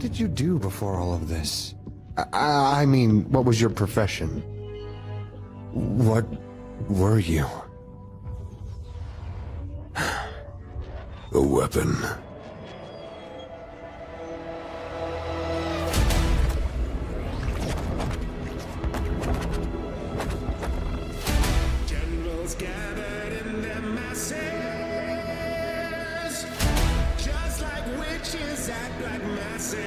did you do before all of this? I mean, what was your profession? What were you? A weapon. Generals gathered in their masses, just like witches at black masses.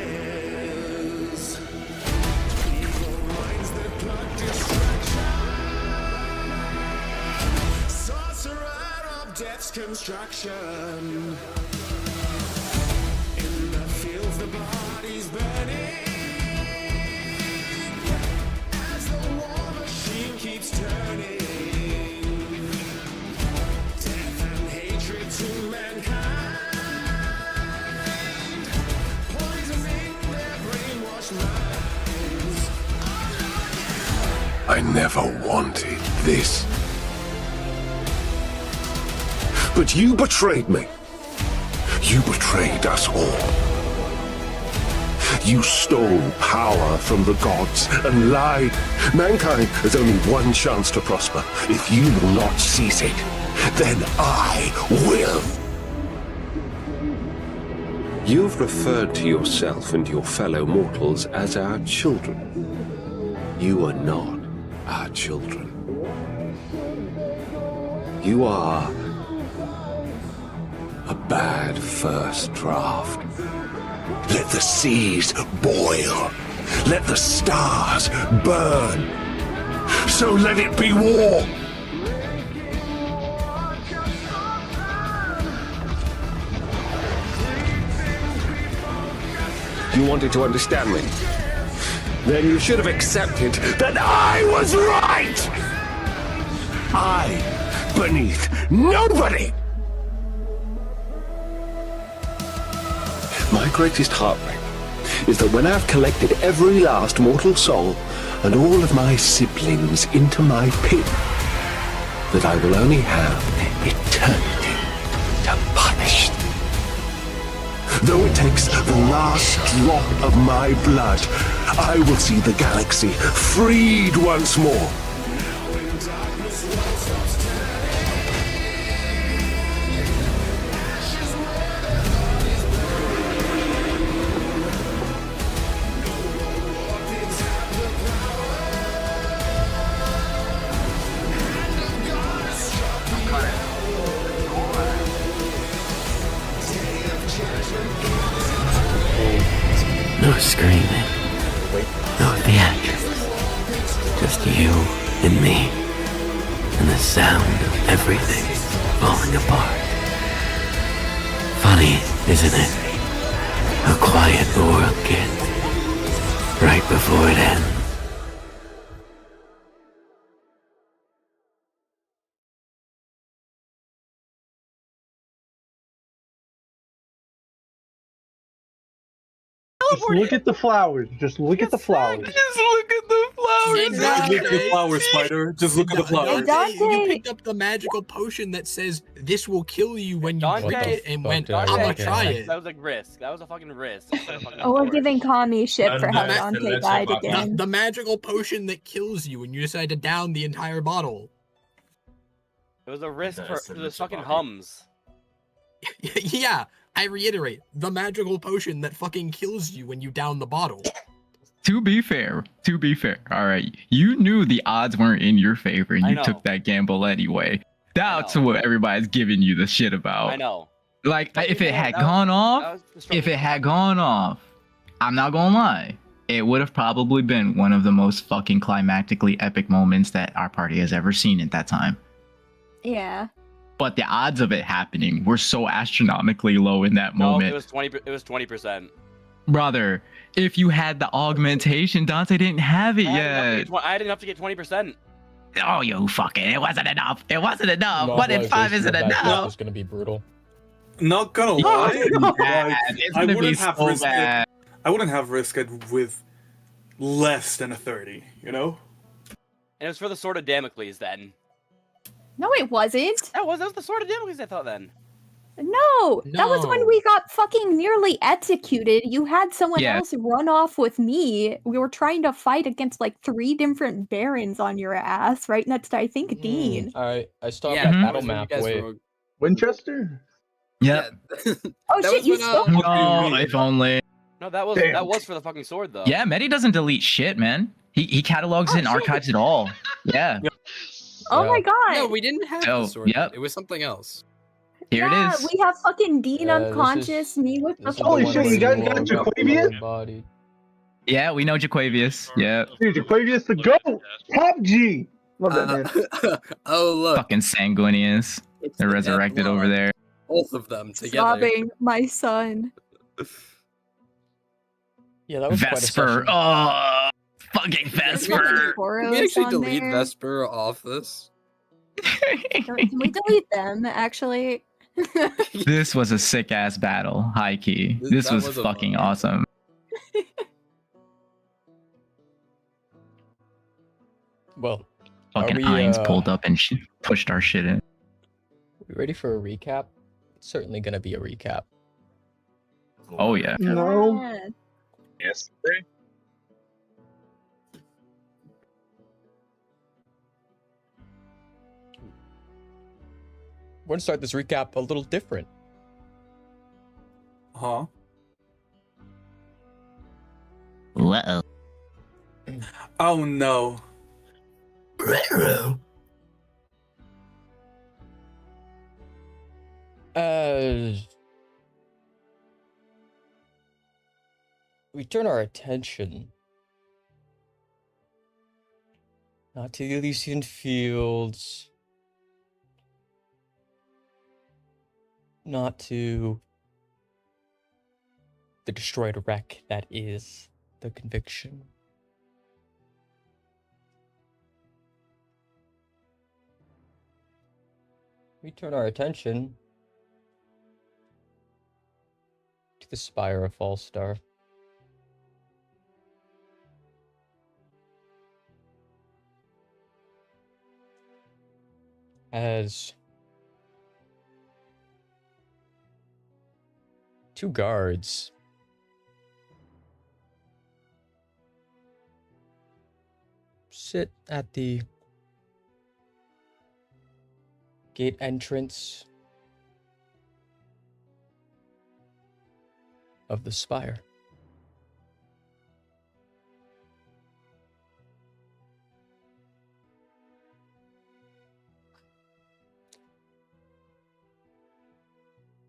Evil minds that plot destruction, sorcerer of death's construction. In the fields, the bodies burning, as the war machine keeps turning. Death and hatred to mankind, poisoning their brainwashed minds. I never wanted this. But you betrayed me. You betrayed us all. You stole power from the gods and lied. Mankind has only one chance to prosper. If you will not seize it, then I will. You've referred to yourself and your fellow mortals as our children. You are not our children. You are a bad first draft. Let the seas boil. Let the stars burn. So let it be war. You wanted to understand me? Then you should have accepted that I was right! I beneath nobody! My greatest heartbreak is that when I've collected every last mortal soul and all of my siblings into my pit, that I will only have eternity to punish them. Though it takes the last drop of my blood, I will see the galaxy freed once more. No screaming, no theatrics, just you and me, and the sound of everything falling apart. Funny, isn't it? How quiet the world gets, right before it ends. Just look at the flowers. Just look at the flowers. Just look at the flowers. Exactly. Look at the flowers, Spider. Just look at the flowers. Dante. You picked up the magical potion that says this will kill you when you drink it, and went, I'm gonna try it. That was a risk. That was a fucking risk. Oh, we're giving Kami shit for how Dante died again. The magical potion that kills you when you decide to down the entire bottle. It was a risk for the fucking hums. Yeah, I reiterate, the magical potion that fucking kills you when you down the bottle. To be fair, all right, you knew the odds weren't in your favor, and you took that gamble anyway. That's what everybody's giving you the shit about. I know. Like, if it had gone off, I'm not gonna lie, it would have probably been one of the most fucking climactically epic moments that our party has ever seen at that time. Yeah. But the odds of it happening were so astronomically low in that moment. It was 20%. Brother, if you had the augmentation, Dante didn't have it yet. I had enough to get 20%. Oh, you fucking! It wasn't enough. It wasn't enough. 1 in 5 isn't enough. It's gonna be brutal. Not gonna lie, I wouldn't have risked it. I wouldn't have risked it with less than a 30. You know. And it was for the Sword of Damocles then. No, it wasn't. That was the Sword of Damocles, I thought then. No, that was when No. we got fucking nearly executed. You had someone Yeah. else run off with me. We were trying to fight against like 3 different barons on your ass, right next to, I think, Dean. Alright, I stopped Yeah, that Mhm. battle That's when you map. guys Wait. were- Winchester? Yep. Yeah. Oh That shit, was you when, still No, if only. No, that was Damn. for the fucking sword though. Yeah, Medi doesn't delete shit, man. He catalogs Oh, it and shit. archives it all. Yeah. Oh my Yeah. god. No, we didn't have So, the sword. yep. It was something else. Here yeah, it is. we have fucking Dean Yeah, this unconscious, me with the This is the Holy one shit, where you guys all got got Jaquavius? bodied. Yeah, we know Jaquavius. Yeah. Dude, Jaquavius the GOAT! Top G! Love that man. Oh look, Fucking Sanguinius. it's They're the resurrected over Death there. Lord. Both of them together. sobbing, my son. Yeah, that was Vesper. quite a session. Oh, fucking Vesper. Can Can we actually delete Vesper off this? Can we delete them, actually? This was a sick ass battle, high key. This That was was a fucking fun. awesome. Well, are Fucking we, Ainz pulled up and pushed our shit in. we ready for a recap? It's certainly gonna be a recap. Oh yeah. No. Yeah. Yes. We're gonna start this recap a little different. Huh? Uh-oh. Oh no. We turn our attention not to the Elysian Fields, not to the destroyed wreck that is the Conviction. We turn our attention to the Spire of Fallstar. As two guards sit at the gate entrance of the spire.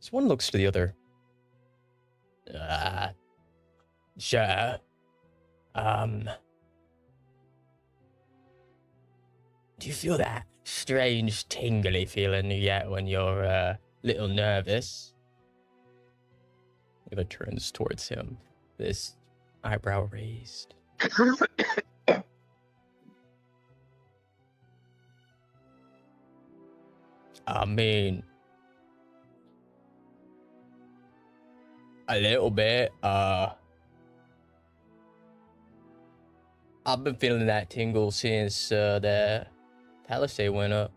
As one looks to the other. Sure. Do you feel that strange tingly feeling you get when you're a little nervous? Eva turns towards him, this eyebrow raised. I mean, a little bit. I've been feeling that tingle since the palisade went up.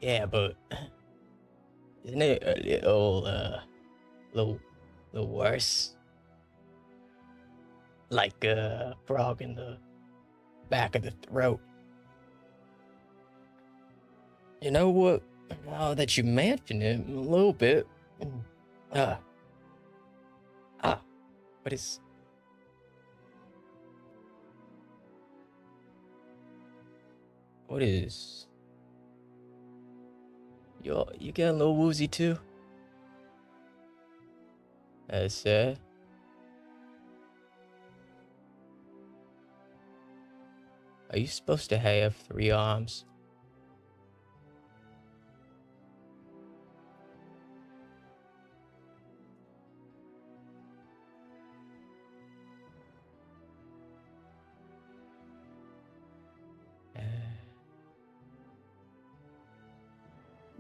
Yeah, but isn't it a little worse? Like a frog in the back of the throat. You know what? Now that you mention it, a little bit. What is? What is? You getting a little woozy too? That's it. Are you supposed to have 3 arms?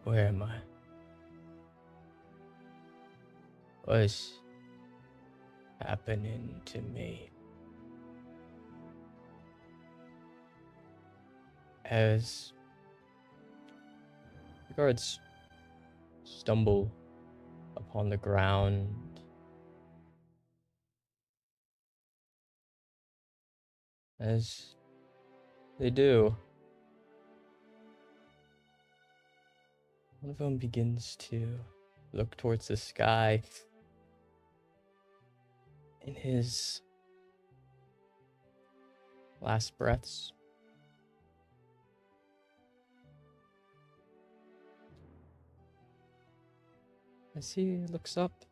Where am I? What's happening to me? As the guards stumble upon the ground. As they do, one of them begins to look towards the sky. In his last breaths, as he looks up,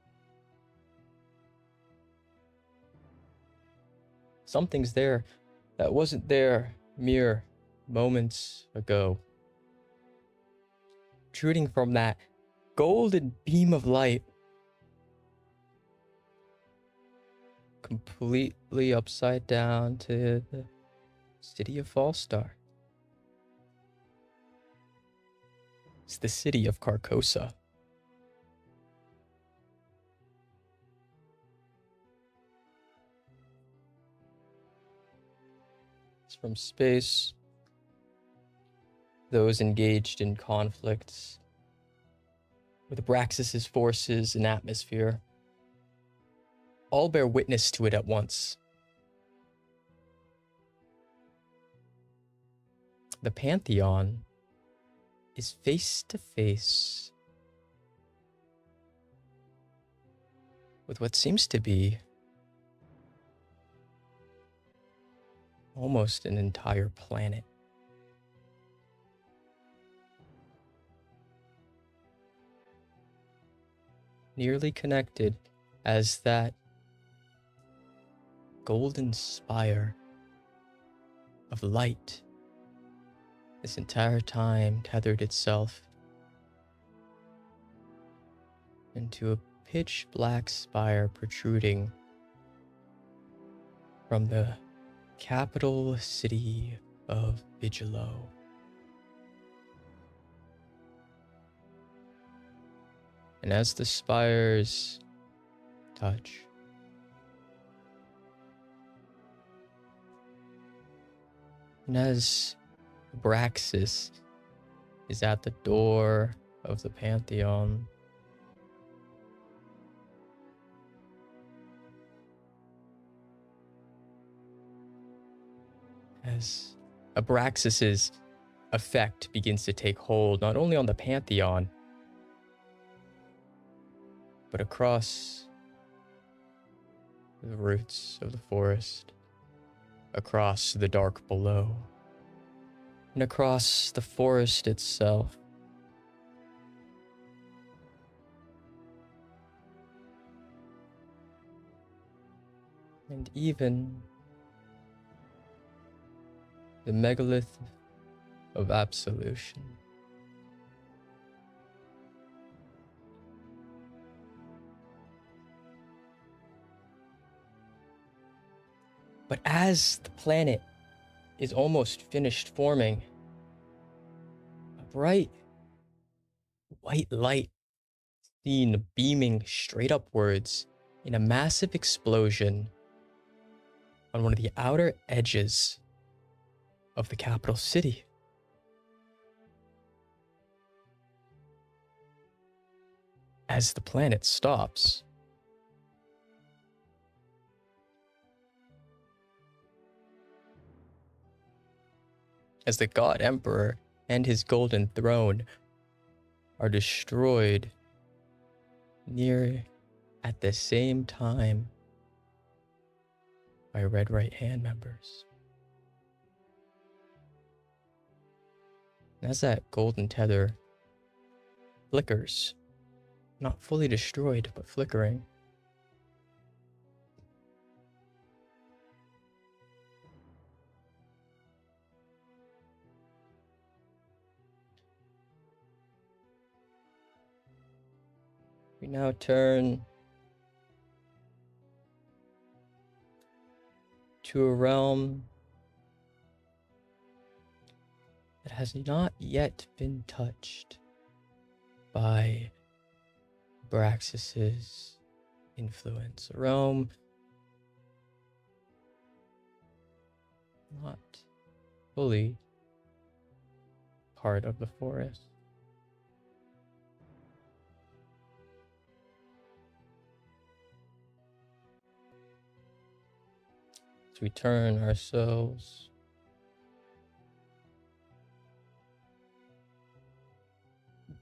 something's there that wasn't there mere moments ago. Protruding from that golden beam of light, completely upside down to the city of Fallstar. It's the city of Carcosa. It's from space. Those engaged in conflicts with Abraxis' forces and atmosphere all bear witness to it at once. The Pantheon is face to face with what seems to be almost an entire planet. Nearly connected as that golden spire of light this entire time tethered itself into a pitch black spire protruding from the capital city of Vigilo. And as the spires touch, and as Abraxis is at the door of the Pantheon, as Abraxis's effect begins to take hold not only on the Pantheon, but across the roots of the forest, across the dark below, and across the forest itself. And even the megalith of Absolution. But as the planet is almost finished forming, a bright white light seen beaming straight upwards in a massive explosion on one of the outer edges of the capital city. As the planet stops, as the God Emperor and his golden throne are destroyed near at the same time by Red Right Hand members. As that golden tether flickers, not fully destroyed, but flickering, we now turn to a realm that has not yet been touched by Abraxis' influence. A realm not fully part of the forest. we turn ourselves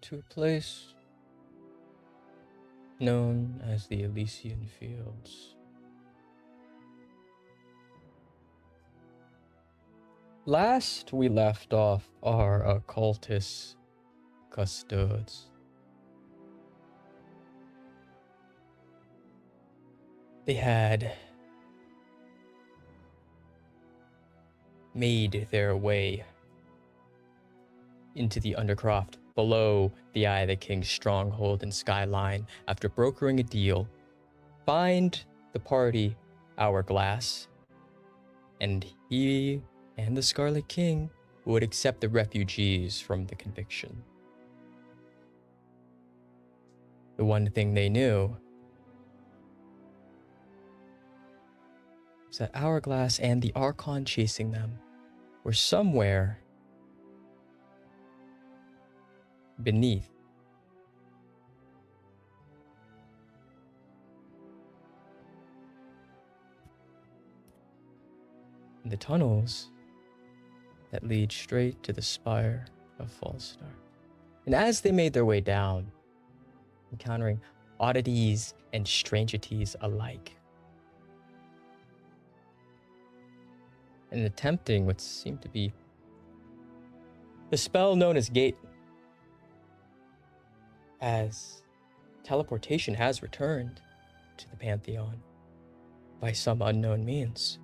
to a place known as the Elysian Fields. Last we left off our occultist custodes. They had made their way into the undercroft below the Eye of the King's stronghold and skyline after brokering a deal. Find the party Hourglass, and he and the Scarlet King would accept the refugees from the conviction. The one thing they knew was that Hourglass and the Archon chasing them were somewhere beneath the tunnels that lead straight to the Spire of Fallstar. And as they made their way down, encountering oddities and strangeties alike, and attempting what seemed to be the spell known as Gate, as teleportation has returned to the Pantheon by some unknown means.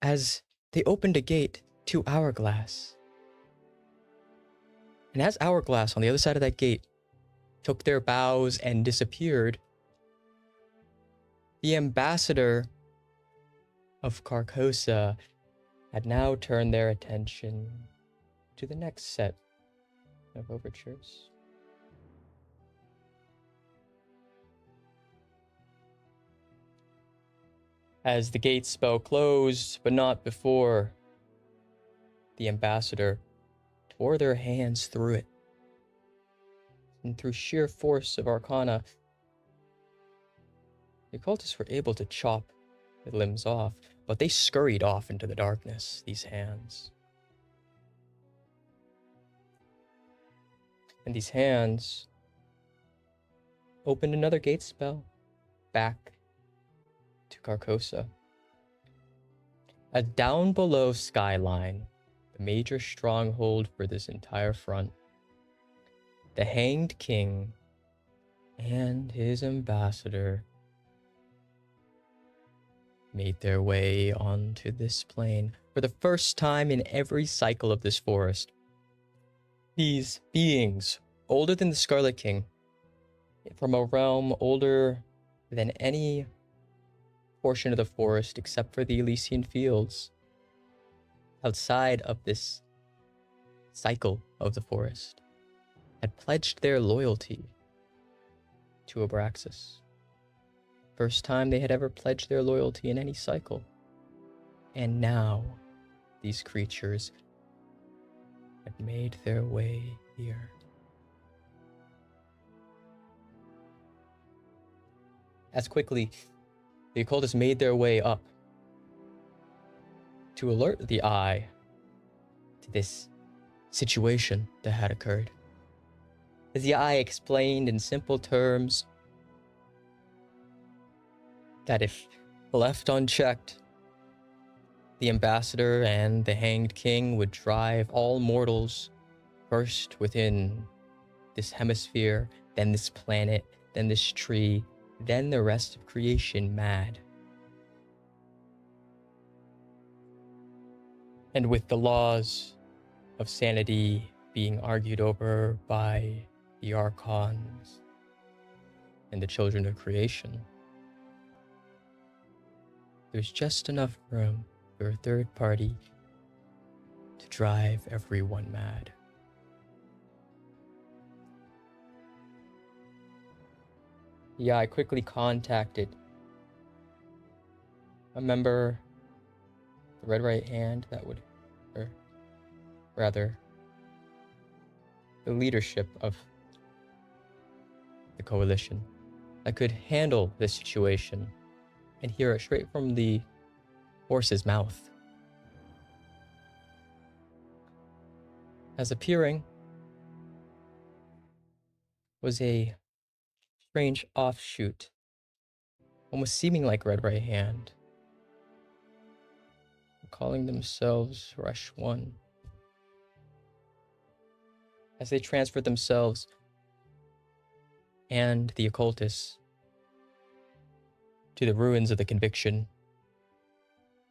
As they opened a gate to Hourglass, and as Hourglass on the other side of that gate took their bows and disappeared, the ambassador of Carcosa had now turned their attention to the next set of overtures. As the gate spell closed, but not before, the ambassador tore their hands through it. And through sheer force of arcana, the cultists were able to chop the limbs off, but they scurried off into the darkness, these hands. And these hands opened another gate spell back to Carcosa. A down below skyline, the major stronghold for this entire front, the Hanged King and his ambassador made their way onto this plane for the first time in every cycle of this forest. These beings, older than the Scarlet King, from a realm older than any portion of the forest except for the Elysian Fields, outside of this cycle of the forest, had pledged their loyalty to Abraxis. First time they had ever pledged their loyalty in any cycle. And now, these creatures had made their way here. As quickly, the occultists made their way up to alert the Eye to this situation that had occurred. As the Eye explained in simple terms that if left unchecked, the ambassador and the Hanged King would drive all mortals first within this hemisphere, then this planet, then this tree, then the rest of creation mad. And with the laws of sanity being argued over by the Archons and the children of creation, there's just enough room for a third party to drive everyone mad. Yeah, I quickly contacted a member, the Red Right Hand, that would, or rather, the leadership of the coalition, that could handle this situation and hear it straight from the horse's mouth. As appearing was a strange offshoot, almost seeming like Red Right Hand, calling themselves Rush One. As they transferred themselves and the occultists to the ruins of the Conviction,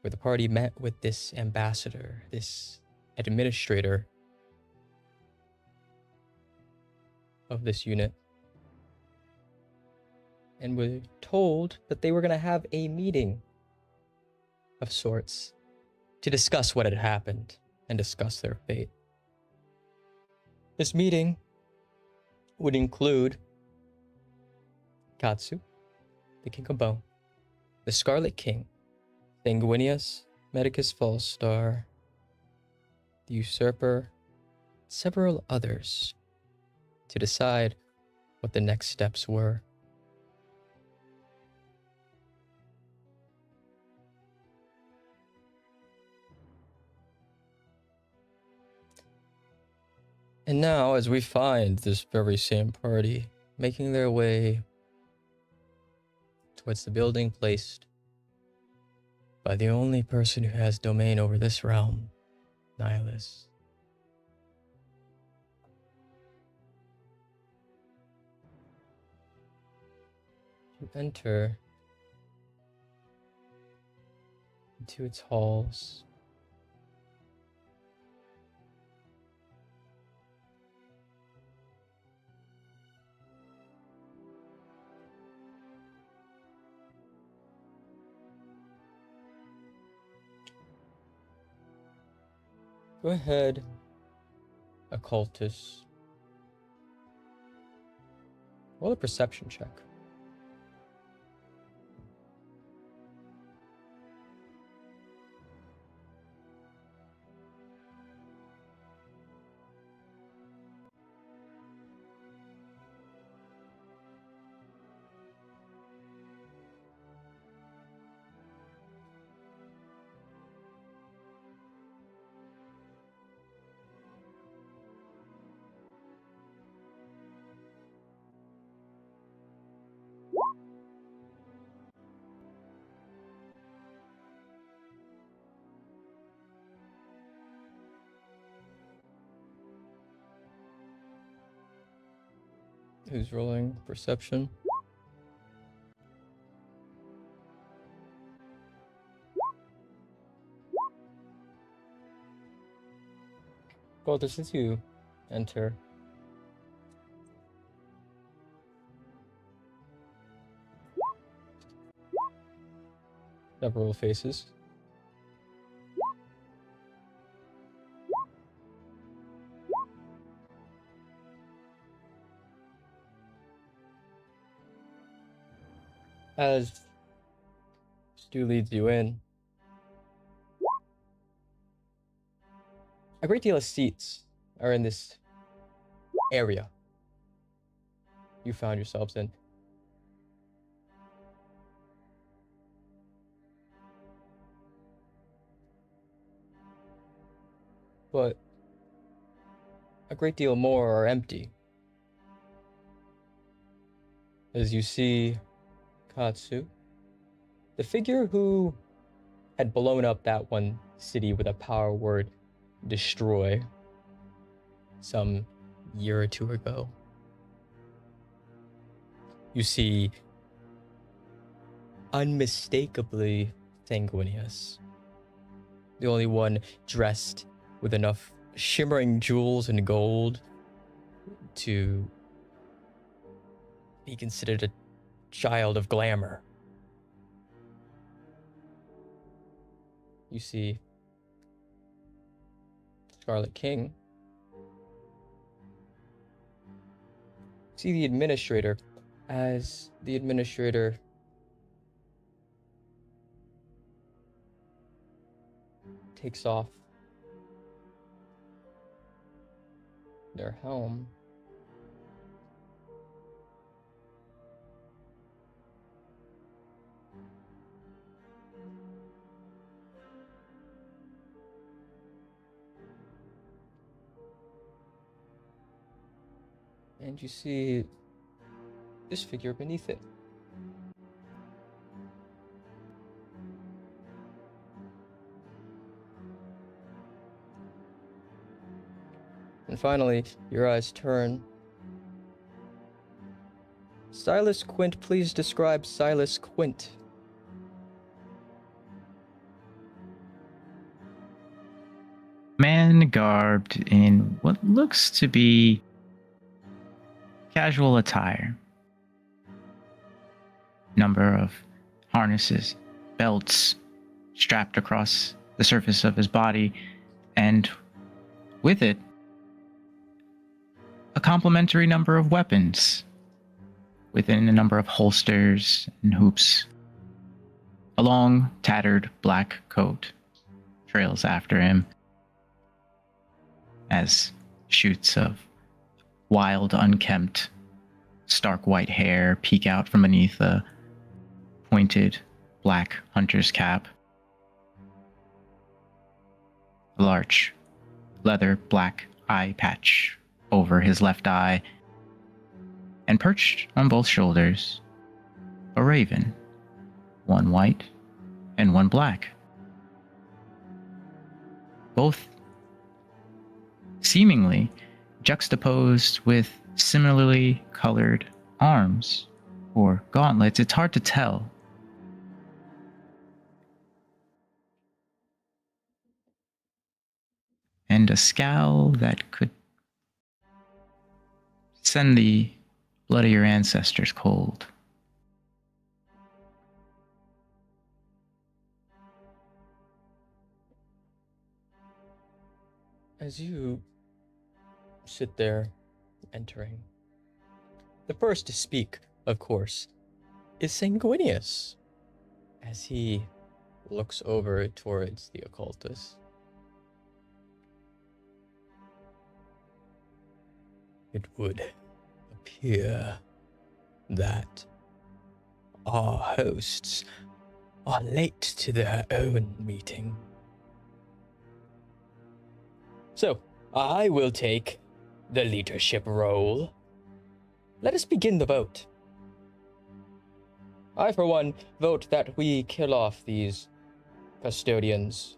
where the party met with this ambassador, this administrator of this unit, and were told that they were going to have a meeting of sorts to discuss what had happened and discuss their fate. This meeting would include Katsu, the King of Bone, the Scarlet King, Sanguinius, Medicus Fallstar, the Usurper, several others, to decide what the next steps were. And now, as we find this very same party making their way towards the building placed by the only person who has domain over this realm, Nihilus. You enter into its halls. Go ahead, occultist. Roll a perception check. Who's rolling perception? Well, this is you. Enter. Several faces. As Stu leads you in, a great deal of seats are in this area you found yourselves in. But a great deal more are empty. As you see Katsu, the figure who had blown up that one city with a power word, destroy, some year or two ago. You see unmistakably Sanguinius, the only one dressed with enough shimmering jewels and gold to be considered a child of glamour. You see Scarlet King. See the administrator, as the administrator takes off their helm. And you see this figure beneath it. And finally, your eyes turn. Silas Quint, please describe Silas Quint. Man garbed in what looks to be casual attire. Number of harnesses, belts strapped across the surface of his body, and with it, a complementary number of weapons within a number of holsters and hoops. A long, tattered black coat trails after him as shoots of wild, unkempt, stark white hair peek out from beneath a pointed black hunter's cap. A large leather black eye patch over his left eye, and perched on both shoulders, a raven, one white and one black. Both seemingly juxtaposed with similarly colored arms or gauntlets. It's hard to tell. And a scowl that could send the blood of your ancestors cold. As you sit there, entering, the first to speak, of course, is Sanguinius, as he looks over towards the occultist. It would appear that our hosts are late to their own meeting. So, I will take the leadership role. Let us begin the vote. I, for one, vote that we kill off these custodians.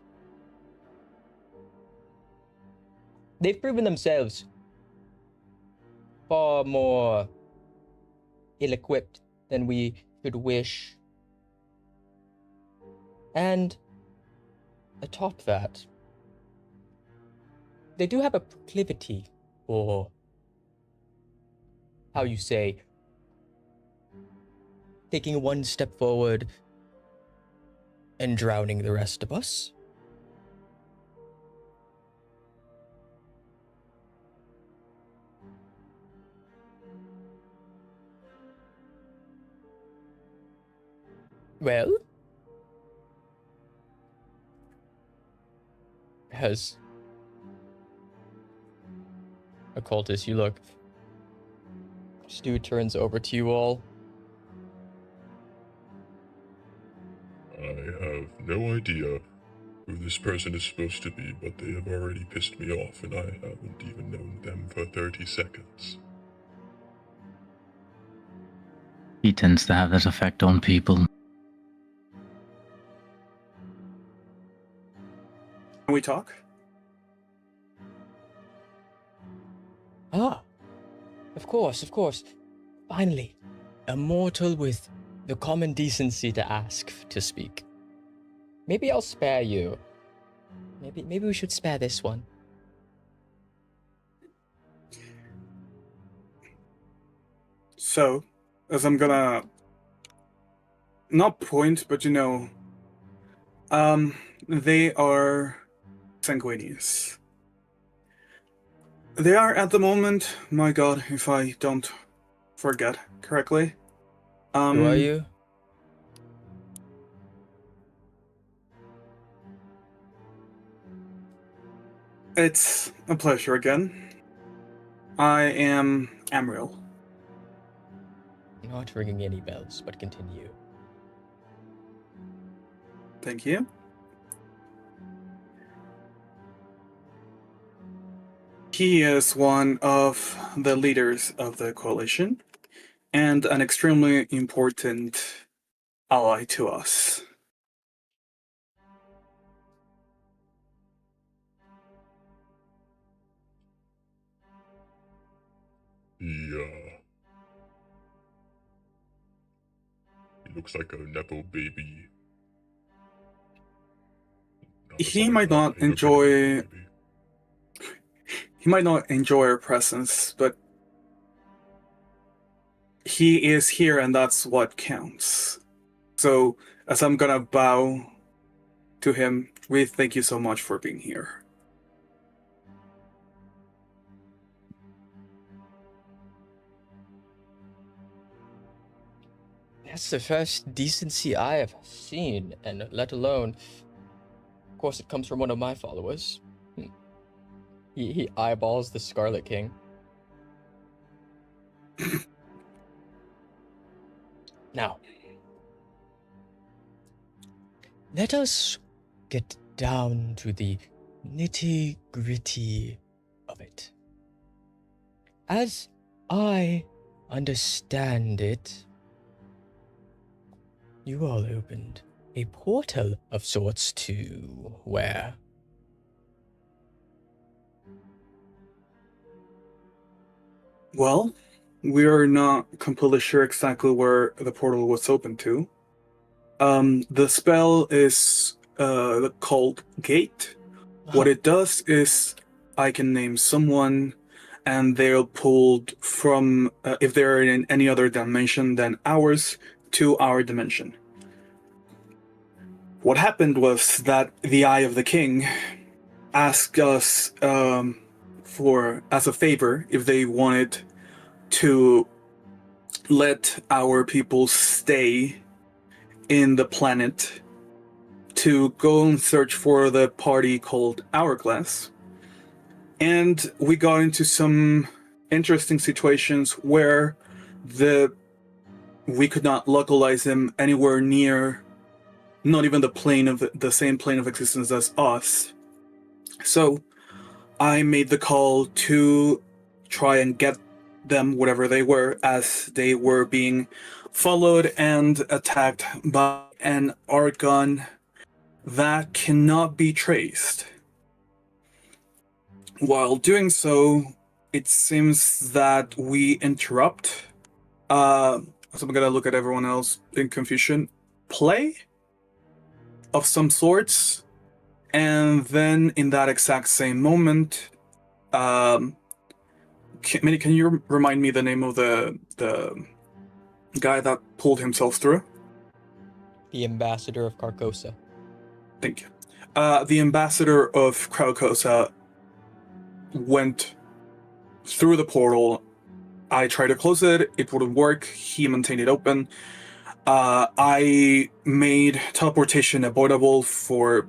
They've proven themselves far more ill-equipped than we could wish. And atop that, they do have a proclivity for, how you say, taking one step forward and drowning the rest of us. Well, as occultist, you look. Stu turns over to you all. I have no idea who this person is supposed to be, but they have already pissed me off, and I haven't even known them for 30 seconds. He tends to have that effect on people. Can we talk? Ah, of course, of course. Finally, a mortal with the common decency to ask to speak. Maybe I'll spare you. Maybe we should spare this one. So, as I'm gonna not point, but they are Sanguinius. They are at the moment, my god, if I don't forget correctly. Who are you? It's a pleasure again. I am Amriel. Not ringing any bells, but continue. Thank you. He is one of the leaders of the coalition and an extremely important ally to us. He looks like a Nepo baby. He might not enjoy. He might not enjoy our presence, but he is here, and that's what counts. So, as I'm gonna bow to him, we thank you so much for being here. That's the first decency I have seen, and let alone, of course, it comes from one of my followers. He eyeballs the Scarlet King. Now, let us get down to the nitty-gritty of it. As I understand it, you all opened a portal of sorts to where? Well, we are not completely sure exactly where the portal was open to. The spell is called Gate. What it does is I can name someone and they're pulled from, if they're in any other dimension than ours, to our dimension. What happened was that the Eye of the King asked us as a favor if they wanted to let our people stay in the planet to go and search for the party called Hourglass. And we got into some interesting situations where we could not localize them anywhere near, not even the same plane of existence as us. So I made the call to try and get them, whatever they were, as they were being followed and attacked by an Argon that cannot be traced. While doing so, it seems that we interrupt, so I'm gonna look at everyone else in confusion, play of some sorts, and then in that exact same moment, can you remind me the name of the guy that pulled himself through? The Ambassador of Carcosa. Thank you. The Ambassador of Carcosa went through the portal. I tried to close it. It wouldn't work. He maintained it open. I made teleportation avoidable for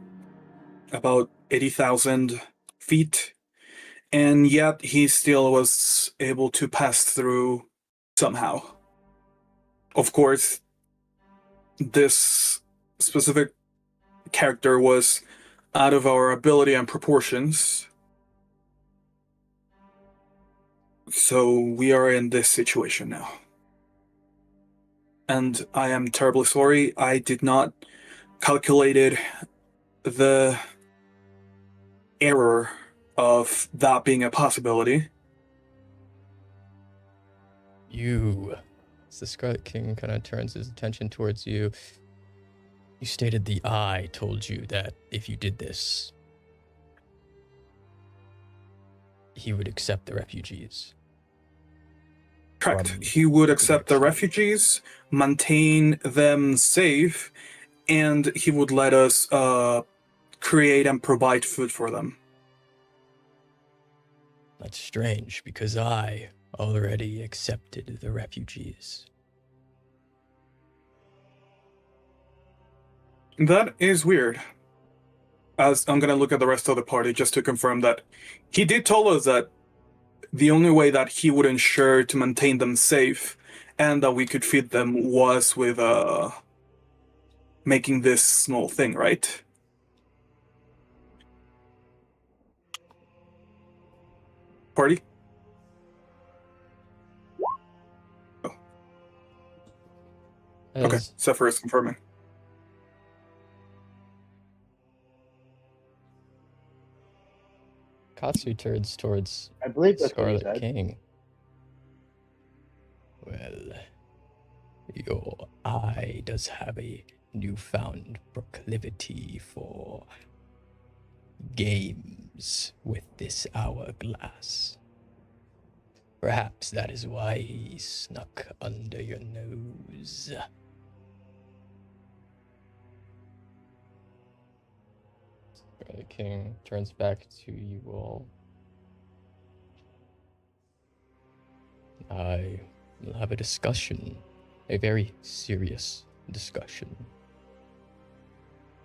about 80,000 feet. And yet he still was able to pass through somehow. Of course, this specific character was out of our ability and proportions. So we are in this situation now. And I am terribly sorry. I did not calculate the error of that being a possibility. As the Scarlet King kind of turns his attention towards you, you stated the Eye told you that if you did this, he would accept the refugees. Correct. He would accept the refugees, maintain them safe, and he would let us create and provide food for them. That's strange, because I already accepted the refugees. That is weird. As I'm gonna look at the rest of the party just to confirm that he did tell us that the only way that he would ensure to maintain them safe and that we could feed them was with making this small thing, right? Party? Oh. Okay, As Zephyr is confirming. Katsu turns towards I believe that's what he Scarlet said. King. Well, your eye does have a newfound proclivity for games with this hourglass. Perhaps that is why he snuck under your nose. The king turns back to you all. I will have a discussion, a very serious discussion,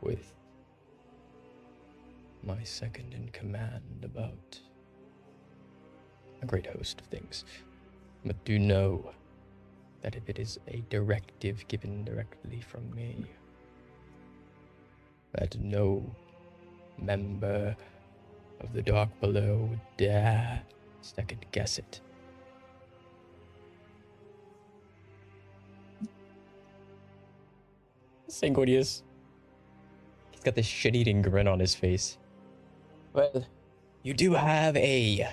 with my second in command about a great host of things. But do know that if it is a directive given directly from me, that no member of the Dark Below would dare second guess it. Sanguinius. He's got this shit-eating grin on his face. Well, you do have a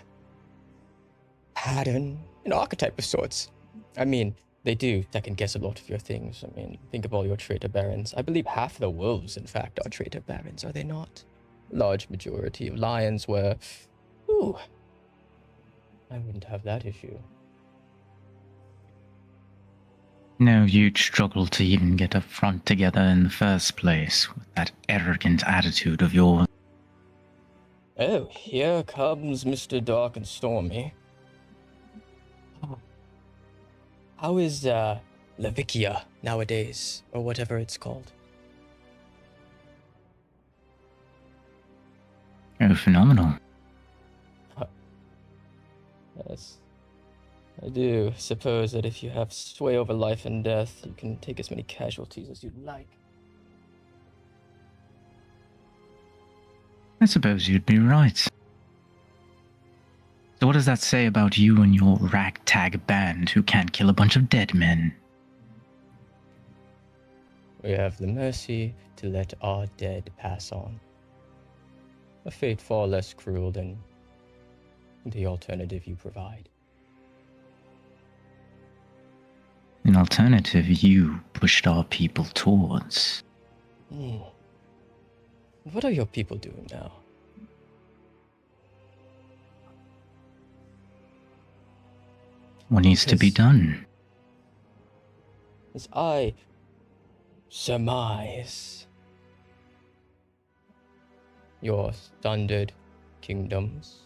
pattern, an archetype of sorts. I mean, they do second guess a lot of your things. I mean, think of all your traitor barons. I believe half the wolves, in fact, are traitor barons, are they not? Large majority of lions were... Ooh. I wouldn't have that issue. No, you'd struggle to even get a front together in the first place with that arrogant attitude of yours. Oh, here comes Mr. Dark and Stormy. How is, Lavikia nowadays, or whatever it's called? Oh, phenomenal. Yes. I do suppose that if you have sway over life and death, you can take as many casualties as you'd like. I suppose you'd be right. So what does that say about you and your ragtag band who can't kill a bunch of dead men? We have the mercy to let our dead pass on. A fate far less cruel than the alternative you provide. An alternative you pushed our people towards. What are your people doing now? What needs to be done? As I surmise, your standard kingdoms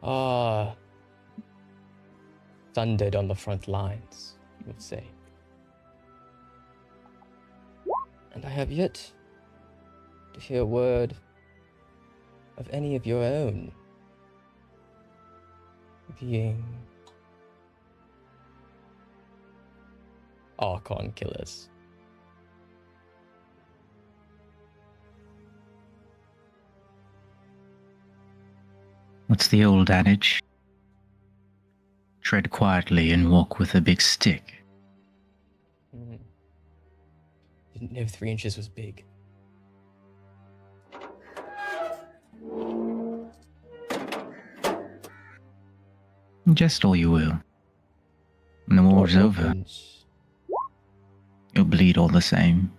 are sundered on the front lines, you would say. And I have yet to hear a word of any of your own being Archon killers. What's the old adage? Tread quietly and walk with a big stick. Didn't know 3 inches was big. Just all you will. When the war's over, you'll bleed all the same.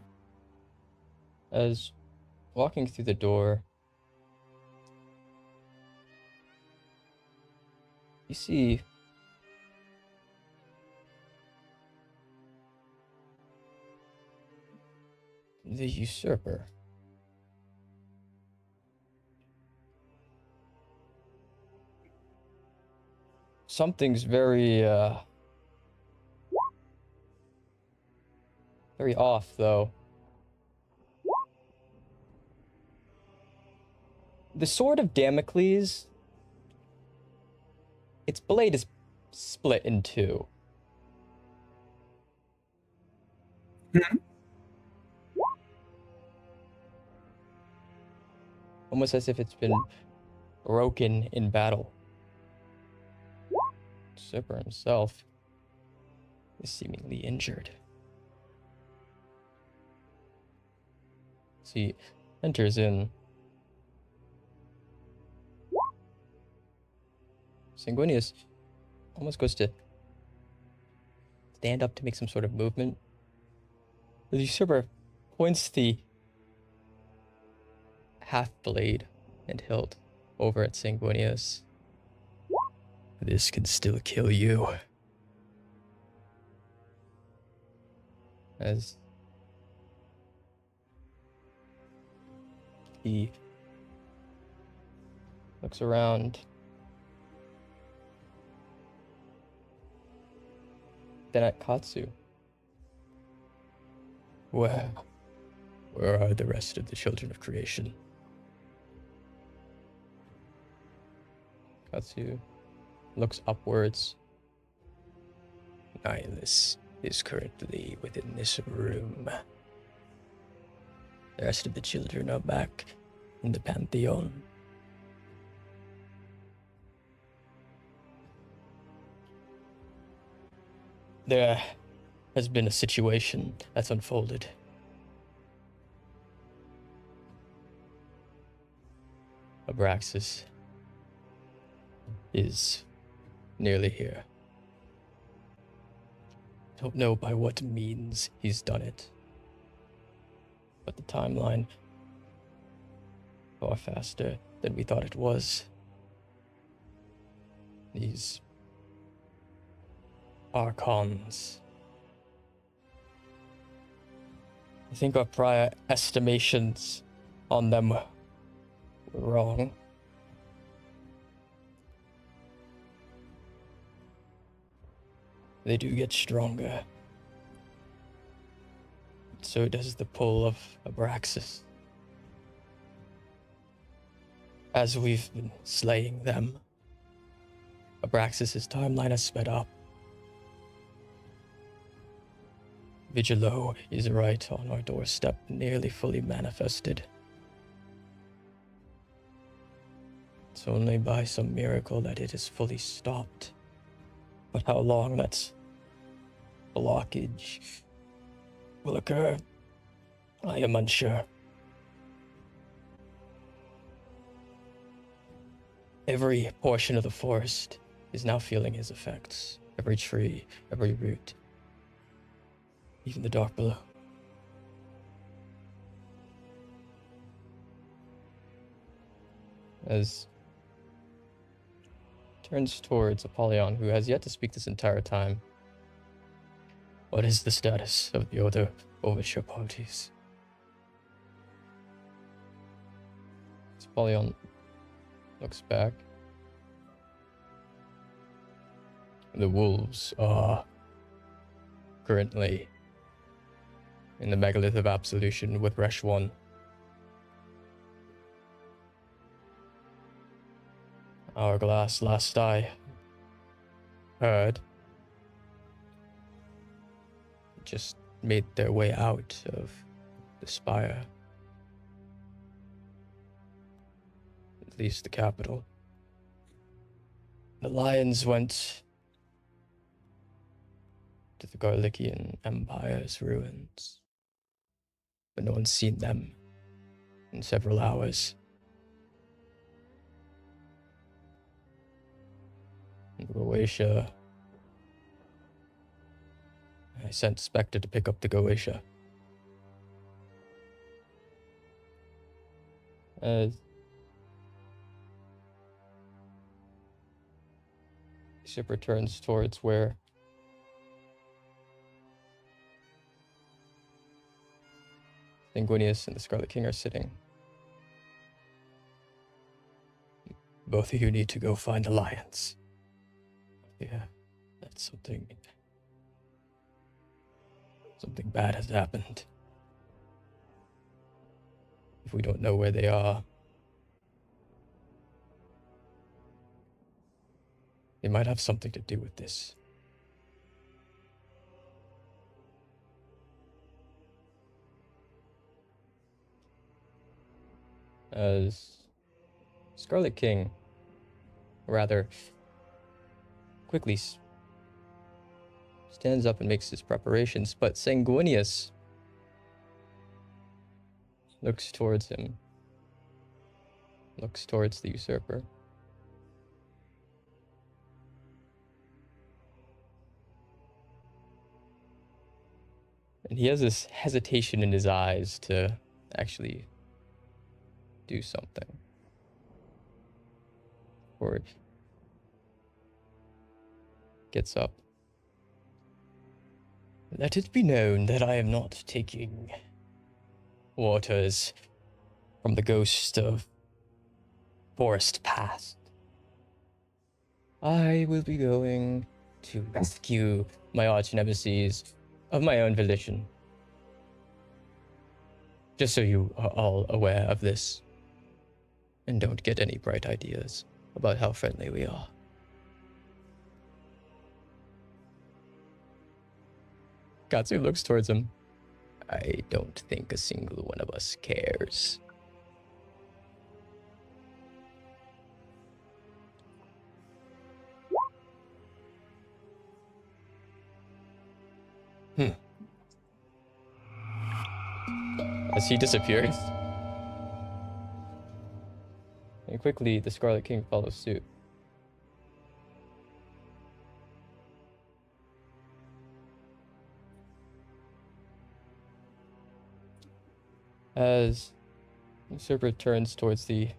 As walking through the door, you see the usurper. Something's very off, though. The Sword of Damocles, its blade is split in two. Almost as if it's been broken in battle. Super himself is seemingly injured. He enters in. Sanguinius almost goes to stand up to make some sort of movement. The usurper points the half blade and hilt over at Sanguinius. This can still kill you. As he looks around, then at Katsu. Where are the rest of the children of creation? Katsu looks upwards. Nihilus is currently within this room. The rest of the children are back in the Pantheon. There has been a situation that's unfolded. Abraxis is nearly here. Don't know by what means he's done it, but the timeline far faster than we thought it was. These Archons. I think our prior estimations on them were wrong. They do get stronger. So does the pull of Abraxis. As we've been slaying them, Abraxis' timeline has sped up. Vigilo is right on our doorstep, nearly fully manifested. It's only by some miracle that it is fully stopped. But how long that blockage will occur, I am unsure. Every portion of the forest is now feeling his effects. Every tree, every root, even the dark below. As turns towards Apollyon, who has yet to speak this entire time. What is the status of the other overture parties? As Apollyon looks back. The wolves are currently in the megalith of Absolution with Resh 1. Hourglass, last I heard, just made their way out of the Spire. At least the capital. The lions went to the Garlician Empire's ruins, but no one's seen them in several hours. Goetia. I sent Spectre to pick up the Goetia. Ship returns towards where Sanguinius and the Scarlet King are sitting. Both of you need to go find the lions. Yeah, that's something bad has happened. If we don't know where they are, they might have something to do with this. As Scarlet King, rather, quickly stands up and makes his preparations, but Sanguinius looks towards him, looks towards the usurper. And he has this hesitation in his eyes to actually do something. Or gets up. Let it be known that I am not taking waters from the ghost of forest past. I will be going to rescue my arch nemesis of my own volition. Just so you are all aware of this. And don't get any bright ideas about how friendly we are. Katsu looks towards him. I don't think a single one of us cares. As he disappears, and quickly the Scarlet King follows suit. As Usurper turns towards the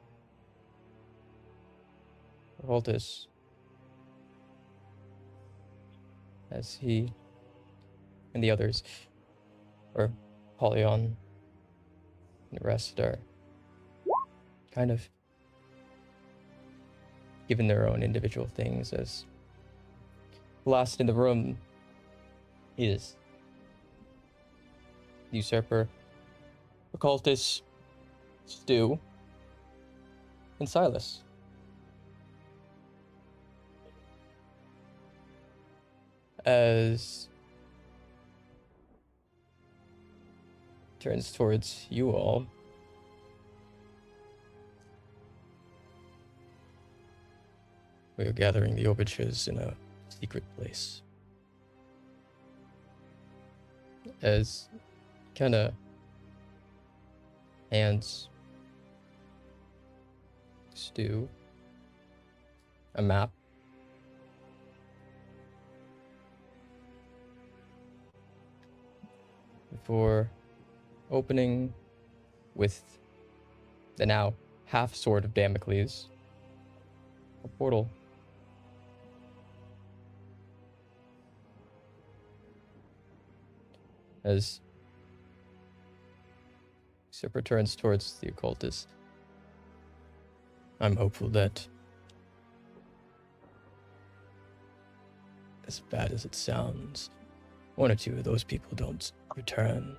Altus, as he and the others, or Polyon and the rest, are kind of given their own individual things, as last in the room is Usurper, Occultist, Stu, and Silas. As turns towards you all. We are gathering the overtures in a secret place. As kinda hands Stu a map. Before opening with the now half sword of Damocles, a portal. As Usurper turns towards the occultist, I'm hopeful that, as bad as it sounds, one or two of those people don't return,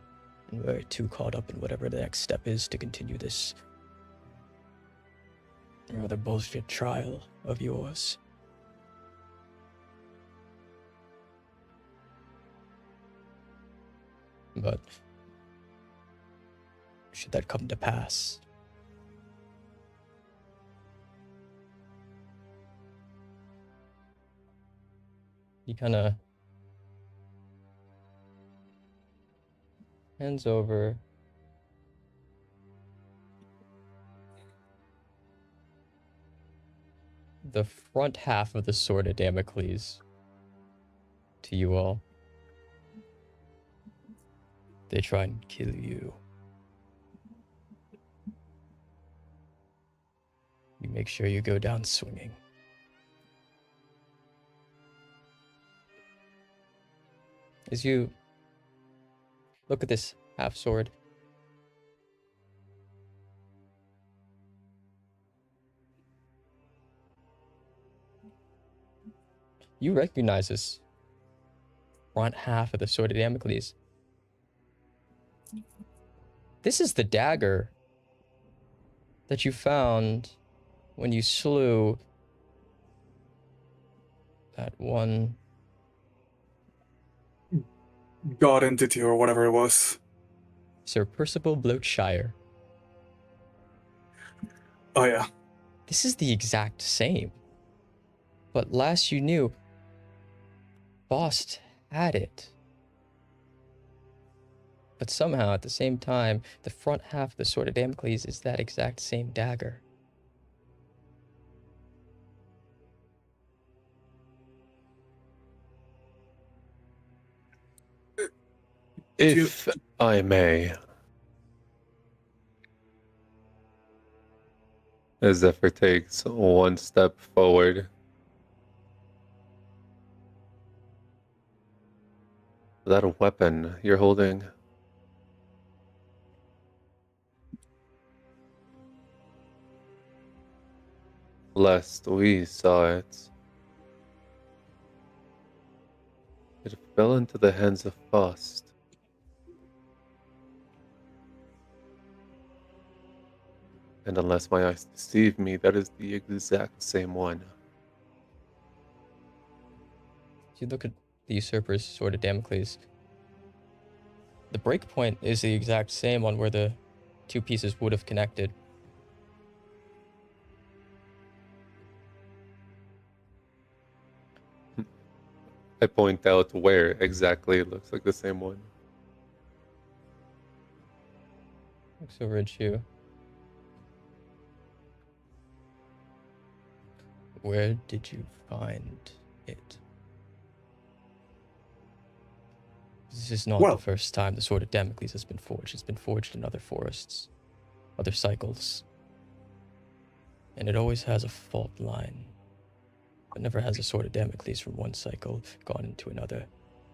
and we're too caught up in whatever the next step is to continue this rather bullshit trial of yours. But should that come to pass, he kinda hands over the front half of the sword of Damocles to you all. They try and kill you. You make sure you go down swinging. As you look at this half sword, you recognize this front half of the sword of Damocles. This is the dagger that you found when you slew that one god entity or whatever it was. Sir Percival Bloatshire. Oh yeah. This is the exact same. But last you knew, Faust had it. But somehow, at the same time, the front half of the Sword of Damocles is that exact same dagger. If I may. As Zephyr takes one step forward. Is that a weapon you're holding? Lest we saw it. It fell into the hands of Faust. And unless my eyes deceive me, that is the exact same one. If you look at the Usurper's Sword of Damocles, the breakpoint is the exact same on where the two pieces would have connected. I point out where exactly it looks like the same one. Looks over at you. Where did you find it? This is not the first time the Sword of Damocles has been forged. It's been forged in other forests, other cycles. And it always has a fault line. But never has a Sword of Damocles from one cycle gone into another,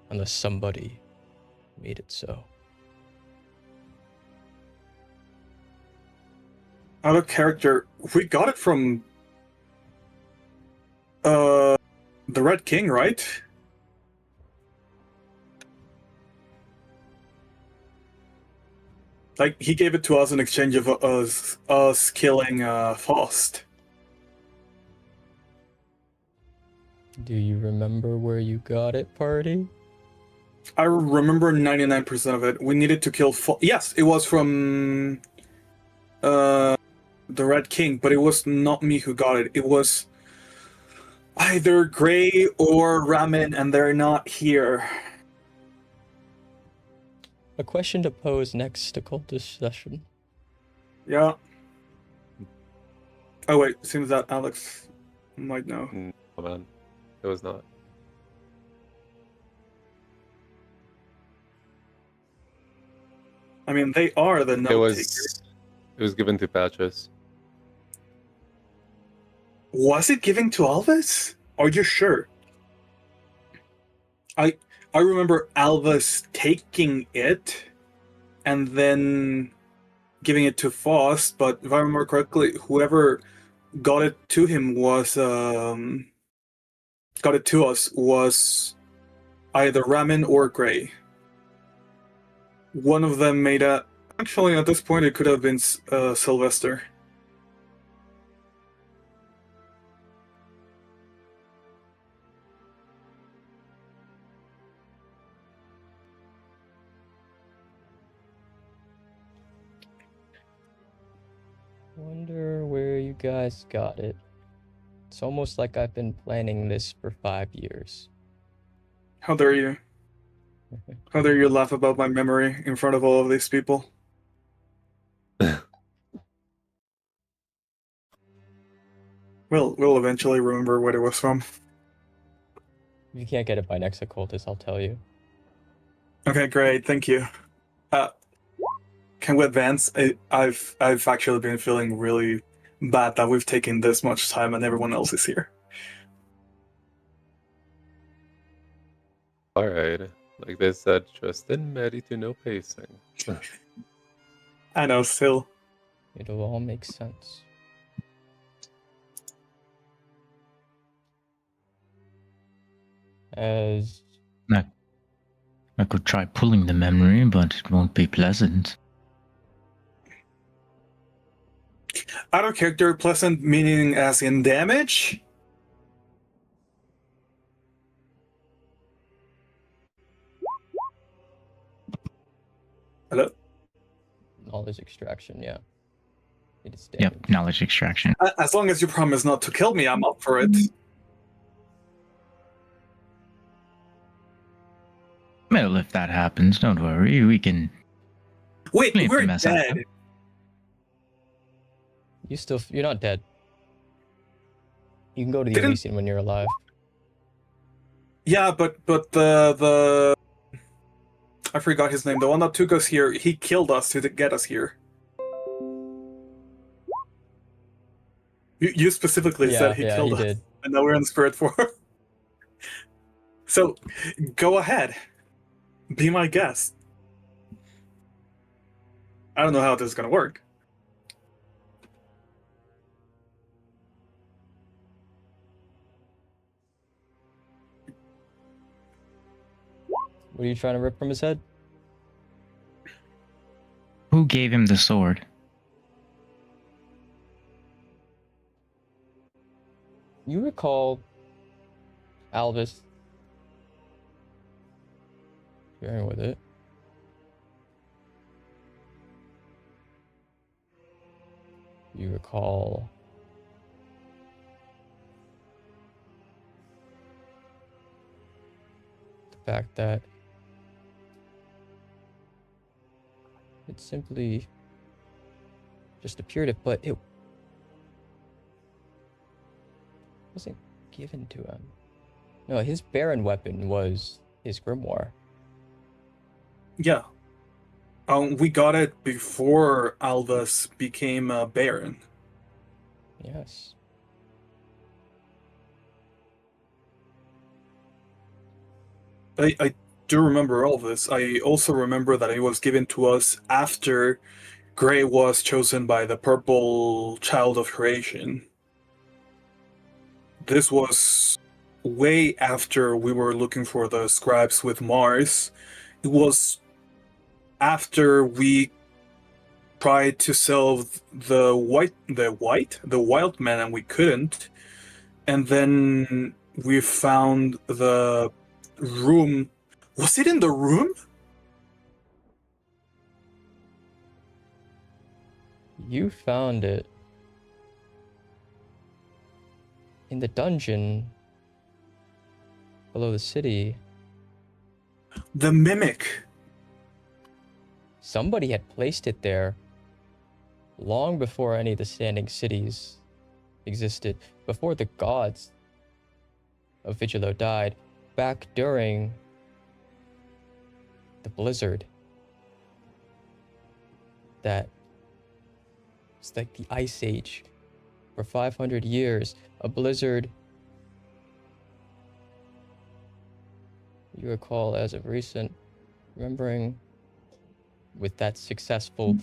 unless somebody made it so. Out of character, we got it from the Red King, right? Like, he gave it to us in exchange of us killing Faust. Do you remember where you got it, party? I remember 99% of it. We needed to kill Yes, it was from the Red King, but it was not me who got it. It was either Gray or Ramen, and they're not here. A question to pose next to cultist session. Yeah. Oh wait, seems that Alex might know. No, man. It was not. I mean, they are the note takers. It was given to Patches. Was it given to Alvis? Are you sure? I remember Alvis taking it and then giving it to Faust, but if I remember correctly, whoever got it to him was got it to us was either Ramen or Gray. One of them made a... Actually, at this point, it could have been Sylvester. Wonder where you guys got it. It's almost like I've been planning this for 5 years. How dare you? How dare you laugh about my memory in front of all of these people? We'll eventually remember what it was from. If you can't get it by next occultist, I'll tell you. Okay, great, thank you. Can we advance? I've actually been feeling really bad that we've taken this much time and everyone else is here. Alright. Like they said, Tristan, ready to know pacing. I know, still. It'll all make sense. As... I could try pulling the memory, but it won't be pleasant. Out of character, pleasant meaning as in damage? Hello? Knowledge extraction, yeah. It is dead. Yep, knowledge extraction. As long as you promise not to kill me, I'm up for it. Well, if that happens, don't worry. We can. Wait, clean we're the mess up. dead. You're not dead. You can go to the Didn't- Elysian when you're alive. Yeah, but the I forgot his name. The one that took us here, he killed us to get us here. You specifically said he killed us, did. and now we're in spirit form. So, go ahead. Be my guest. I don't know how this is gonna work. What are you trying to rip from his head? Who gave him the sword? You recall Alvis sharing with it. You recall the fact that it simply just appeared, but it wasn't given to him. No, his Baron weapon was his grimoire. Yeah. We got it before Alvis became a Baron. Yes. I do remember all this. I also remember that it was given to us after Grey was chosen by the Purple Child of Creation. This was way after we were looking for the scribes with Mars. It was after we tried to solve the wild man, and we couldn't. And then we found the room. Was it in the room? You found it in the dungeon below the city. The mimic. Somebody had placed it there long before any of the standing cities existed, before the gods of Vigilo died, back during the blizzard that was like the Ice Age. For 500 years, a blizzard, you recall as of recent, remembering with that successful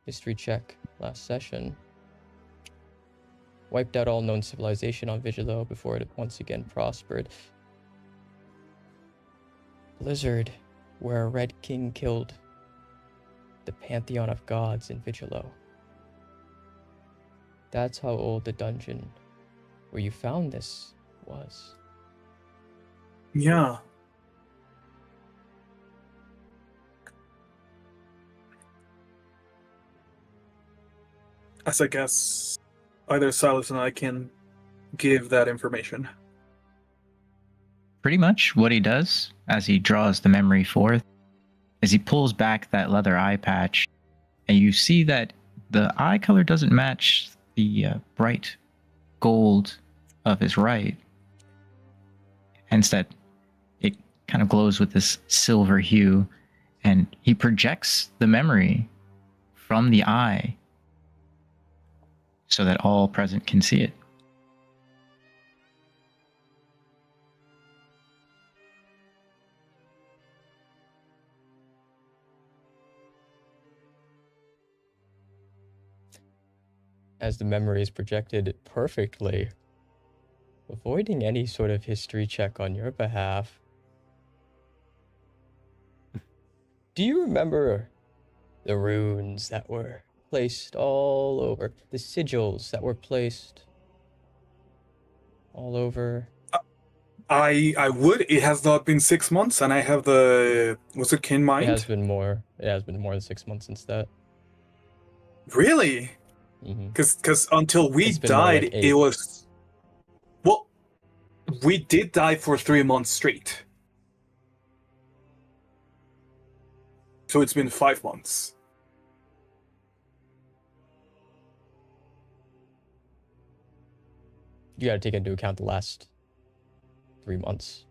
history check last session, wiped out all known civilization on Vigilo before it once again prospered. Blizzard, where a Red King killed the Pantheon of gods in Vigilo. That's how old the dungeon where you found this was. Yeah. As I guess either Silas and I can give that information. Pretty much what he does as he draws the memory forth is he pulls back that leather eye patch, and you see that the eye color doesn't match the bright gold of his right. Instead, it kind of glows with this silver hue, and he projects the memory from the eye so that all present can see it. As the memory is projected perfectly, avoiding any sort of history check on your behalf. Do you remember the runes that were placed all over, the sigils that were placed all over? I would. It has not been 6 months, and I have the... Was it Kin Mind? It has been more. It has been more than 6 months since that. Really? Because until we It's been more died, like it 8. was. Well, we did die for 3 months straight. So it's been 5 months. You gotta take into account the last 3 months.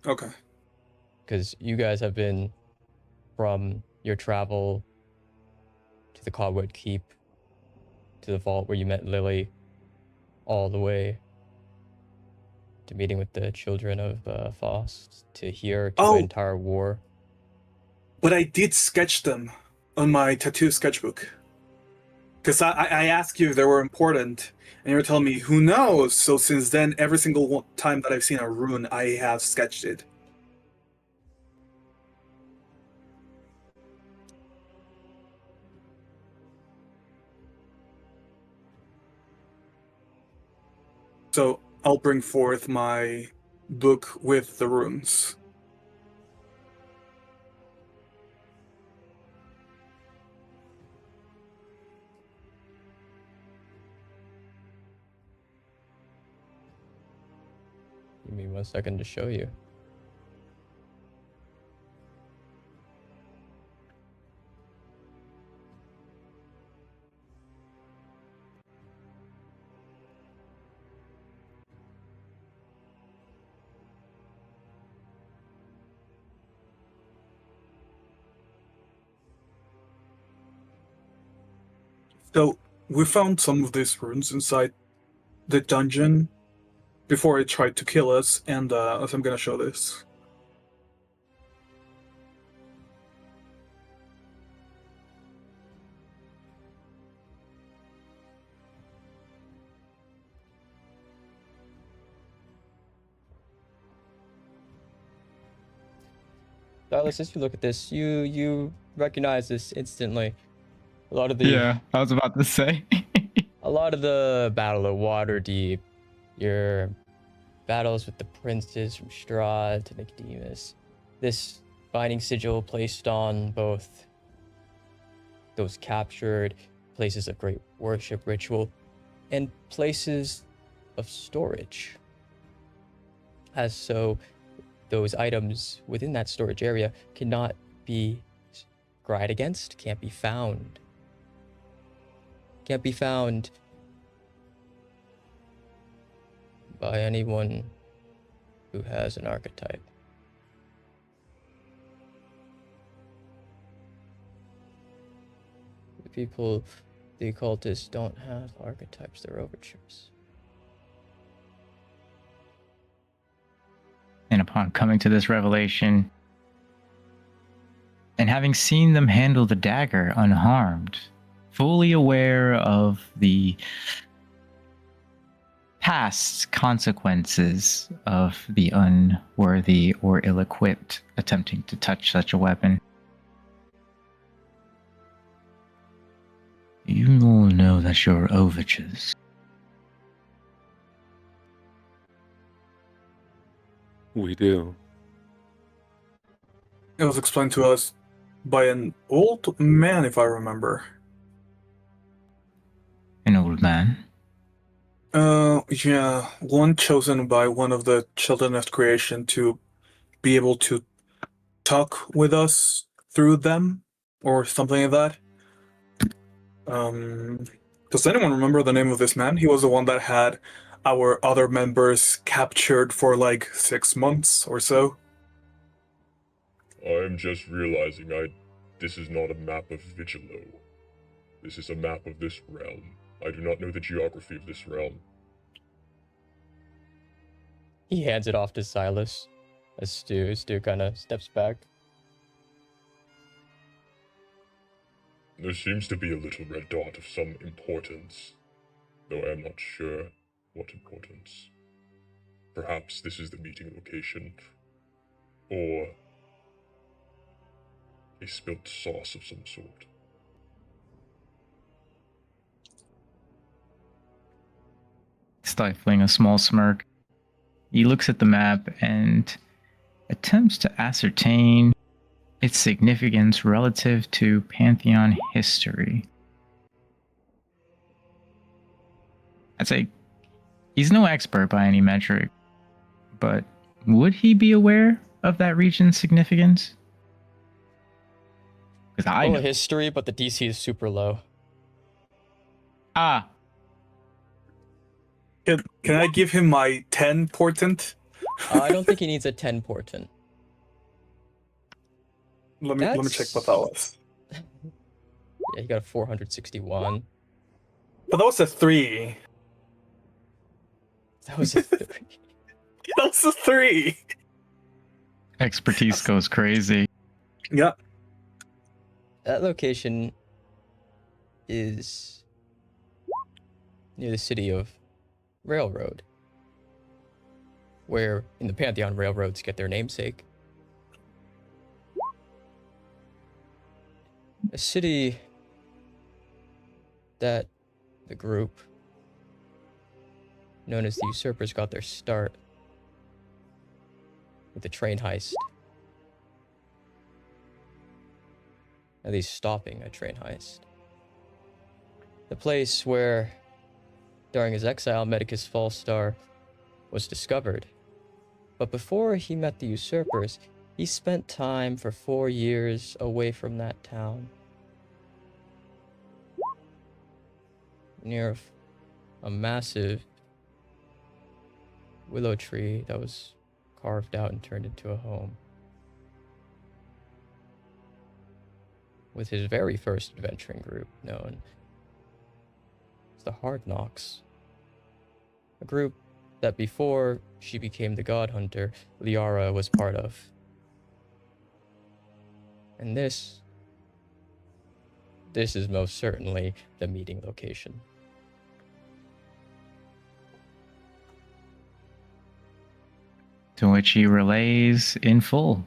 Okay. Because you guys have been from your travel to the Cobweb Keep to the vault where you met Lily, all the way to meeting with the children of Faust, to here, to the entire war. But I did sketch them on my tattoo sketchbook. Because I asked you if they were important, and you were telling me, who knows? So since then, every single time that I've seen a rune, I have sketched it. So I'll bring forth my book with the runes. Give me 1 second to show you. So we found some of these runes inside the dungeon before it tried to kill us, and as I'm gonna show this. Silas, as you look at this, you recognize this instantly. A lot of the Yeah, I was about to say. a lot of the Battle of Waterdeep, your battles with the princes from Strahd to Nicodemus, this binding sigil placed on both those captured, places of great worship ritual, and places of storage. As so, those items within that storage area cannot be cried against, can't be found. Can't be found by anyone who has an archetype. The people, the occultists, don't have archetypes, they're overtures. And upon coming to this revelation, and having seen them handle the dagger unharmed, fully aware of the past consequences of the unworthy or ill-equipped attempting to touch such a weapon, you all know that you're overtures. We do. It was explained to us by an old man, if I remember. An old man? Yeah, one chosen by one of the children of creation to be able to talk with us through them, or something like that. Does anyone remember the name of this man? He was the one that had our other members captured for like 6 months or so. I'm just realizing this is not a map of Vigilo. This is a map of this realm. I do not know the geography of this realm. He hands it off to Silas as Stu kind of steps back. There seems to be a little red dot of some importance, though I am not sure what importance. Perhaps this is the meeting location, or a spilt sauce of some sort. Stifling a small smirk, he looks at the map and attempts to ascertain its significance relative to Pantheon history. I'd say he's no expert by any metric, but would he be aware of that region's significance? Because I know history, but the DC is super low. Ah. Can I give him my 10 portent? I don't think he needs a 10 portent. Let me check what that was. Yeah, he got a 461. But that was a 3. That was a 3. That was a 3. Expertise goes crazy. Yeah. That location is near the city of Railroad, where in the Pantheon railroads get their namesake. A city that the group known as the Usurpers got their start with the train heist. At least stopping a train heist. The place where, during his exile, Medicus Fallstar was discovered. But before he met the Usurpers, he spent time for 4 years away from that town. Near a massive willow tree that was carved out and turned into a home. With his very first adventuring group known as the Hard Knocks. A group that before she became the God Hunter, Liara was part of. And this is most certainly the meeting location. To which he relays in full,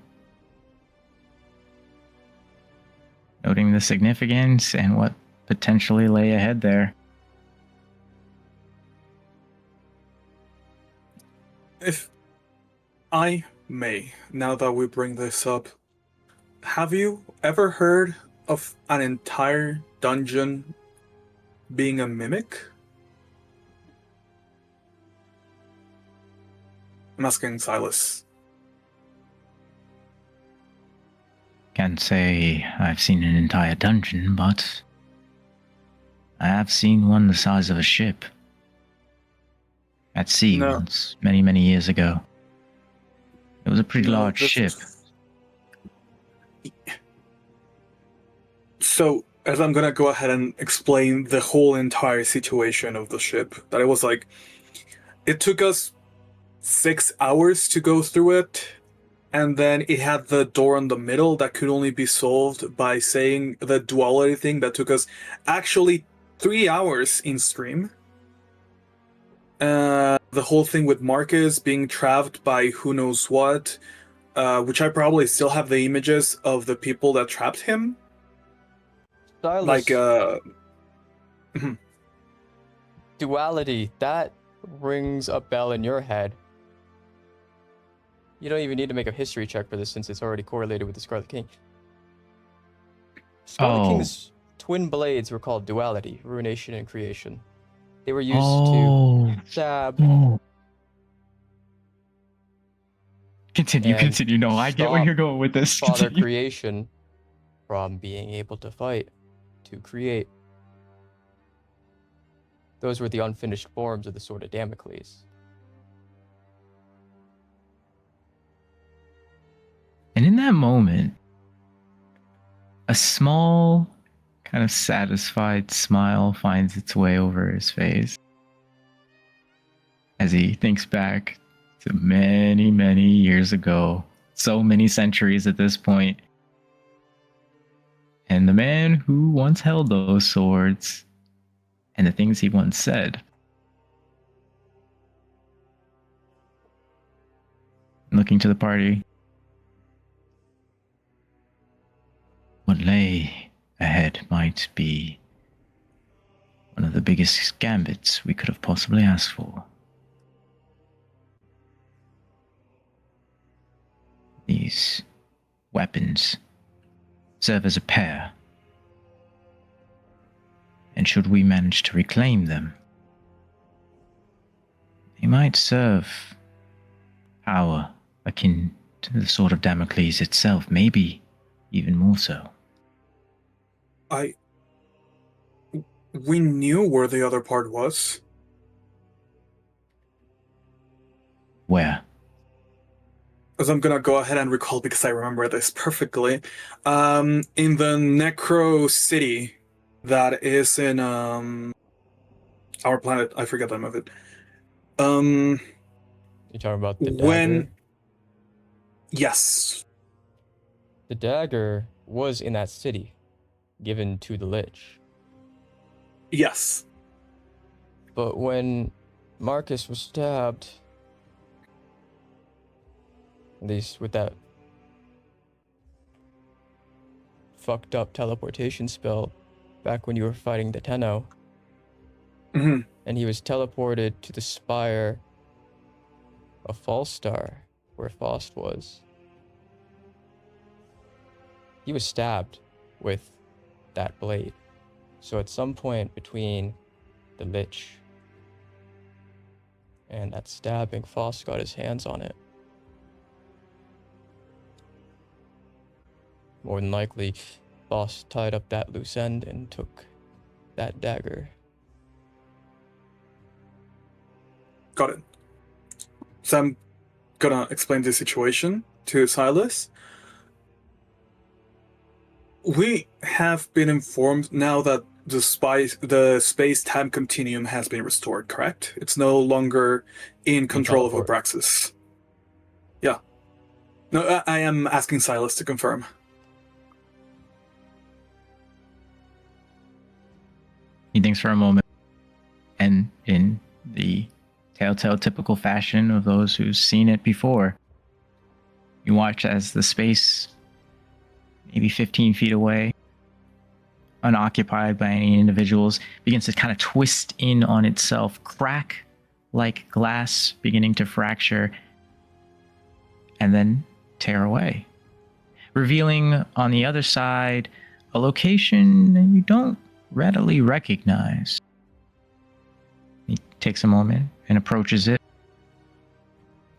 noting the significance and what potentially lay ahead there. If I may, now that we bring this up, have you ever heard of an entire dungeon being a mimic? I'm asking Silas. Can't say I've seen an entire dungeon, but I have seen one the size of a ship. At sea once, many, many years ago. It was a pretty large ship. So, as I'm gonna go ahead and explain the whole entire situation of the ship, that it was like, it took us 6 hours to go through it, and then it had the door in the middle that could only be solved by saying the duality thing that took us actually 3 hours in stream. The whole thing with Marcus being trapped by who knows what, which I probably still have the images of the people that trapped him. Silas. Like, duality, that rings a bell in your head. You don't even need to make a history check for this since it's already correlated with the Scarlet King. Scarlet King's twin blades were called duality, ruination, and creation. They were used to stab. Continue. No, I get where you're going with this. Father creation from being able to fight to create. Those were the unfinished forms of the Sword of Damocles. And in that moment, a small, kind of satisfied smile finds its way over his face as he thinks back to many, many years ago, so many centuries at this point, and the man who once held those swords and the things he once said. Looking to the party, what lay ahead might be one of the biggest gambits we could have possibly asked for. These weapons serve as a pair. And should we manage to reclaim them, they might serve power akin to the sword of Damocles itself, maybe even more so. We knew where the other part was. Where? As I'm gonna go ahead and recall because I remember this perfectly. In the Necro City that is in our planet. I forget the name of it. You talking about the dagger? Yes. The dagger was in that city, given to the Lich. Yes. But when Marcus was stabbed, at least with that fucked up teleportation spell back when you were fighting the Tenno, and he was teleported to the Spire of Fallstar, where Faust was. He was stabbed with that blade. So at some point between the Lich and that stabbing, Faust got his hands on it. More than likely, Faust tied up that loose end and took that dagger. Got it. So I'm gonna explain the situation to Silas. We have been informed now that the space-time continuum has been restored, correct? It's no longer in control of Abraxis. Yeah. No, I am asking Silas to confirm. He thinks for a moment, and in the telltale typical fashion of those who've seen it before, you watch as the space, maybe 15 feet away, unoccupied by any individuals, begins to kind of twist in on itself, crack like glass beginning to fracture, and then tear away, revealing on the other side a location that you don't readily recognize. He takes a moment and approaches it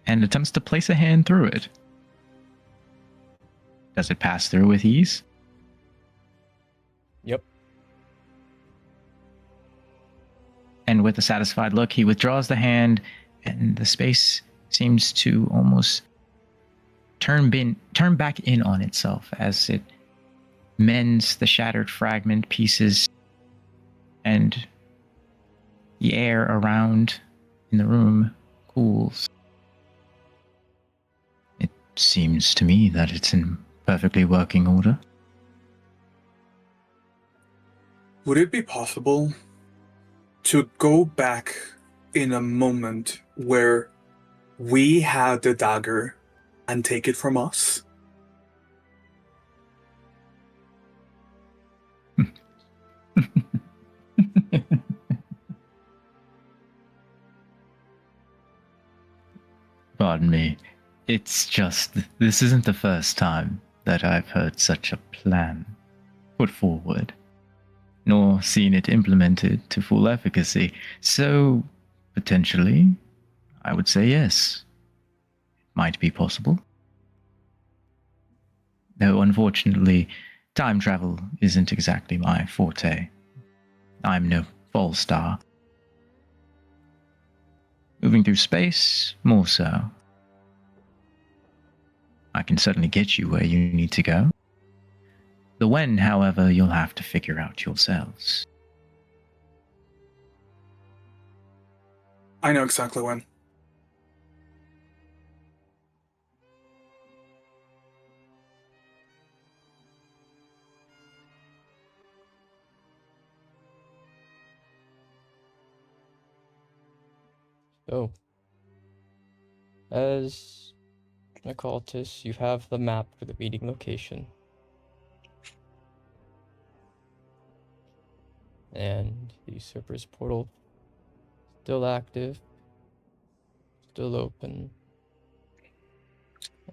and attempts to place a hand through it. Does it pass through with ease? Yep. And with a satisfied look, he withdraws the hand, and the space seems to almost turn back in on itself as it mends the shattered fragment pieces, and the air around in the room cools. It seems to me that it's in perfectly working order. Would it be possible to go back in a moment where we had the dagger and take it from us? Pardon me. It's just, this isn't the first time that I've heard such a plan put forward, nor seen it implemented to full efficacy. So, potentially, I would say yes. It might be possible. Though, unfortunately, time travel isn't exactly my forte. I'm no Fallstar. Moving through space, more so. I can certainly get you where you need to go. The when, however, you'll have to figure out yourselves. I know exactly when. So, as an occultist, you have the map for the meeting location. And the usurper's portal still active, still open,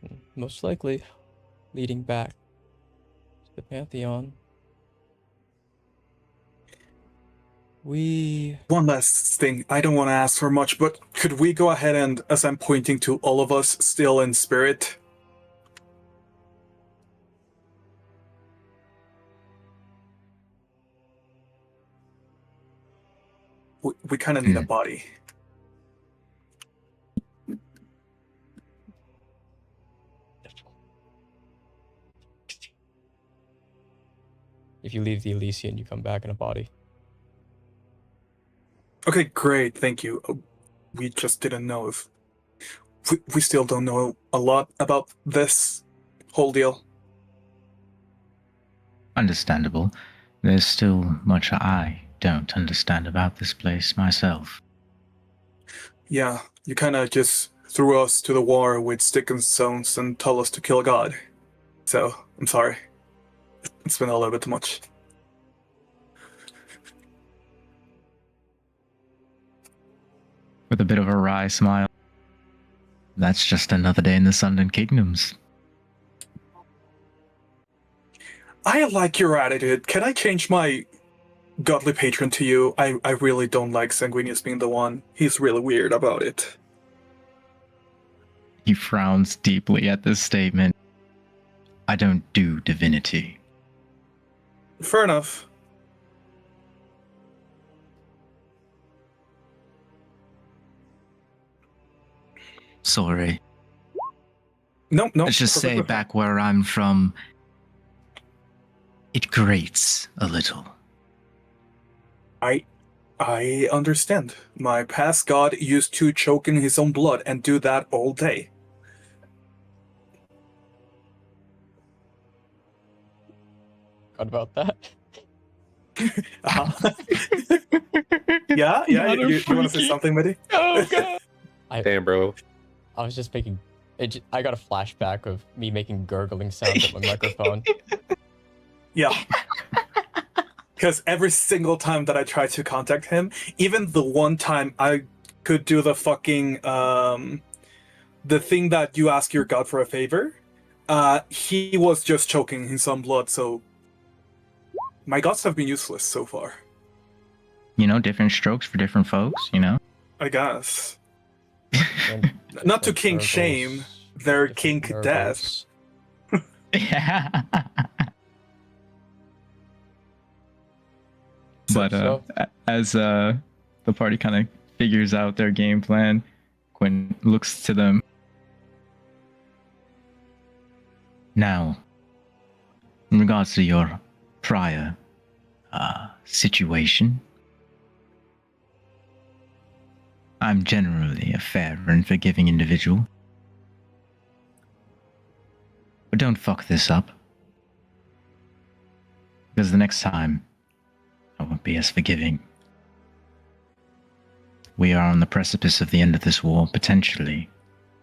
and most likely leading back the Pantheon. We... One last thing. I don't want to ask for much, but could we go ahead and, as I'm pointing to all of us still in spirit, we kind of need a body. If you leave the Elysian, you come back in a body. Okay, great, thank you. We just didn't know if... We still don't know a lot about this whole deal. Understandable. There's still much I don't understand about this place myself. Yeah, you kind of just threw us to the war with stick and stones and told us to kill God. So, I'm sorry. It's been a little bit too much. With a bit of a wry smile. That's just another day in the Sunken Kingdoms. I like your attitude. Can I change my godly patron to you? I really don't like Sanguinius being the one. He's really weird about it. He frowns deeply at this statement. I don't do divinity. Fair enough. Sorry. No. Let's just say back where I'm from, it grates a little. I understand. My past god used to choke in his own blood and do that all day. Forgot about that. Uh-huh. Yeah? You want to say something, Mitty? Oh, God. Damn, bro. I was just making... I got a flashback of me making gurgling sounds at my microphone. Yeah. Because every single time that I try to contact him, even the one time I could do the fucking, the thing that you ask your god for a favor, he was just choking in some blood, so my gods have been useless so far. You know, different strokes for different folks, you know? I guess. Not to kink shame, they're kink death. Yeah. But as the party kind of figures out their game plan, Quinn looks to them. Now, in regards to your prior situation, I'm generally a fair and forgiving individual. But don't fuck this up. Because the next time, I won't be as forgiving. We are on the precipice of the end of this war, potentially,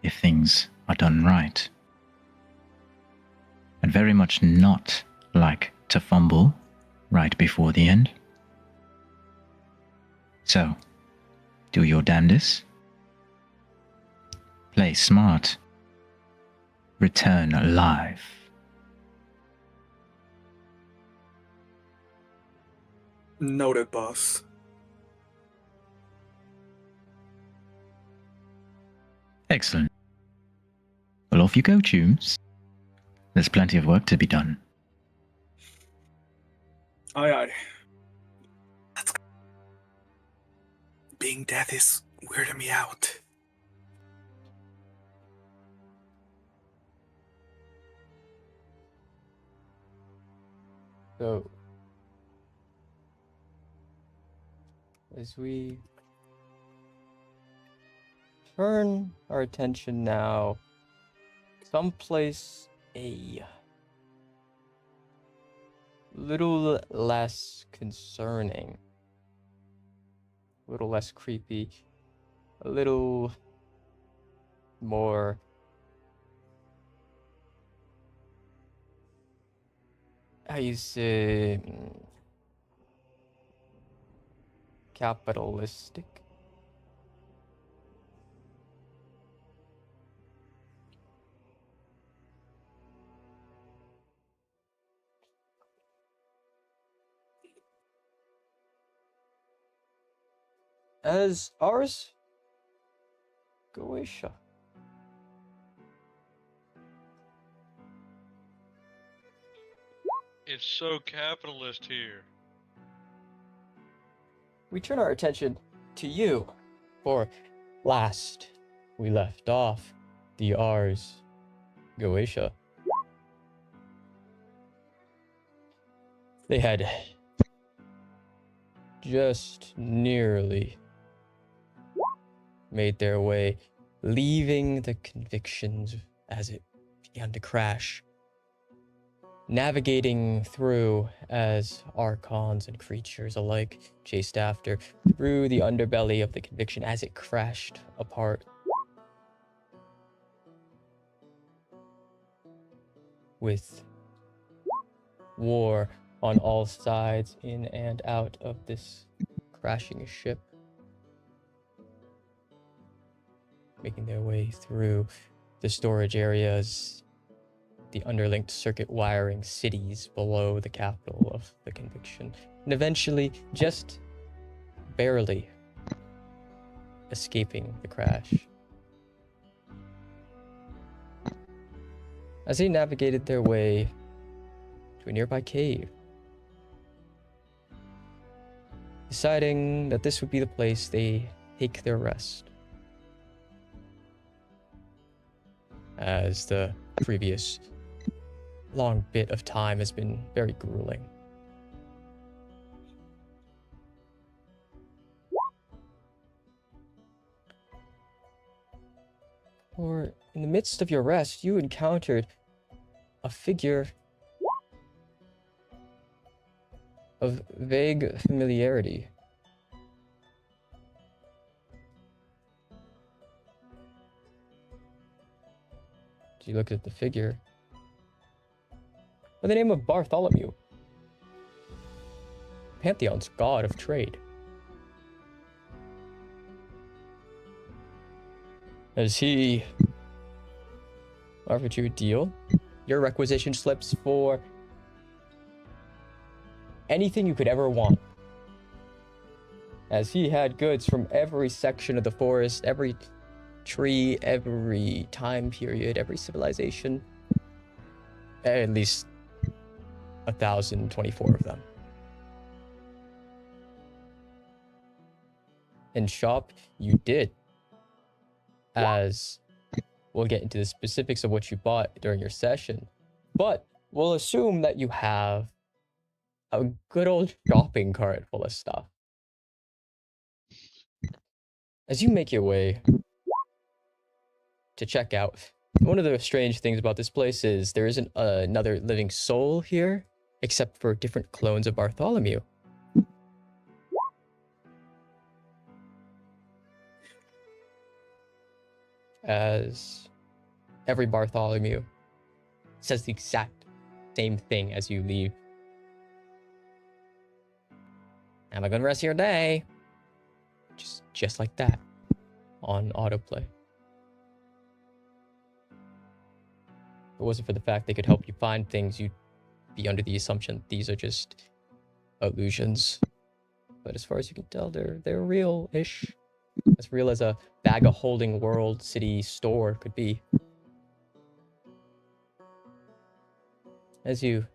if things are done right. I'd very much not like to fumble right before the end. So, do your damnedest. Play smart. Return alive. Noted, boss. Excellent. Well, off you go, Tunes. There's plenty of work to be done. Aye. Let's go. Being death is weirding me out. So, as we turn our attention now someplace a little less concerning, a little less creepy, a little more how you say capitalistic. as ours, Goetia. It's so capitalist here. We turn our attention to you, for last we left off the Ars Goetia. They had just nearly made their way, leaving the convictions as it began to crash, navigating through as archons and creatures alike chased after through the underbelly of the conviction as it crashed apart. With war on all sides, in and out of this crashing ship, making their way through the storage areas, the underlinked circuit wiring cities below the capital of the conviction, and eventually just barely escaping the crash. As they navigated their way to a nearby cave, deciding that this would be the place they take their rest, as the previous long bit of time has been very grueling. Or in the midst of your rest, you encountered a figure of vague familiarity. You look at the figure by the name of Bartholomew, Pantheon's god of trade. As he offered you a deal, your requisition slips for anything you could ever want. As he had goods from every section of the forest, every tree, every time period, every civilization, at least 1,024 of them. And shop you did, as we'll get into the specifics of what you bought during your session, but we'll assume that you have a good old shopping cart full of stuff. As you make your way to check out, one of the strange things about this place is there isn't another living soul here, except for different clones of Bartholomew. As every Bartholomew says the exact same thing as you leave. Have a good rest of your day. Just like that, on autoplay. If it wasn't for the fact they could help you find things, you'd be under the assumption these are just illusions. But as far as you can tell, they're real-ish. As real as a bag of holding world city store could be. As you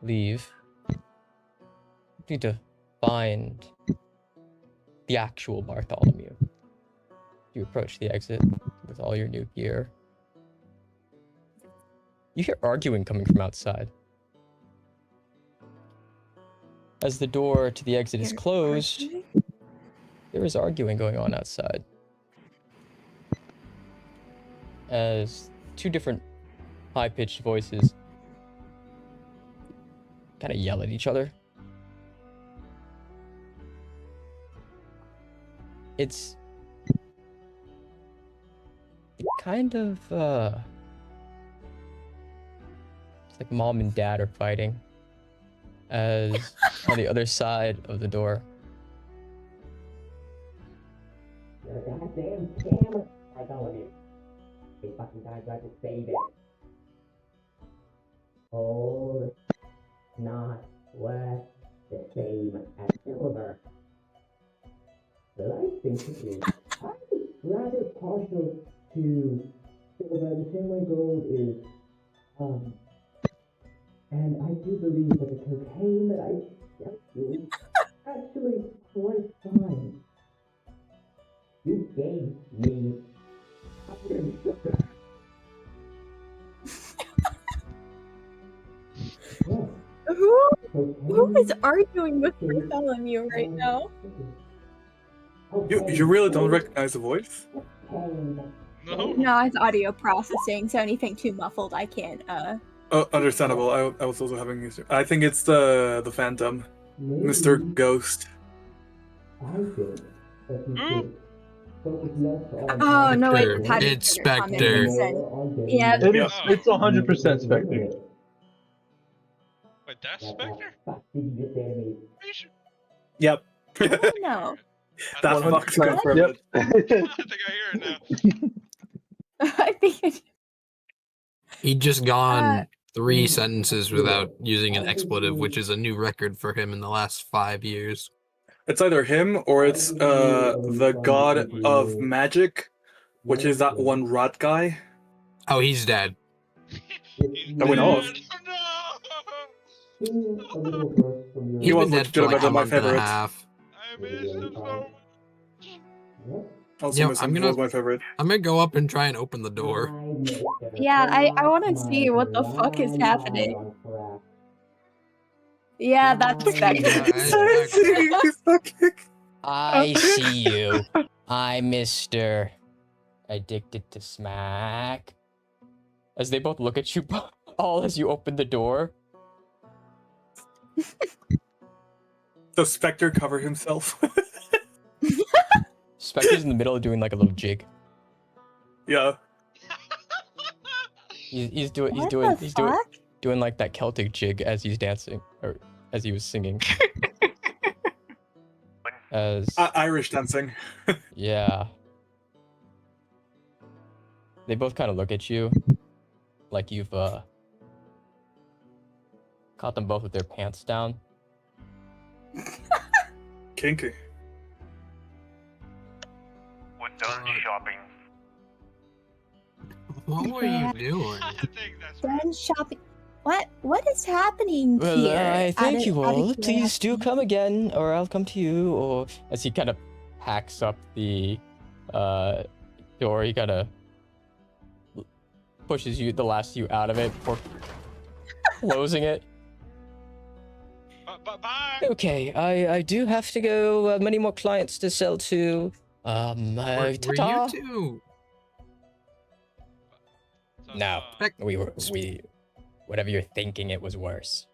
leave, you need to find the actual Bartholomew. You approach the exit with all your new gear. You hear arguing coming from outside. As the door to the exit is closed, there is arguing going on outside. As two different high-pitched voices kind of yell at each other. It's kind of, it's like mom and dad are fighting. As on the other side of the door, you're a goddamn scammer. I told you. These fucking guys tried to save it. Gold, not worth the same as silver. basically. I'm rather partial to silver the same way gold is. And I do believe that the cocaine that I dealt you is actually quite fine. You gave me powdered sugar. Yes. Who is arguing with Bartholomew right now? You really don't recognize the voice? No, it's audio processing, so anything too muffled, I can't. Understandable. I was also having issue. I think it's the Phantom, Mr. Ghost. Oh no, It's Spectre. Yeah, It's 100% Spectre. Wait, that's Spectre? Yep. no. That fucks confirmed. Yep. I think I hear it now. I think He just gone 3 sentences without using an expletive, which is a new record for him in the last 5 years. It's either him or it's the god of magic, which is that one rat guy. Oh, he's dead. That we know of. He was legitimately my favorite. I miss him so much. Also, Miss Info was my favorite. I'm gonna go up and try and open the door. Yeah, I want to see what the fuck is happening. Yeah, that's Spectre. I see you. I'm Mr. Addicted to Smack. As they both look at you, all as you open the door. Does Spectre cover himself? Spectre's in the middle doing like a little jig. Yeah. He's doing like that Celtic jig as he's dancing or as he was singing. As Irish dancing. yeah. They both kind of look at you like you've caught them both with their pants down. Kinky. We're done shopping. What were you doing? Done shopping. What is happening Well, here? I thank you Out of all. Please curiosity. do come again, or I'll come to you. Or as he kind of hacks up the door, he kind of pushes you, the last you, out of it before closing it. Bye. Okay, I do have to go. Many more clients to sell to. Were Ta-ta. you two? No, we. Whatever you're thinking, it was worse.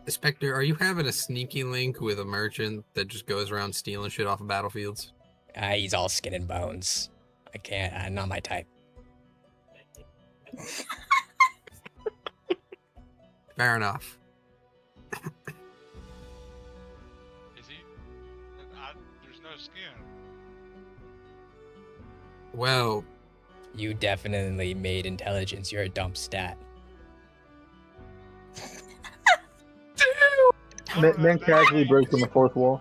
Spectre, are you having a sneaky link with a merchant that just goes around stealing shit off of battlefields? He's all skin and bones. I can't. Not my type. Fair enough. Is he? There's no skin. Well, you definitely made intelligence your dump stat. Man casually breaks on the fourth wall.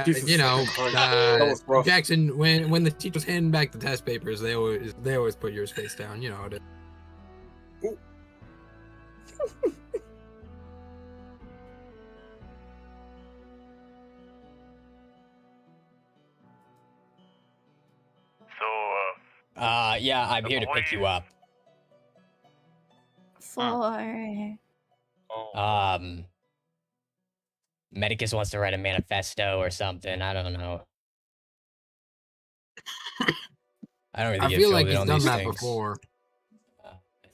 Jesus you know, That was rough. Jackson, when the teacher's handing back the test papers, they always put yours face down. You know it. Yeah, I'm here to pick you up. For Medicus wants to write a manifesto or something. I don't know. I don't really I get feel filled like in he's on done these that things. before.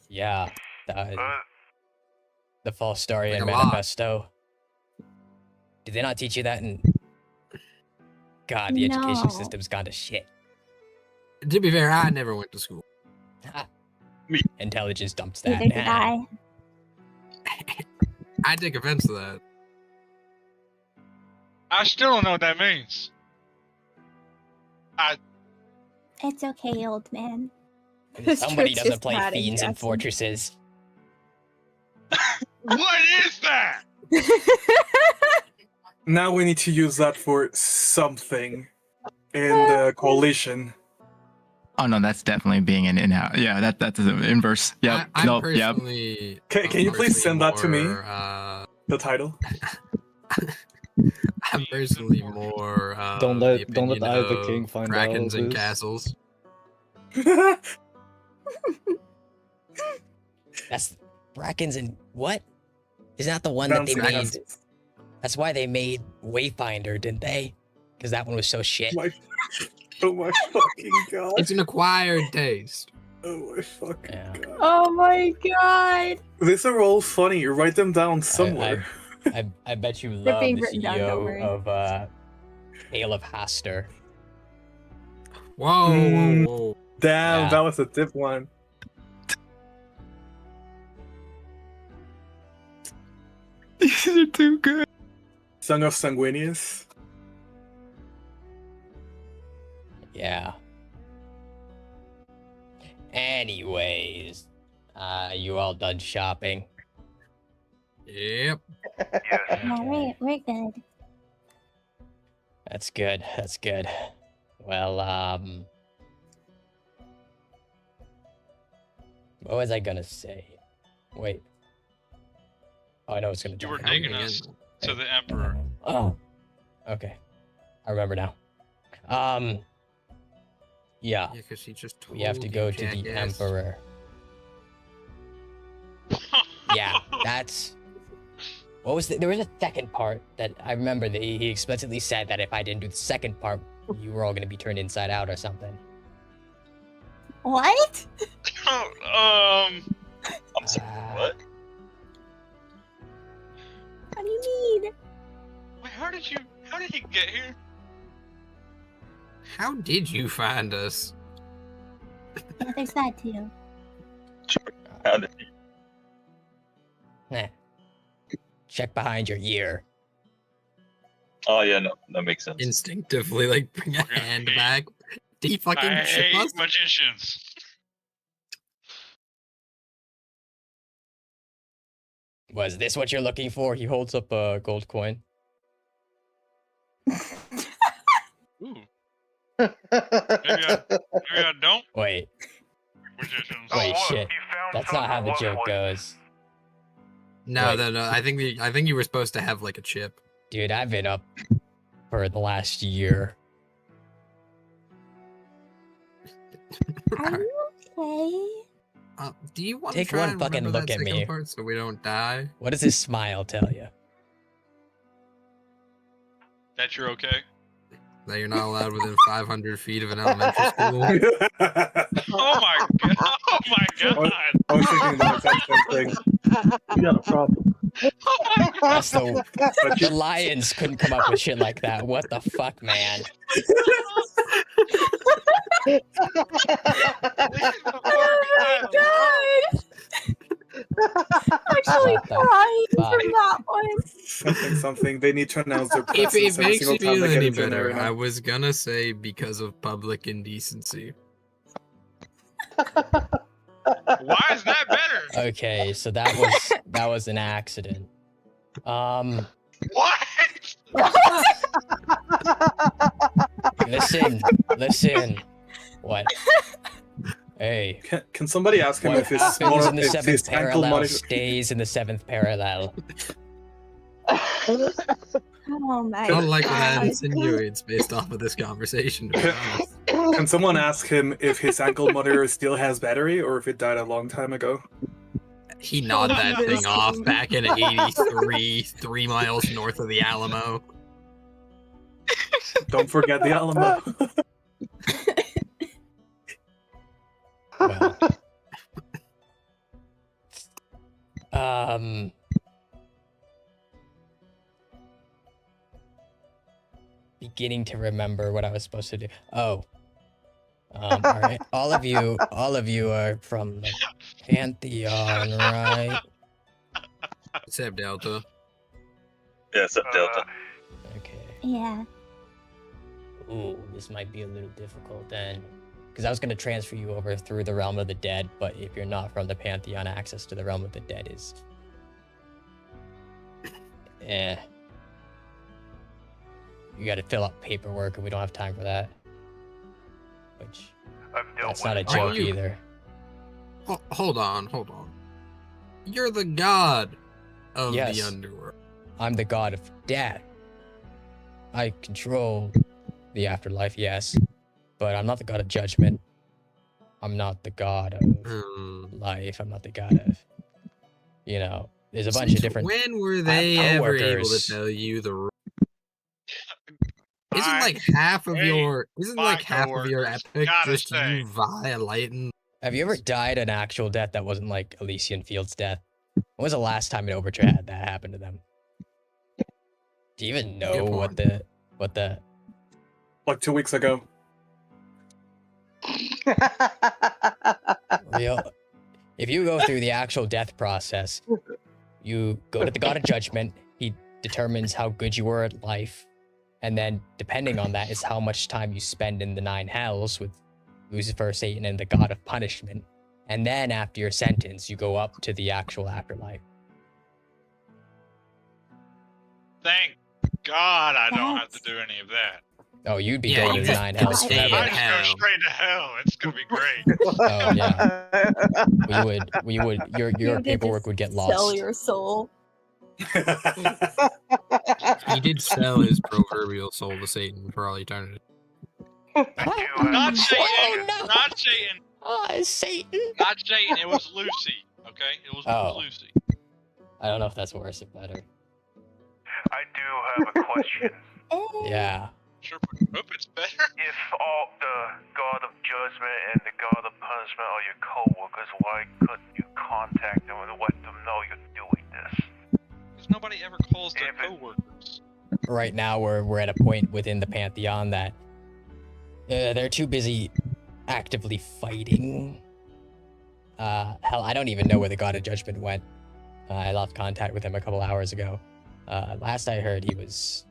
Yeah, the Fallstarian Like a lot. manifesto. Did they not teach you that in? God, the education No. system's gone to shit. To be fair, I never went to school. Intelligence dumps that. neither did I. I take offense to that. I still don't know what that means. It's okay, old man. Somebody Church doesn't is play mad at Fiends and Jackson. Fortresses. What is that? Now we need to use that for something. in the coalition. Oh no, that's definitely being an in-house. Yeah, that's an inverse. Yep. I'm Nope. Yep. personally. Can you please send that to me? The title. I'm personally more. Don't let either of king find Krakens out and this. castles. That's Brackens and what? Isn't that the one that they made? That's why they made Wayfinder, didn't they? Because that one was so shit. Oh my fucking god. It's an acquired taste. Oh my fucking god. Oh my god. These are all funny. You write them down somewhere. I bet you They're love being the written down, don't CEO worry. of Hail of Haster. Whoa. Damn, Yeah. that was a tip one. These are too good. Song of Sanguinius. Yeah. Anyways, you all done shopping? Yep. No, we're good. That's good. That's good. Well, what was I gonna say? Wait. Oh, I know it's gonna. You were die. taking us to the Emperor. Oh. Okay. I remember now. Yeah. Yeah, because he just told We have to you, go to the jackass. Emperor. Yeah, that's. What was there was a second part that I remember that he explicitly said that if I didn't do the second part, you were all gonna be turned inside out or something. What? I'm sorry, what? What do you mean? Wait, how did he get here? How did you find us? Yeah, there's that too. How did he? Nah. Check behind your ear. Oh yeah, no, that makes sense. Instinctively, like bring a hand back. Did he fucking I ship hate us? magicians. Was this what you're looking for? He holds up a gold coin. Ooh. Maybe I don't. Wait. Magicians. Wait, shit. That's not how the joke goes. No, Wait. no. I think you were supposed to have like a chip. Dude, I've been up for the last year. Are you okay? Do you want to Take try one and fucking remember look that at second me. part so we don't die? What does his smile tell you? That you're okay? That you're not allowed within 500 feet of an elementary school. Oh my god! Oh my god! I was thinking the exact same thing. You got a problem. Oh my god! That's the Lions couldn't come up with shit like that. What the fuck, man? Oh my god! Actually What the crying fuck? from that one. Something. They need to announce their If presence it every makes you single time feel they get any into an better, arena. I was gonna say because of public indecency. Why is that better? Okay, so that was an accident. What? Listen. What? Hey. Can somebody ask him What if his happens in the if seventh his ankle parallel monitor? stays in the seventh parallel? Oh my I don't like what that god. insinuates based off of this conversation, to be honest. Can someone ask him if his ankle monitor still has battery or if it died a long time ago? He gnawed that thing off back in 83, 3 miles north of the Alamo. Don't forget the Alamo. Well, beginning to remember what I was supposed to do. Oh. All right. All of you are from the Pantheon, right? Except Delta. Yeah, except Delta. Okay. Yeah. Ooh, this might be a little difficult then. Because I was going to transfer you over through the Realm of the Dead, but if you're not from the Pantheon, access to the Realm of the Dead is... You gotta fill out paperwork, and we don't have time for that. which I've dealt that's not a with joke you- either. Hold on. You're the god of the Yes. underworld. I'm the god of death. I control the afterlife, yes, but I'm not the god of judgment. I'm not the god of life. I'm not the god of, there's a bunch of different. When were I have they ever able to coworkers. tell you the? My- Isn't like half of hey, your my epic gotta just say. you violating? Have you ever died an actual death that wasn't like Elysian Fields' death? When was the last time an Overture had that happen to them? Do you even know what the Like 2 weeks ago. real? If you go through the actual death process, you go to the God of Judgment. He determines how good you were at life, and then depending on that is how much time you spend in the 9 hells with Lucifer, Satan, and the God of Punishment. And then after your sentence, you go up to the actual afterlife. Thank God I don't have to do any of that. Oh, you'd be Yeah, going you to the just 9 hells stay in forever. I just hell. go straight to hell. It's gonna be great. Oh yeah, we would. Your You did paperwork just would get Sell lost. your soul. He did sell his proverbial soul to Satan for all eternity. Not Satan. Oh, no. Not Satan. Oh, it's Satan. Not Satan. It was Lucy. Okay, it was Oh. Lucy. I don't know if that's worse or better. I do have a question. Yeah. Sure, hope it's better. If all the God of Judgment and the God of Punishment are your co-workers, why couldn't you contact them and let them know you're doing this? Because nobody ever calls their coworkers. Right now, we're at a point within the Pantheon that they're too busy actively fighting. Hell, I don't even know where the God of Judgment went. I lost contact with him a couple hours ago. Last I heard, he was.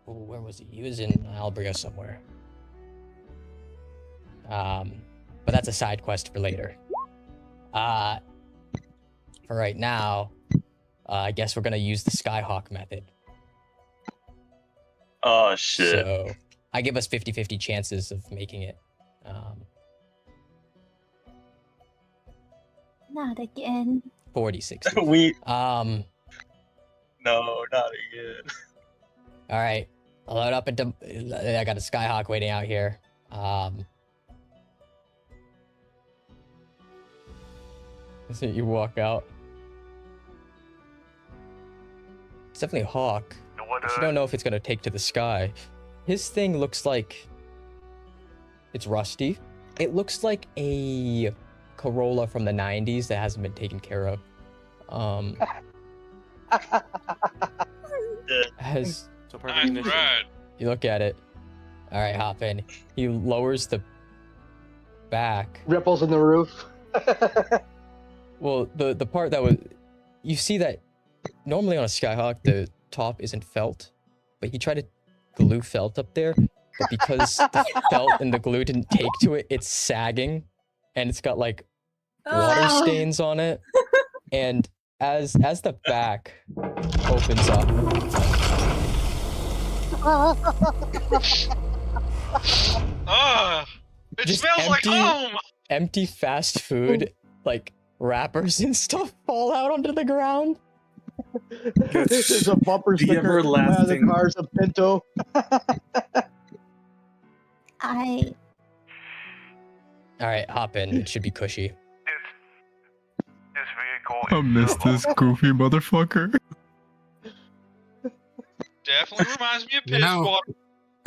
Oh, where was he? He was in Albria somewhere. But that's a side quest for later. For right now, I guess we're gonna use the Skyhawk method. Oh shit. So I give us 50-50 chances of making it. Not again. 40-60. We Um. no, not again. All right. I'll load up into. I got a Skyhawk waiting out here. So you walk out. It's definitely a hawk. But you don't know if it's gonna take to the sky. His thing looks like it's rusty. It looks like a Corolla from the 90s that hasn't been taken care of. Has Nice ride. you look at it. All right, hop in. He lowers the back. Ripples in the roof. Well, the part that was, you see that normally on a Skyhawk the top isn't felt, but he tried to glue felt up there, but because the felt and the glue didn't take to it, it's sagging, and it's got like water Oh. stains on it. And as the back opens up, It just smells like home. empty fast food like wrappers and stuff fall out onto the ground. There's a bumper The sticker. The everlasting- car's a Pinto. I All right, hop in. It should be cushy. This vehicle I missed this goofy motherfucker. Definitely reminds me of piss water.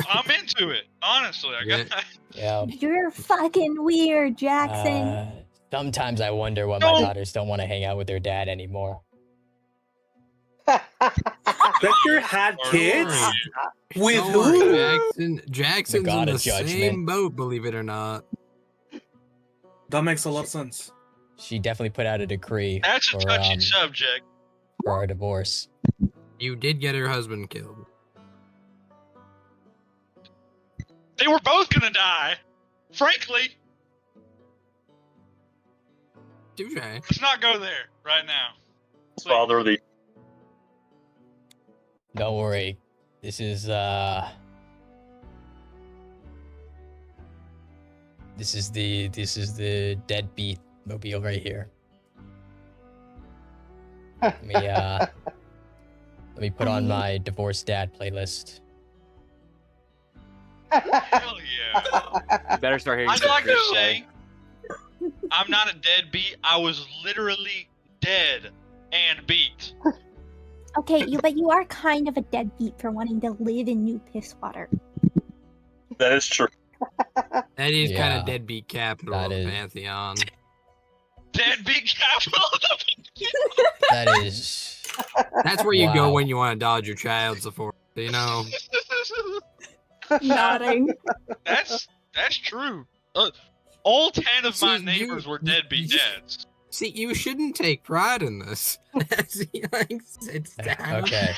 I'm into it. Honestly, I got. Yeah. You're fucking weird, Jackson. Sometimes I wonder why my daughters don't want to hang out with their dad anymore. Vector had kids? With Don't who? worry, Jackson's God in of the Judgment. same boat, believe it or not. That makes a lot of sense. She definitely put out a decree That's a for, touchy subject. for our divorce. You did get her husband killed. They were both gonna die. Frankly, Touche. let's not go there right now. Father of the Don't worry. This is This is the deadbeat mobile right here. Let me put on my divorced dad playlist. Hell yeah. You better start hearing. I'd like to say, I'm not a deadbeat. I was literally dead and beat. Okay, but you are kind of a deadbeat for wanting to live in New Pisswater. That is true. That is kind Yeah. of deadbeat capital of Pantheon. Deadbeat capital. That is. That's where you go Wow. when you want to dodge your child support. You know. Nodding. That's true. All 10 of my neighbors were deadbeat dads. See, you shouldn't take pride in this. As he like sits down. Okay.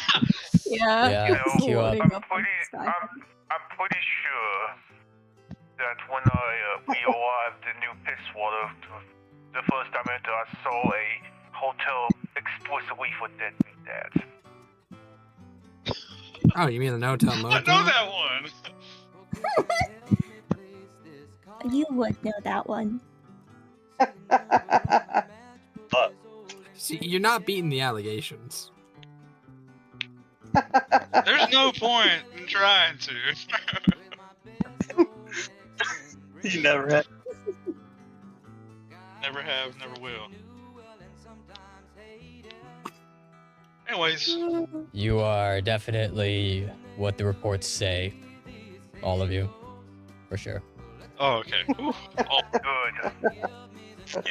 Yeah. Yeah. Queue up. I'm pretty sure that when we arrived in New Pisswater, the first time I entered, I saw a hotel explicitly for deadbeat dads. Oh, you mean the no-tell motel? I know that one. You would know that one. See, you're not beating the allegations. There's no point in trying to. You never had. Never have, never will. Anyways. You are definitely what the reports say. All of you. For sure. Oh, okay. Ooh. Oh, good.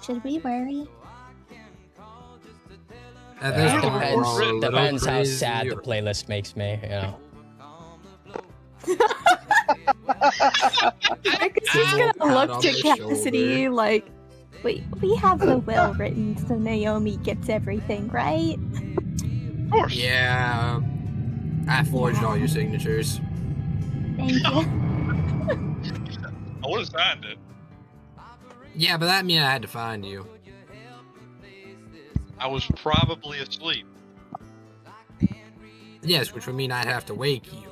Should we worry? Depends how sad the playlist makes me, you know. Because he's gonna look to Cassidy like, wait, we have the will written so Naomi gets everything, right? Of course. Yeah. I forged all your signatures. Thank you. I would have signed it. Yeah, but that meant I had to find you. I was probably asleep. Yes, which would mean I'd have to wake you.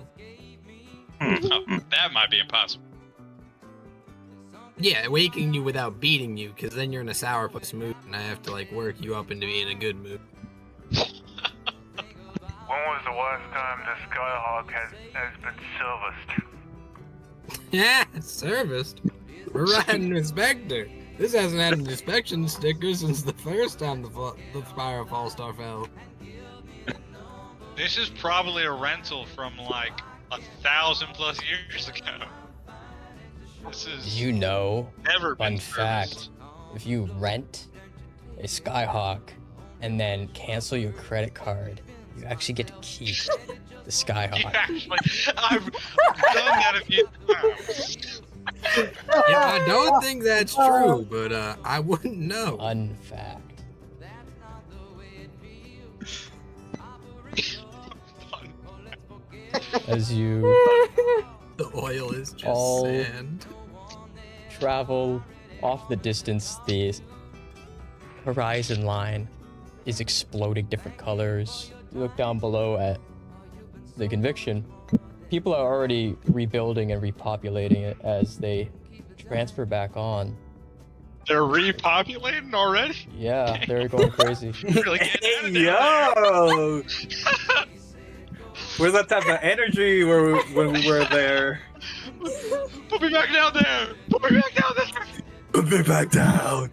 Oh, that might be impossible. Yeah, waking you without beating you, because then you're in a sourpuss mood, and I have to like work you up into being in a good mood. When was the last time the Skyhawk has been serviced? Yeah, serviced. We're riding Inspector. This hasn't had an inspection sticker since the first time the Spire of Fallstar fell. This is probably a rental from like 1,000+ years ago. This is You know, never fun been fact, if you rent a Skyhawk and then cancel your credit card, you actually get to keep the Skyhawk. Actually, I've done that a few times. Yeah, I don't think that's true, but I wouldn't know. Fun fact. As you The oil is just all sand. travel off the distance, the horizon line is exploding different colors. You look down below at the Conviction. People are already rebuilding and repopulating it as they transfer back on. They're repopulating already? Yeah, they're going crazy. Really getting out of there. Yo! Where's that type of energy when we were there? Put me back down there! Put me back down there! Put me back down!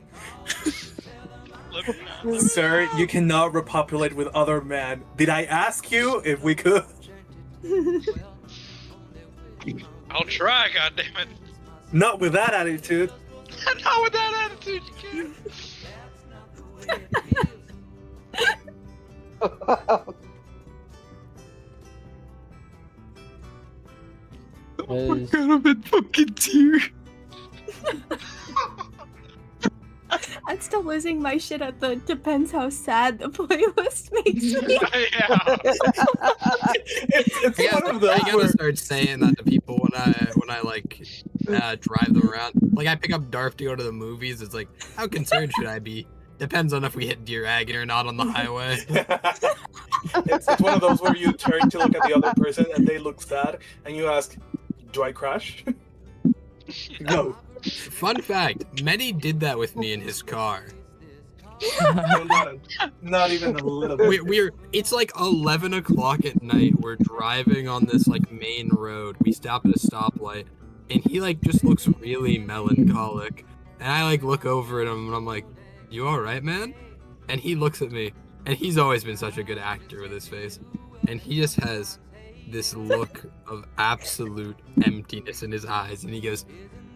Let me down. Sir, you cannot repopulate with other men. Did I ask you if we could? I'll try, goddammit. Not with that attitude. Not with that attitude, you can't. I'm in fucking tears. I'm still losing my shit at the depends how sad the playlist makes me. Yeah. It's one of those I gotta where start saying that to people when I like drive them around. Like I pick up Darth to go to the movies. It's like, how concerned should I be? Depends on if we hit Deer Agony or not on the highway. it's one of those where you turn to look at the other person and they look sad and you ask, do I crash? Go. Fun fact, Medi did that with me in his car. Not even a little bit. It's like 11 o'clock at night. We're driving on this like main road. We stop at a stoplight, and he like just looks really melancholic. And I like look over at him, and I'm like, "You all right, man?" And he looks at me, and he's always been such a good actor with his face, and he just has this look of absolute emptiness in his eyes, and he goes,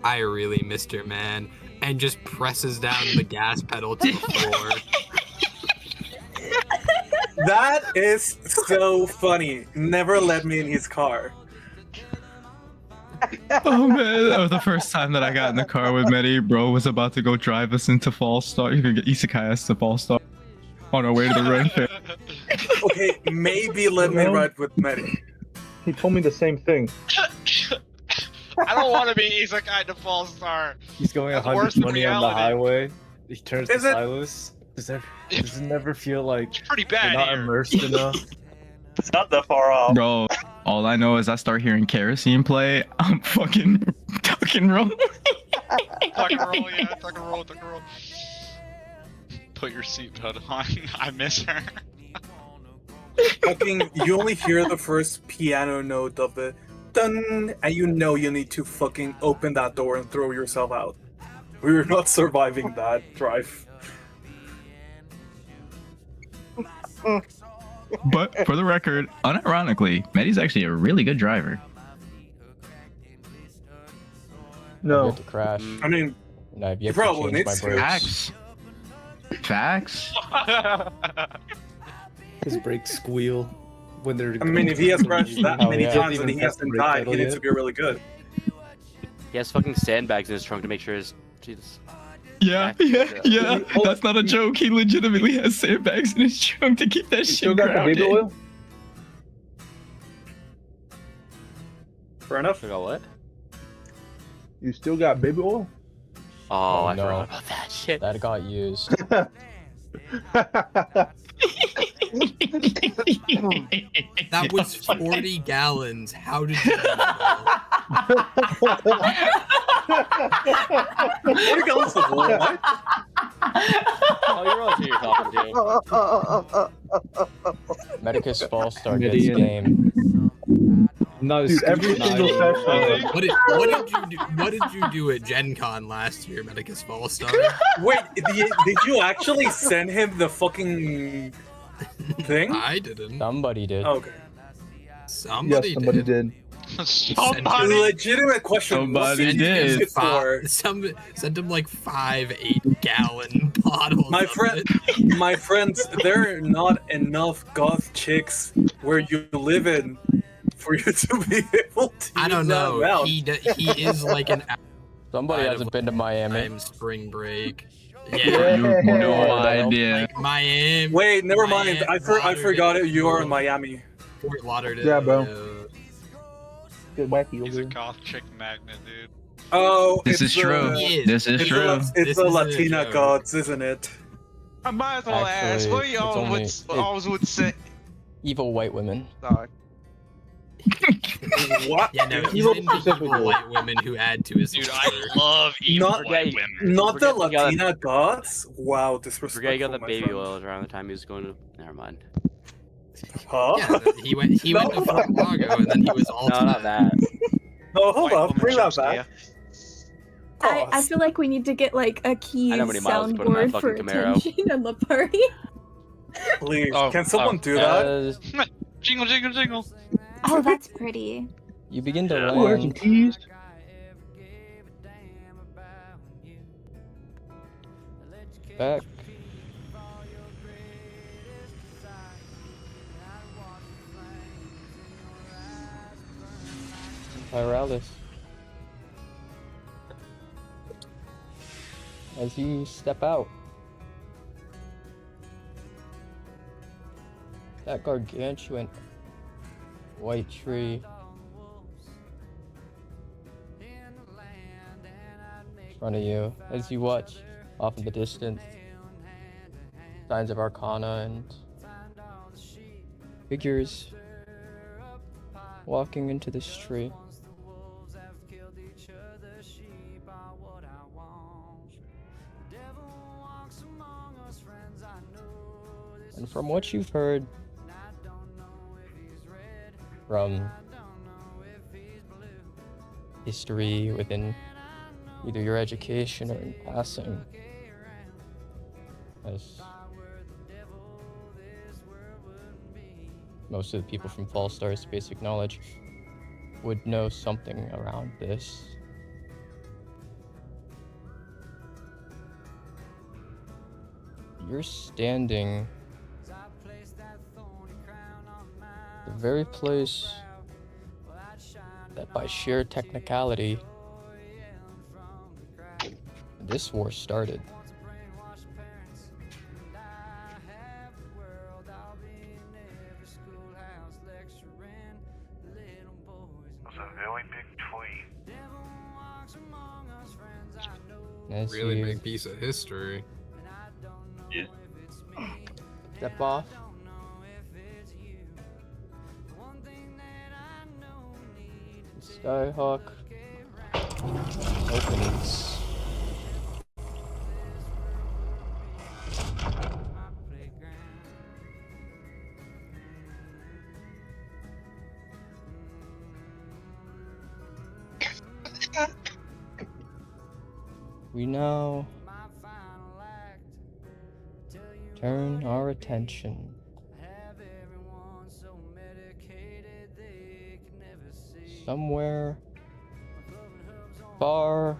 "I really missed her, man," and just presses down the gas pedal to the floor. That is so funny. Never let me in his car. Oh man, that was the first time that I got in the car with Medi. Bro was about to go drive us into Fallstar. You can get isekai us to Fallstar on our way to the run fair. Okay, maybe let me ride with Medi. He told me the same thing. I don't want to be Isekai to Fallstar. He's going That's worse than 120 on the reality. highway. He turns Is to it- Silas. Does it never feel like Pretty you're bad not here. immersed enough? It's not that far off. Bro, all I know is I start hearing kerosene play. I'm fucking tuck and roll. Tuck and roll, yeah, tuck and roll, tuck and roll. Put your seatbelt on. I miss her. Fucking, you only hear the first piano note of the dun, and you know you need to fucking open that door and throw yourself out. We're not surviving that drive. But for the record, unironically, Medi's actually a really good driver. No. You have to crash. I mean, And I've you yet to probably change my need to. brakes. Facts. His brakes squeal when they're. I mean, if he has crashed that Oh, many yeah. times and he hasn't died, he needs to be really good. He has fucking sandbags in his trunk to make sure his. Jesus. Yeah. That's not a joke. He legitimately has sandbags in his trunk to keep that You shit still got the grounded. baby oil? Fair enough. I got what? You still got baby oil? Oh, I no. forgot about that shit. That got used. That was 40 gallons. How did you do that? 40 gallons of what? Oh, you realize who you're talking to. Medicus Fallstar Medi gets and- game. No, Dude, every single session. What did you do at Gen Con last year, Medicus Fallstar? Wait, did you actually send him the fucking thing? I didn't. Somebody did. Okay. Somebody, Yes, somebody did. Somebody. Legitimate question. What Somebody did you use did. it for? Sent him like 5 8-gallon bottles. My of friend, it. my friends, there are not enough goth chicks where you live in for you to be able to. I don't use that know. amount. He is like an Somebody hasn't been to Miami. time spring break. You have no Yeah. idea. Like Miami. Wait, never mind. I Lauderdale, forgot it. You are in Miami. Fort Lauderdale. Yeah, bro. Get wacky He's over a here. goth chick magnet, dude. Oh, This is true. This is true. It's This the is Latina a- gods, isn't it? I might as well Actually, ask. What it's y'all only- would say? Evil white women. Sorry. What? Yeah, no, he's Evil into evil specifically. white women who add to his Dude, culture. I love evil Not- white Yeah, women. Not the Forget- you gotta- Latina gods? Wow, disrespectful. Forget you got the my baby friend. oil around the time he was going to. Never mind. Huh? Yeah, he went to Fort Lago and then he was all No, not that. No, hold White up. woman Bring that chips, back. I feel like we need to get like a key I know how many miles to put in that soundboard for fucking Camaro. attention on the party. Please, Oh, can someone do that? Jingle, jingle, jingle. Oh, that's pretty. You begin to Oh, there's some land. keys. Back. Pyralis. As you step out, that gargantuan white tree in front of you, as you watch off in the distance, signs of arcana and figures walking into this tree. And from what you've heard from history within either your education or in passing, as most of the people from Fallstar's basic knowledge would know something around this. You're standing the very place that by sheer technicality this war started. As Really you big piece of history. Yeah. step off, Skyhawk opens. We now turn our attention somewhere far,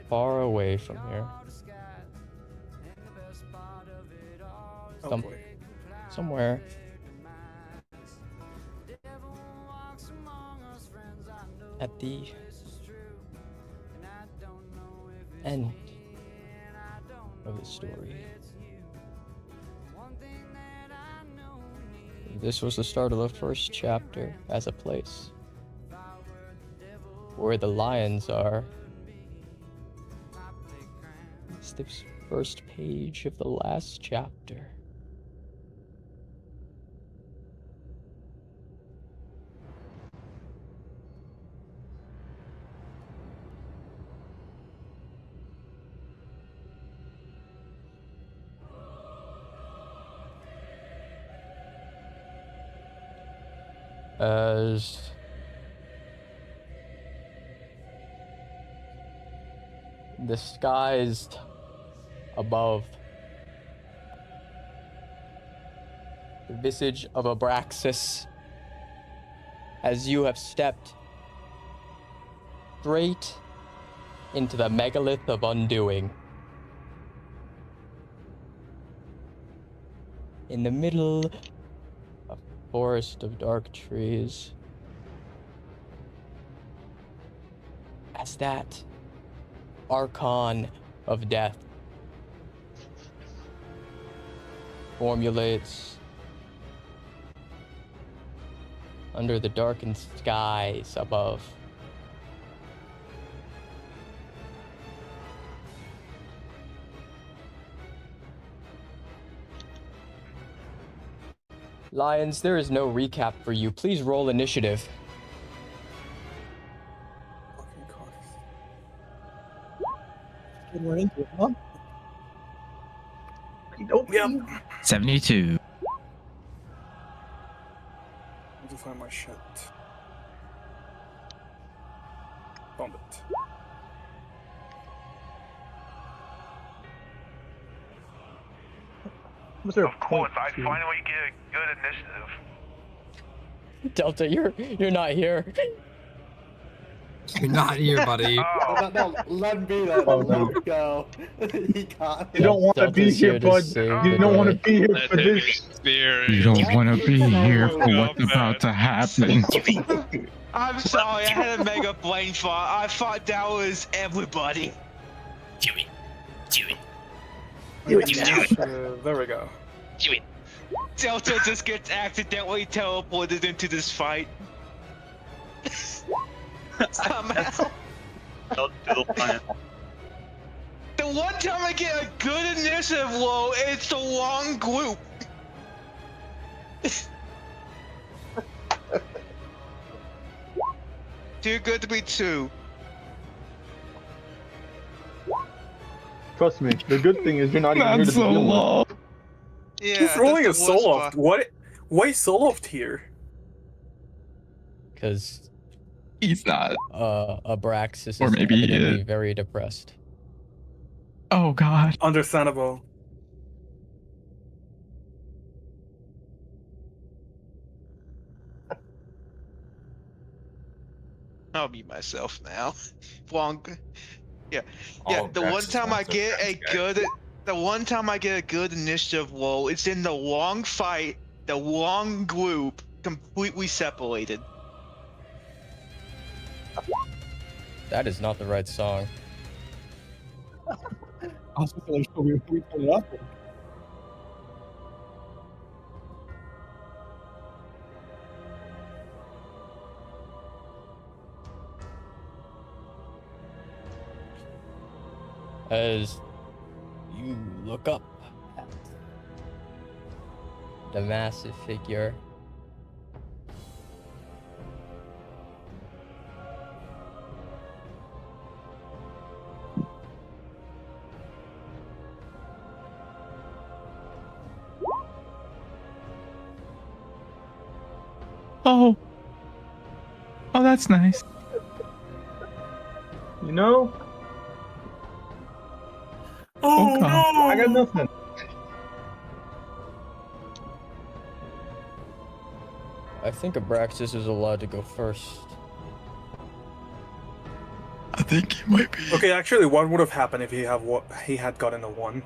far away from here. Somewhere at the end of the story. This was the start of the first chapter as a place where the lions are. It's the first page of the last chapter. As the skies above, the visage of Abraxis, as you have stepped straight into the megalith of undoing. In the middle of a forest of dark trees, as that Archon of Death formulates under the darkened skies above. Lions, there is no recap for you. Please roll initiative. We're into it, huh? Yep. 72. Need to find my shit. Found it. Of course, I finally get a good initiative. Delta, you're not here. You're not here, buddy. No, let him be there. Let him go. He can't. You don't want to be here, bud. You don't want to be here for this. You don't want to be here for what's about to happen. I'm sorry, I had a mega brain fart. I thought that was everybody. Do it. Do it. There we go. Do it. Delta just gets accidentally teleported into this fight. Somehow. Don't do it. The one time I get a good initiative roll, it's the wrong group. Too good to be true. Trust me, the good thing is you're not even here to begin with. Yeah, Who's rolling a that's the worst solo? part. What? Why solo here? Because He's not. Abraxis Or is maybe he evidently is. very depressed. Oh God. Understandable. I'll mute myself now. Wrong. Yeah. All The one Abraxas time I wants to get a attack guy. good, the one time I get a good initiative roll, it's in the wrong fight, the wrong group, completely separated. That is not the right song. I was just like, we put it up. As you look up at the massive figure, Oh. Oh, that's nice. You know? Oh, God. I got nothing. I think Abraxis is allowed to go first. I think he might be. Okay, actually, what would have happened if he had gotten a 1?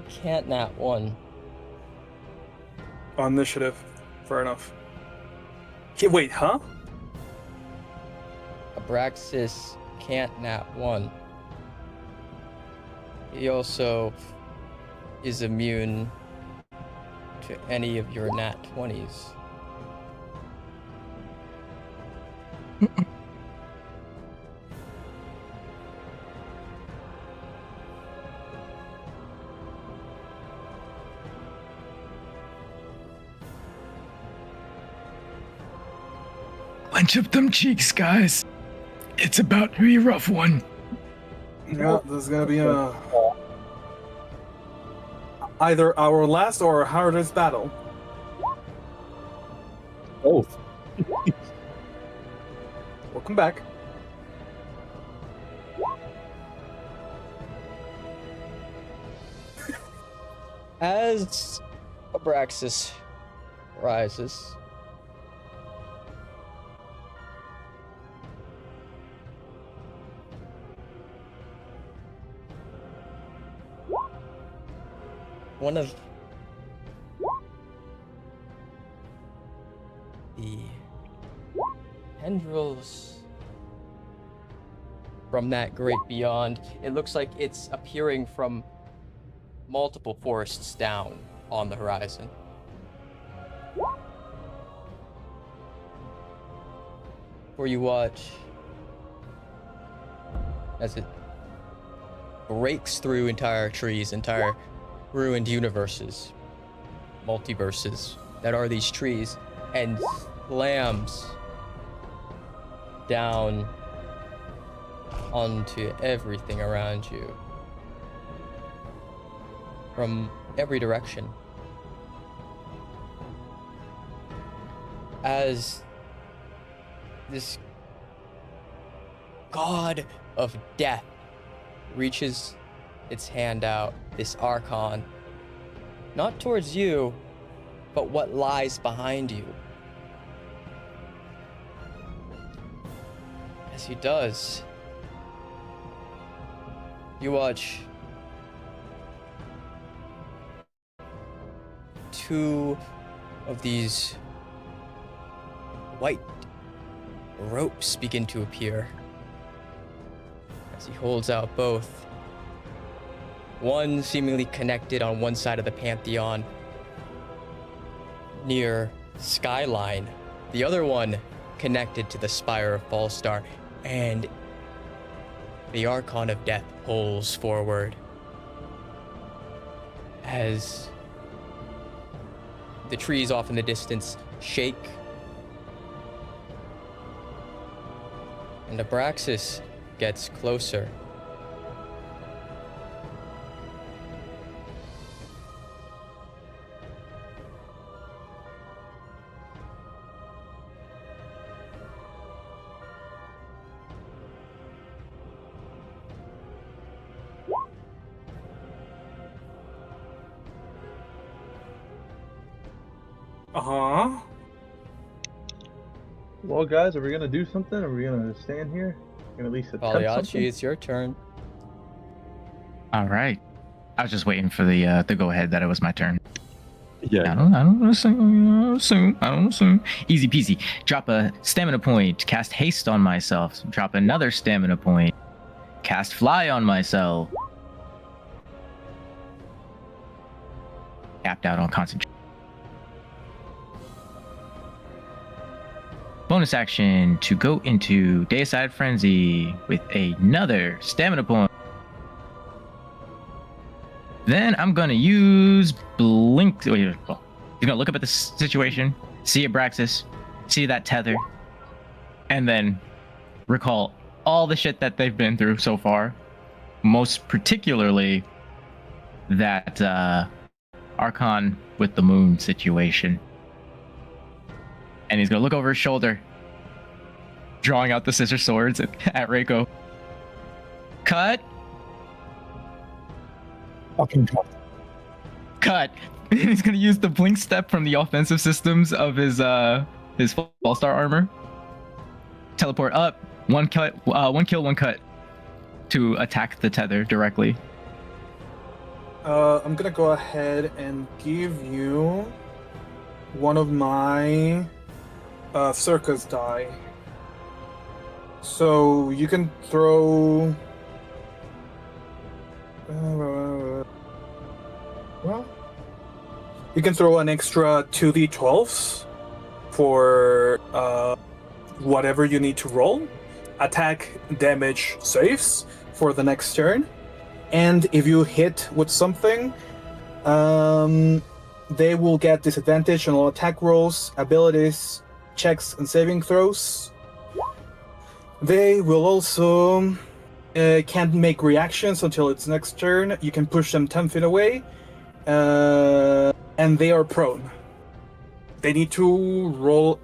Can't nat 1. On initiative. Fair enough. Wait, huh? Abraxis can't nat 1. He also is immune to any of your nat 20s. Clench up them cheeks, guys. It's about to be a rough one. Yeah, this is gonna be either our last or our hardest battle. Both. Welcome back. As Abraxis rises, one of the tendrils from that great beyond, it looks like it's appearing from multiple forests down on the horizon. Where you watch as it breaks through entire trees, entire ruined universes, multiverses that are these trees, and slams down onto everything around you from every direction. As this god of death reaches its hand out, this Archon, not towards you, but what lies behind you. As he does, you watch two of these white ropes begin to appear as he holds out both. One seemingly connected on one side of the Pantheon near Skyline, the other one connected to the Spire of Fallstar, and the Archon of Death pulls forward as the trees off in the distance shake. And Abraxis, gets closer. Uh-huh. Well, guys, are we gonna do something? Are we gonna stand here? Gonna at least attempt Pagliacci, something? it's your turn. All right. I was just waiting for the go ahead that it was my turn. Yeah. I don't assume. Easy peasy. Drop a stamina point. Cast haste on myself. Drop another stamina point. Cast fly on myself. Tapped out on concentration. Bonus action to go into Deicide Frenzy with another stamina point. Then I'm gonna use Blink. You're gonna look up at the situation, see Abraxis, see that tether, and then recall all the shit that they've been through so far. Most particularly that Archon with the moon situation. And he's gonna look over his shoulder, drawing out the scissor swords at Reiko. Cut. Fucking Cut. He's gonna use the blink step from the offensive systems of his Fallstar armor. Teleport up. One kill, one cut. To attack the tether directly. I'm gonna go ahead and give you one of my circus die. So you can throw. Well, you can throw an extra 2d12s for whatever you need to roll. Attack, damage, saves for the next turn. And if you hit with something, they will get disadvantage on all attack rolls, abilities, checks, and saving throws. They will also can't make reactions until its next turn. You can push them 10 feet away, and they are prone. They need to roll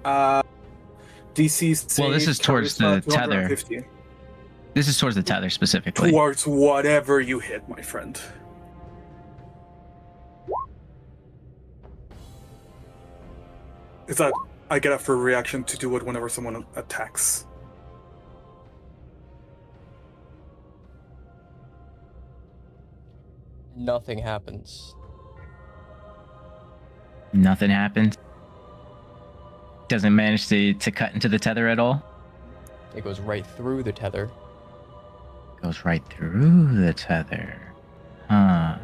DC save. Well, this is towards the tether. This is towards the tether specifically. Towards whatever you hit, my friend. Is that I get a free reaction to do it whenever someone attacks? Nothing happens. Nothing happens. Doesn't manage to cut into the tether at all. It goes right through the tether. Goes right through the tether. Huh.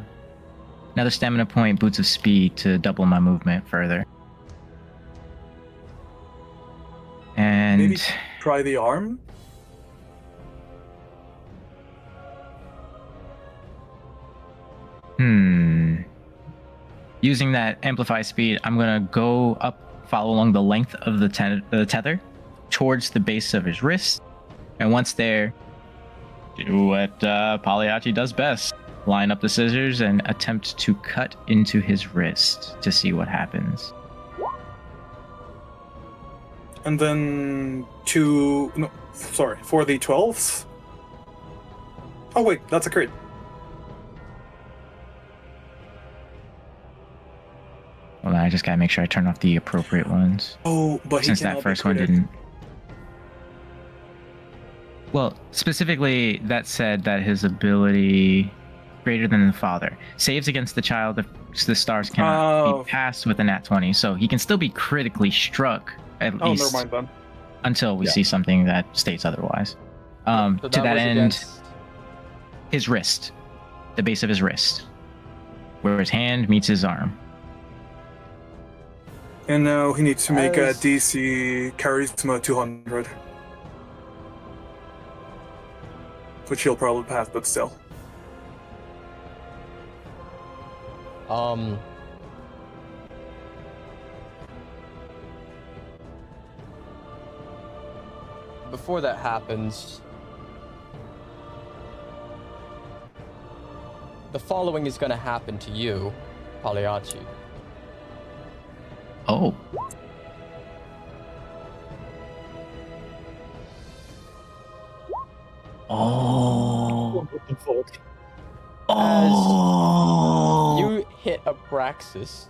Another stamina point, boots of speed to double my movement further. And maybe try the arm. Using that amplify speed, I'm gonna go up, follow along the length of the tether towards the base of his wrist, and once there, do what Pagliacci does best: line up the scissors and attempt to cut into his wrist to see what happens. And then for the 12s. Oh wait, that's a crit. Well, I just gotta make sure I turn off the appropriate ones. Oh, but since that first one didn't. Well, specifically, that said that his ability greater than the father saves against the child if the stars cannot be passed with a nat 20, so he can still be critically struck at least never mind then. Until we see something that states otherwise. So to that end, against... his wrist, the base of his wrist, where his hand meets his arm. And now he needs to make a DC Charisma 200. Which he'll probably pass, but still. Before that happens, the following is gonna happen to you, Pagliacci. Oh. Oh. As you hit Abraxis,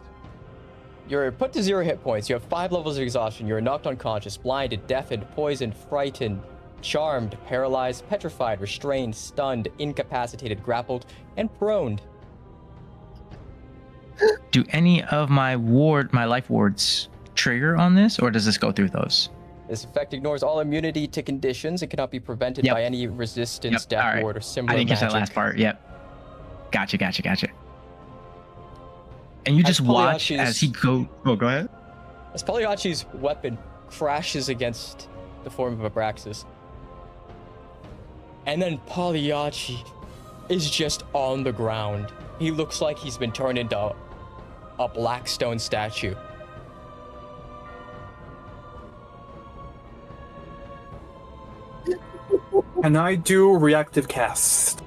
you're put to 0 hit points. You have 5 levels of exhaustion. You're knocked unconscious, blinded, deafened, poisoned, frightened, charmed, paralyzed, petrified, restrained, stunned, incapacitated, grappled, and proned. Do any of my life wards trigger on this, or does this go through those? This effect ignores all immunity to conditions. It cannot be prevented by any resistance, death ward, or similar I didn't catch that last part. Yep. Gotcha. And you just watch as he go. Oh, go ahead. As Pagliacci's weapon crashes against the form of Abraxis, and then Pagliacci is just on the ground. He looks like he's been turned into a black stone statue. And I do reactive cast.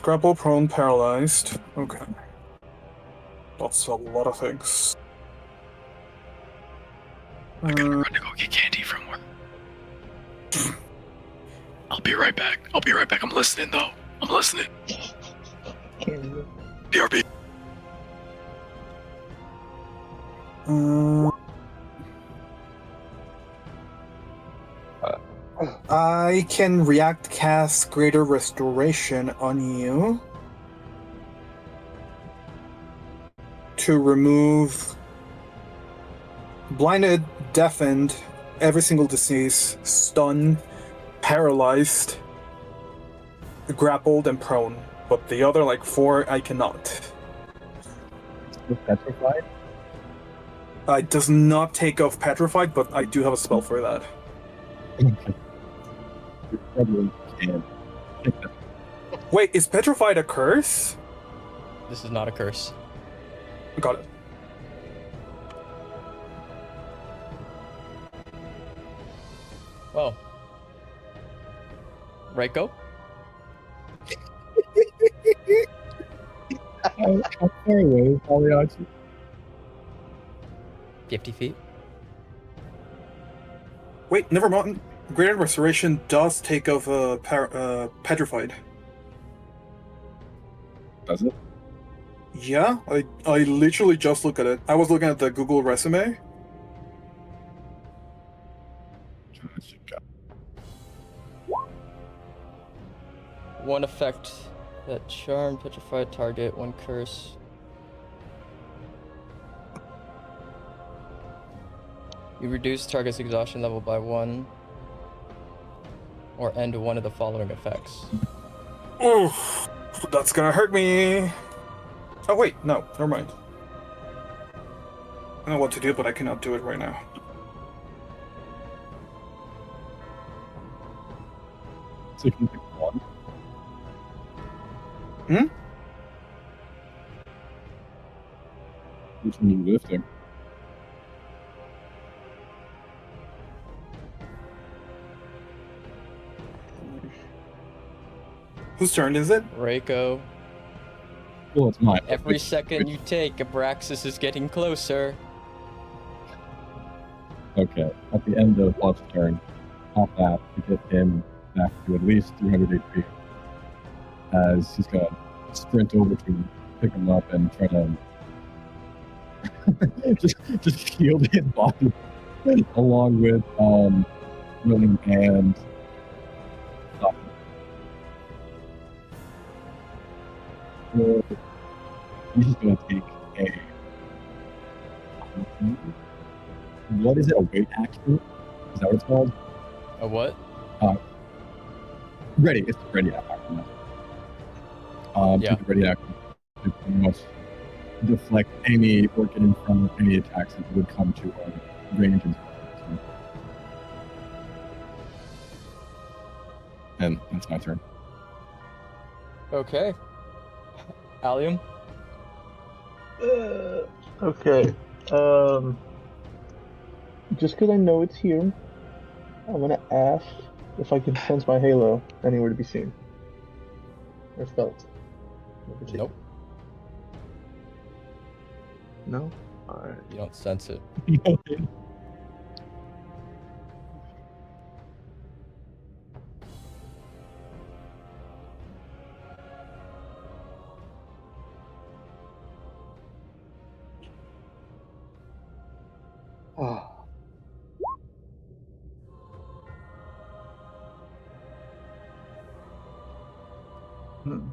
Grapple, prone, paralyzed. Okay. That's a lot of things. I gotta run to go get candy from work. I'll be right back. I'm listening though. I'm listening. BRB. I can react cast Greater Restoration on you to remove blinded, deafened, every single disease, stunned, paralyzed, grappled, and prone. But the other, 4, I cannot. Petrified? It does not take off Petrified, but I do have a spell for that. Wait, is Petrified a curse? This is not a curse. Got it. Well. Reiko? How far away is Pagliacci? 50 feet. Wait, never mind. Greater Restoration does take off Petrified. Does it? Yeah, I literally just looked at it. I was looking at the Google resume. One effect that charm, petrified target, one curse. You reduce target's exhaustion level by 1, or end one of the following effects. Oof, that's gonna hurt me. Oh wait, no, never mind. I know what to do, but I cannot do it right now. So you can pick one. Which one are you lifting? Whose turn is it? Reiko. Well, it's mine. Every second you take, Abraxis is getting closer. Okay, at the end of Love's turn, pop that to get him back to at least 300 HP. As he's gonna sprint over to him, pick him up, and try to just shield his body along with William and So he's just gonna take a what is it? A weight action? Is that what it's called? A what? Ready. It's a ready action. Yeah. Ready action. It pretty much deflect any or get in front of any attacks that would come to range and that's my turn. Okay. Allium? Okay. Just because I know it's here, I'm gonna ask if I can sense my halo anywhere to be seen. or felt? Nope. No? Alright. You don't sense it. Oh. Hmm.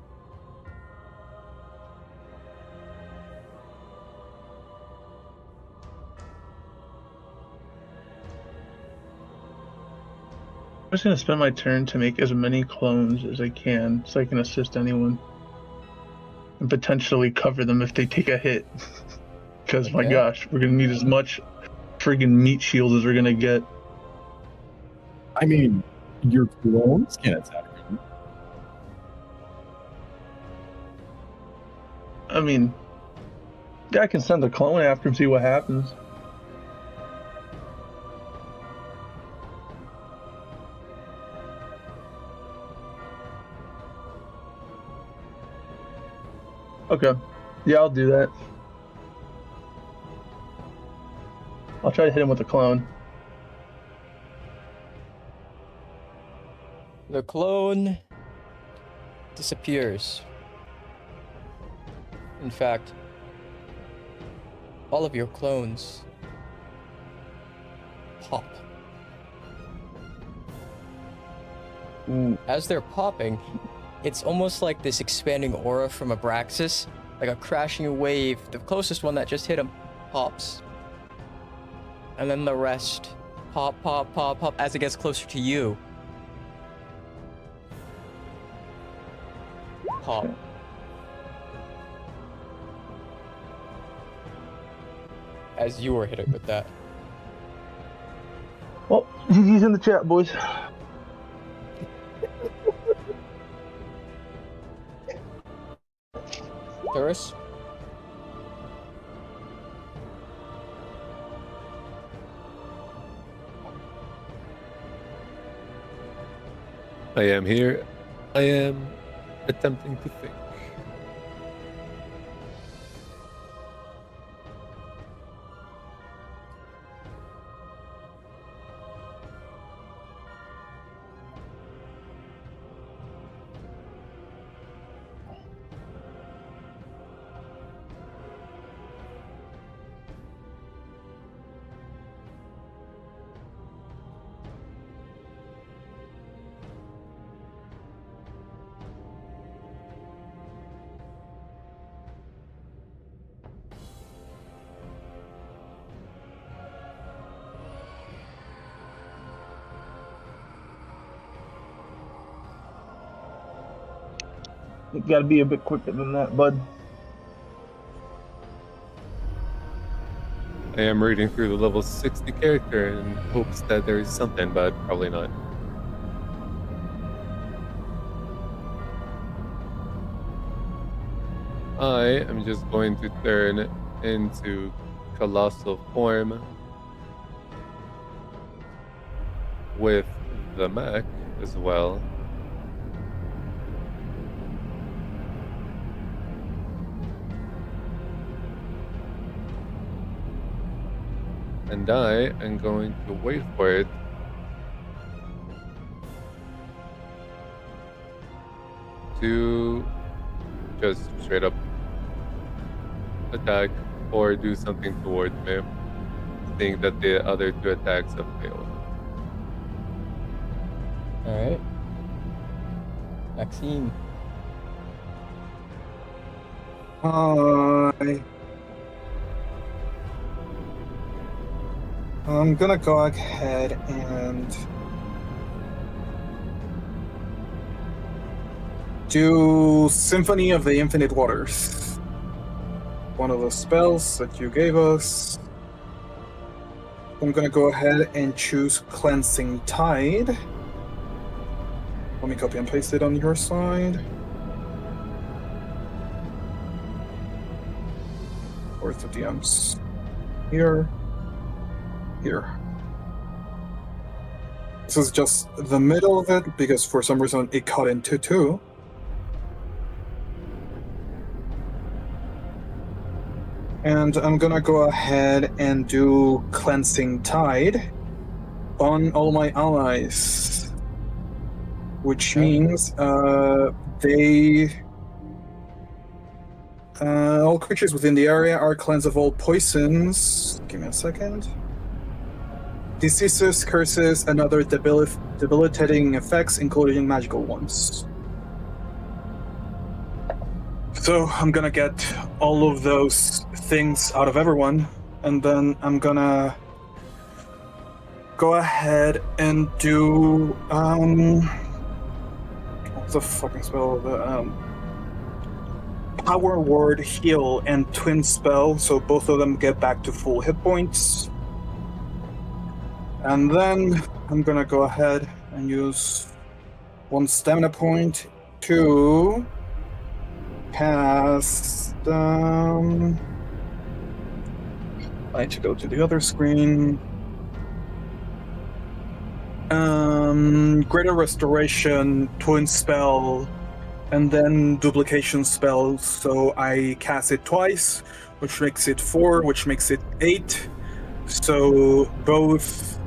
I'm just gonna spend my turn to make as many clones as I can so I can assist anyone. And potentially cover them if they take a hit. Because my Okay. gosh, we're gonna need as much friggin' meat shield as we're gonna get. I mean, your clones can't attack him. I mean, yeah, I can send a clone after him, see what happens. Okay. Yeah, I'll do that. I'll try to hit him with a clone. The clone disappears. In fact, all of your clones pop. As they're popping, it's almost like this expanding aura from Abraxis, like a crashing wave. The closest one that just hit him pops. And then the rest pop, pop, pop, pop as it gets closer to you. Pop. As you were hit with that. Well, GG's in the chat, boys. Thuris? I am here. I am attempting to think. You gotta be a bit quicker than that, bud. I am reading through the level 60 character in hopes that there is something, but probably not. I am just going to turn into colossal form with the mech as well. And I am going to wait for it to just straight up attack or do something towards me, seeing that the other two attacks have failed. Alright. Maxine. I'm gonna go ahead and do Symphony of the Infinite Waters. One of the spells that you gave us. I'm gonna go ahead and choose Cleansing Tide. Let me copy and paste it on your side. Where's the DMs? Here. Here. This is just the middle of it because for some reason it cut into two. And I'm gonna go ahead and do Cleansing Tide on all my allies. Which means all creatures within the area are cleansed of all poisons. Give me a second. Diseases, curses, and other debilitating effects, including magical ones. So I'm gonna get all of those things out of everyone, and then I'm gonna go ahead and do what's the fucking spell? The Power Word, Heal, and Twin Spell, so both of them get back to full hit points. And then I'm gonna go ahead and use 1 stamina point to cast. I need to go to the other screen. Greater Restoration, Twin Spell, and then Duplication Spell. So I cast it twice, which makes it 4, which makes it 8. So both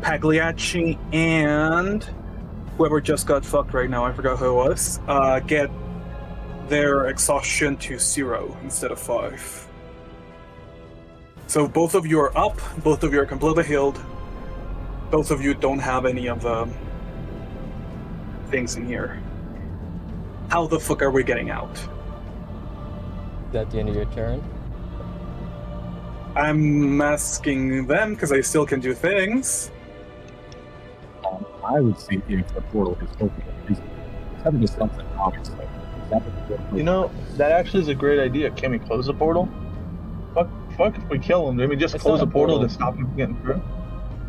Pagliacci and whoever just got fucked right now, I forgot who it was, get their exhaustion to 0 instead of 5. So both of you are up, both of you are completely healed, both of you don't have any of the things in here. How the fuck are we getting out? Is that the end of your turn? I'm asking them because I still can do things. I would see if the portal is open. It's having to something, obviously. You know, that actually is a great idea. Can we close the portal? Fuck if we kill him. Can we just close the portal to stop him from getting through?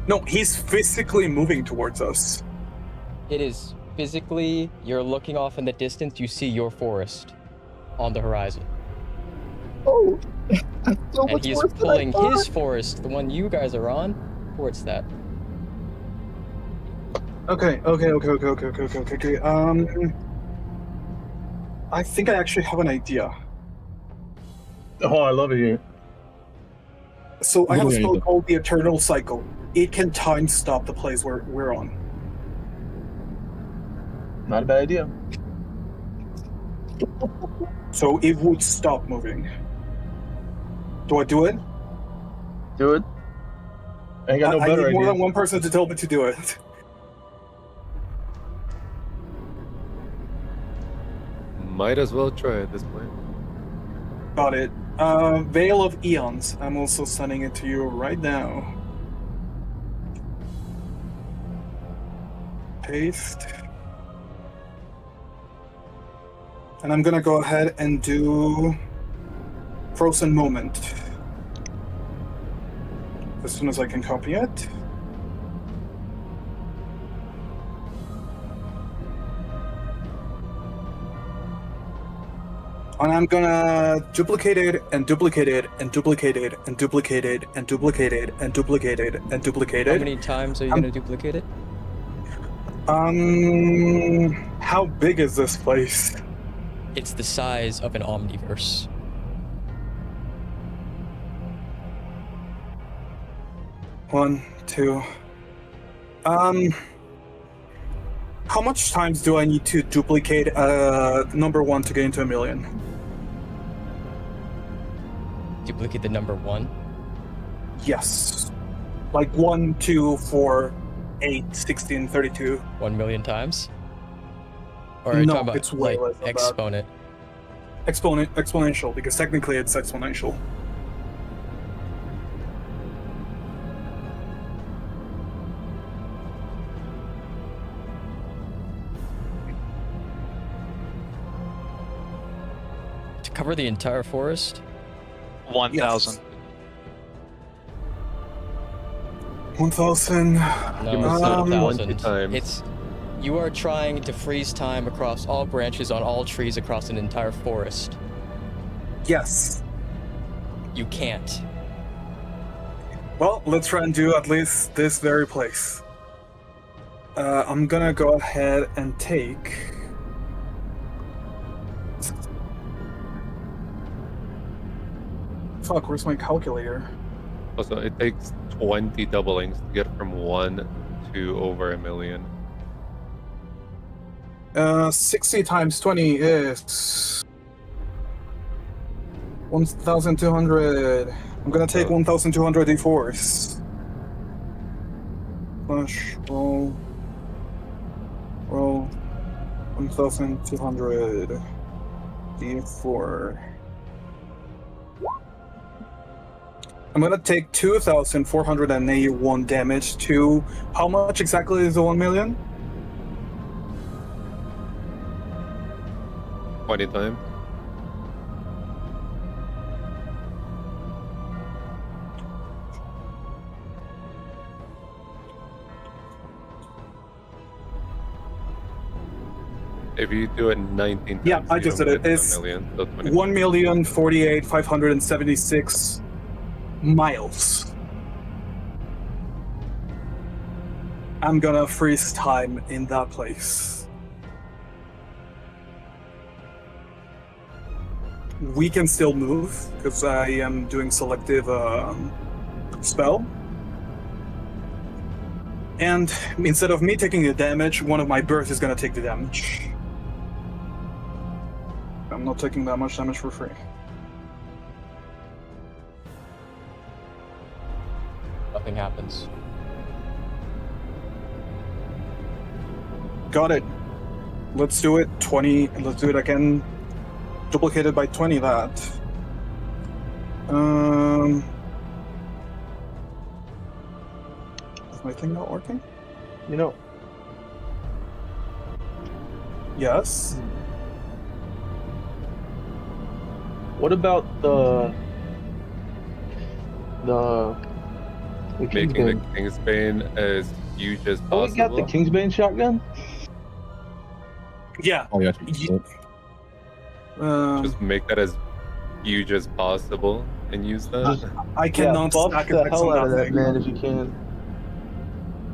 No, he's physically moving towards us. It is physically, you're looking off in the distance, you see your forest on the horizon. Oh, so and he's pulling his forest, the one you guys are on, towards that. Okay. I think I actually have an idea. Oh, I love it here. So I have a spell called the Eternal Cycle. It can time stop the place we're on. Not a bad idea. So it would stop moving. Do I do it? Do it. I got no better idea. I need more than one person to tell me to do it. Might as well try at this point. Got it. Veil of Eons. I'm also sending it to you right now. Paste. And I'm gonna go ahead and do Frozen Moment. As soon as I can copy it. And I'm gonna duplicate it and duplicate it and duplicate it and duplicate it and duplicate it and duplicate it and duplicate it. How many times are you gonna duplicate it? How big is this place? It's the size of an omniverse. One, two. How much times do I need to duplicate number 1 to get into 1,000,000? Duplicate the number 1? Yes. Like 1, 2, 4, 8, 16, 32. 1,000,000 times? Or are you talking about it's way like less than exponent? that. Exponential, because technically it's exponential. To cover the entire forest? 1,000. 1,000. No, it's not 1,000. It's you are trying to freeze time across all branches on all trees across an entire forest. Yes. You can't. Well, let's try and do at least this very place. I'm gonna go ahead and take fuck, where's my calculator? Also, it takes 20 doublings to get from 1 to over 1 million. 60 times 20 is 1,200. I'm gonna take 1,200 d4s. Slash roll 1,200 d4. I'm gonna take 2,481 damage to how much exactly is the 1 million? 20 times. If you do it 19 times, Yeah, I you just don't did it. get It's 1 million, so 20. 1,048,576 miles. I'm gonna freeze time in that place. We can still move because I am doing selective spell. And instead of me taking the damage, one of my birds is gonna take the damage. I'm not taking that much damage for free. Nothing happens. Got it. Let's do it. 20. Let's do it again. Duplicated by 20. That. Is my thing not working? You know. Yes. What about the Making the Kingsbane as huge as possible. Oh, we got the Kingsbane shotgun? Yeah. Oh, yeah. Just make that as huge as possible and use that. I cannot buff stack the effects hell on out of that, thing. man, if you can.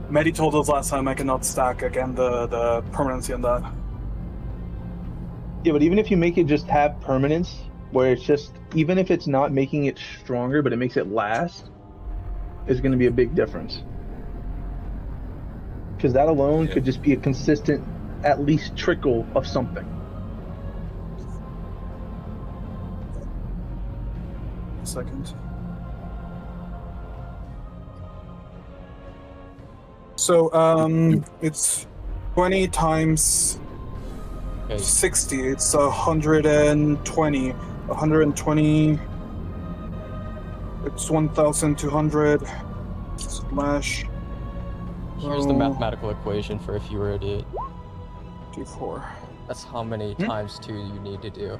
Medi told us last time I cannot stack again the permanency on that. Yeah, but even if you make it just have permanence, where it's just, even if it's not making it stronger, but it makes it last, is going to be a big difference. Because that alone could just be a consistent, at least trickle of something. Second. So, it's 20 times 60. It's 120. 120. It's 1,200 slash. Here's the mathematical equation for if you were to d4. That's how many times 2 you need to do.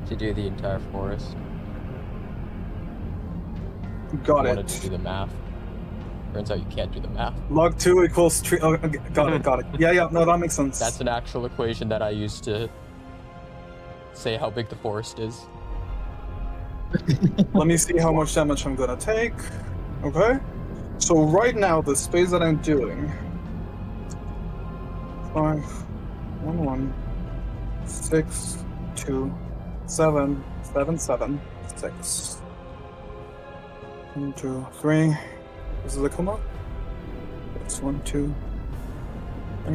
To do the entire forest. Got I it. wanted to do the math. Turns out you can't do the math. Log 2 equals 3. Oh, okay, got it. Yeah, no, that makes sense. That's an actual equation that I use to say how big the forest is. Let me see how much damage I'm gonna take. Okay. So right now, the space that I'm doing. 5, 1, 1, 6, 2, 7, 7, 7, 6. 1, 2, 3. This is a comma. It's 1, 2, 3.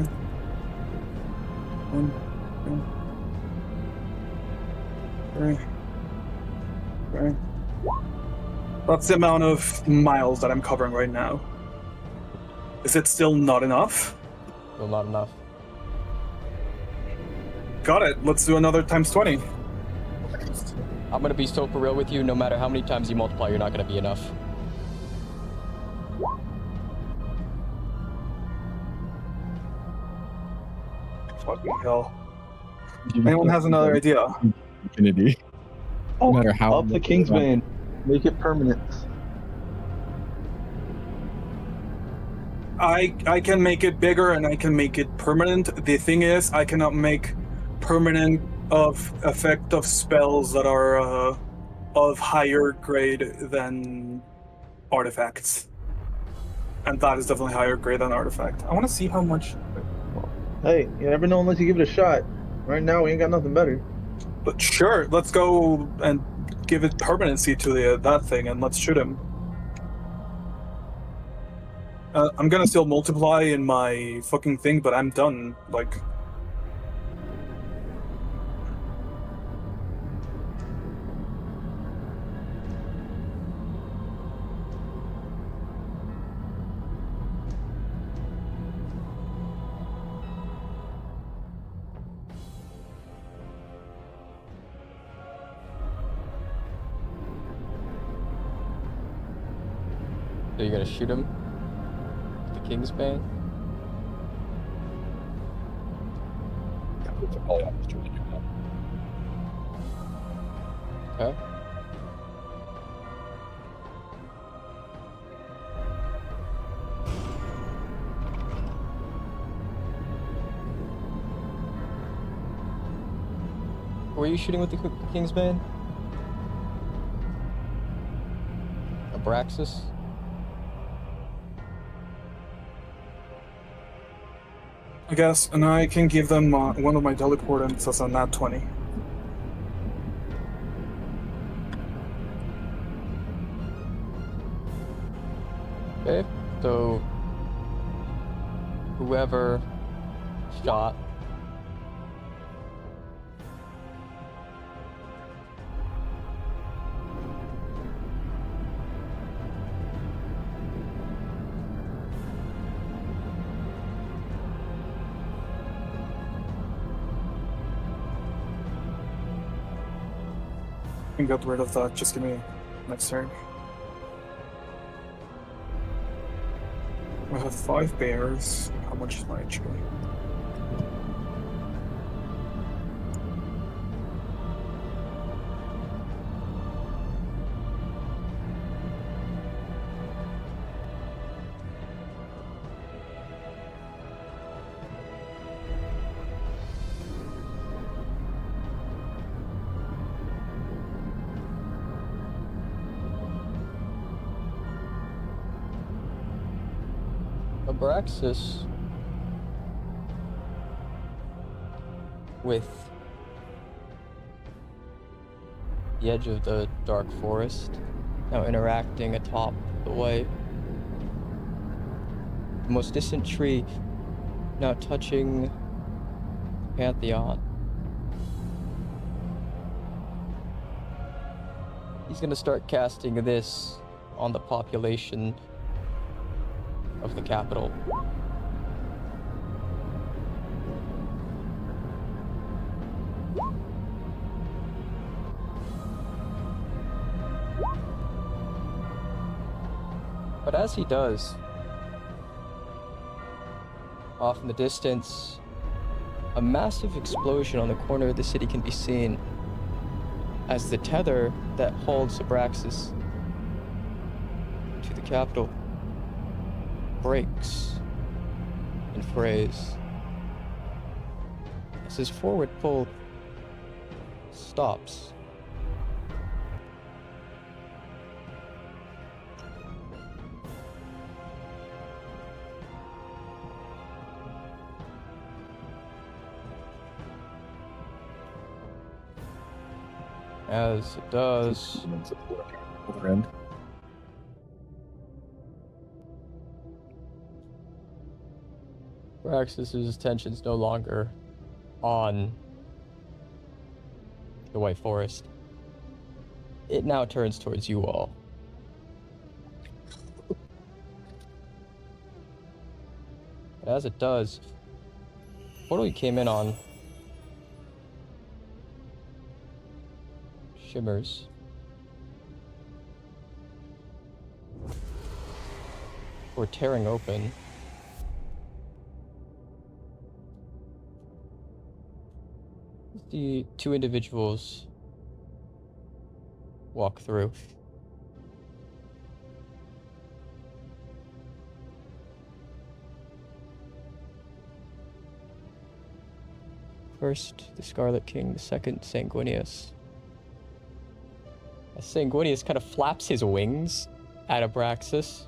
1, 2, 3. Okay. That's the amount of miles that I'm covering right now. Is it still not enough? Still not enough. Got it. Let's do another times 20. I'm gonna be so for real with you, no matter how many times you multiply, you're not gonna be enough. Fucking hell. Anyone has another idea? Infinity. No matter how. Up the Kingsbane. Make it permanent. I can make it bigger and I can make it permanent. The thing is, I cannot make permanent of effect of spells that are of higher grade than artifacts. And that is definitely higher grade than artifact. I want to see how much. Hey, you never know unless you give it a shot. Right now, we ain't got nothing better. But sure, let's go and give it permanency to that thing, and let's shoot him. I'm gonna still multiply in my fucking thing, but I'm done. Like, So you're gonna shoot him? The King's Bane? Okay. Were you shooting with the King's Bane? Abraxis? I guess, and I can give them one of my teleportants as a nat 20. Okay, so whoever shot I can get rid of that, just give me next turn. I have 5 bears. How much is my HP? Abraxis with the edge of the dark forest, now interacting atop the way. The most distant tree now touching Pantheon. He's gonna start casting this on the population of the capital. But as he does, off in the distance, a massive explosion on the corner of the city can be seen as the tether that holds Abraxis to the capital breaks and frays as his forward pull stops. As it does, Overend. Abraxis' attention's no longer on the White Forest. It now turns towards you all. And as it does, the portal you came in on shimmers. Or tearing open. The 2 individuals walk through. First, the Scarlet King, the second, Sanguinius. As Sanguinius kind of flaps his wings at Abraxis,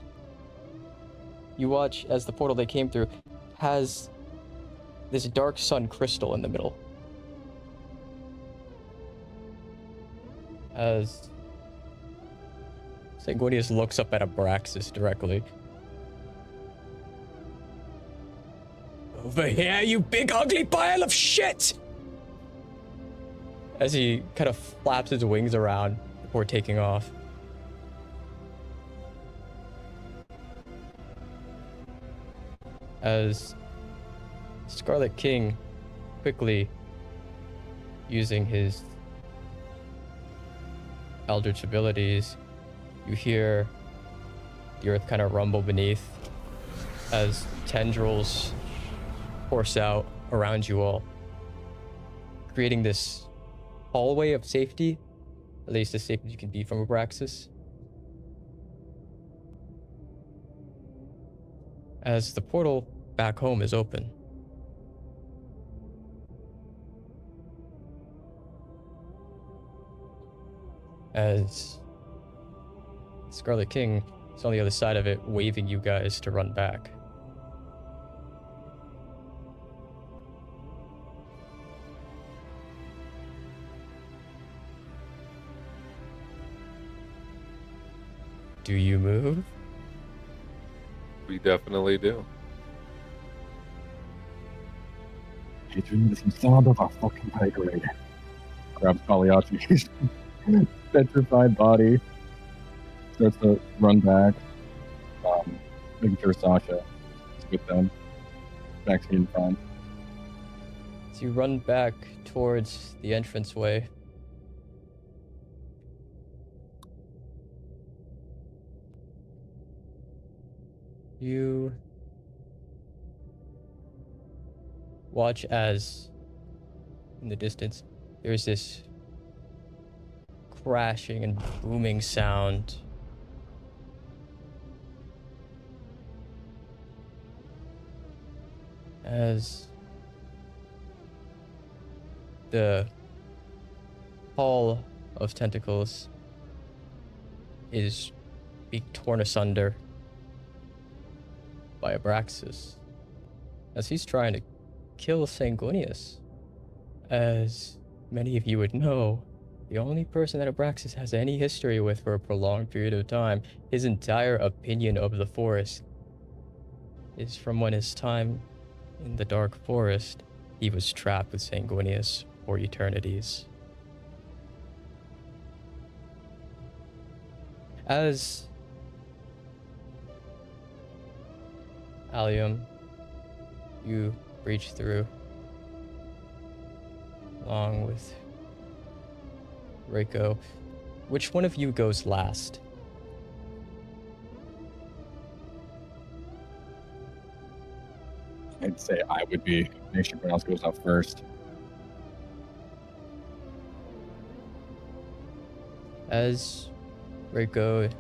you watch as the portal they came through has this dark sun crystal in the middle. As Sanguinius looks up at Abraxis directly. Over here, you big ugly pile of shit! As he kind of flaps his wings around before taking off. As Scarlet King quickly using his Eldritch abilities, you hear the earth kind of rumble beneath as tendrils course out around you all, creating this hallway of safety, at least as safe as you can be from Abraxis. As the portal back home is open. As Scarlet King is on the other side of it, waving you guys to run back. Do you move? We definitely do. Adrian, this is sound of our fucking tiger. Grabs Pagliacci's petrified body, starts to run back, making sure Sasha is with them, back to in front. As you run back towards the entranceway, you watch as, in the distance, there's this crashing and booming sound. As the Hall of Tentacles is being torn asunder by Abraxis, as he's trying to kill Sanguinius. As many of you would know, the only person that Abraxis has any history with for a prolonged period of time, his entire opinion of the forest, is from when his time in the Dark Forest, he was trapped with Sanguinius for eternities. As Allium, you breach through, along with Reiko. Which one of you goes last? I'd say I would be. Make sure everyone else goes out first. As Reiko,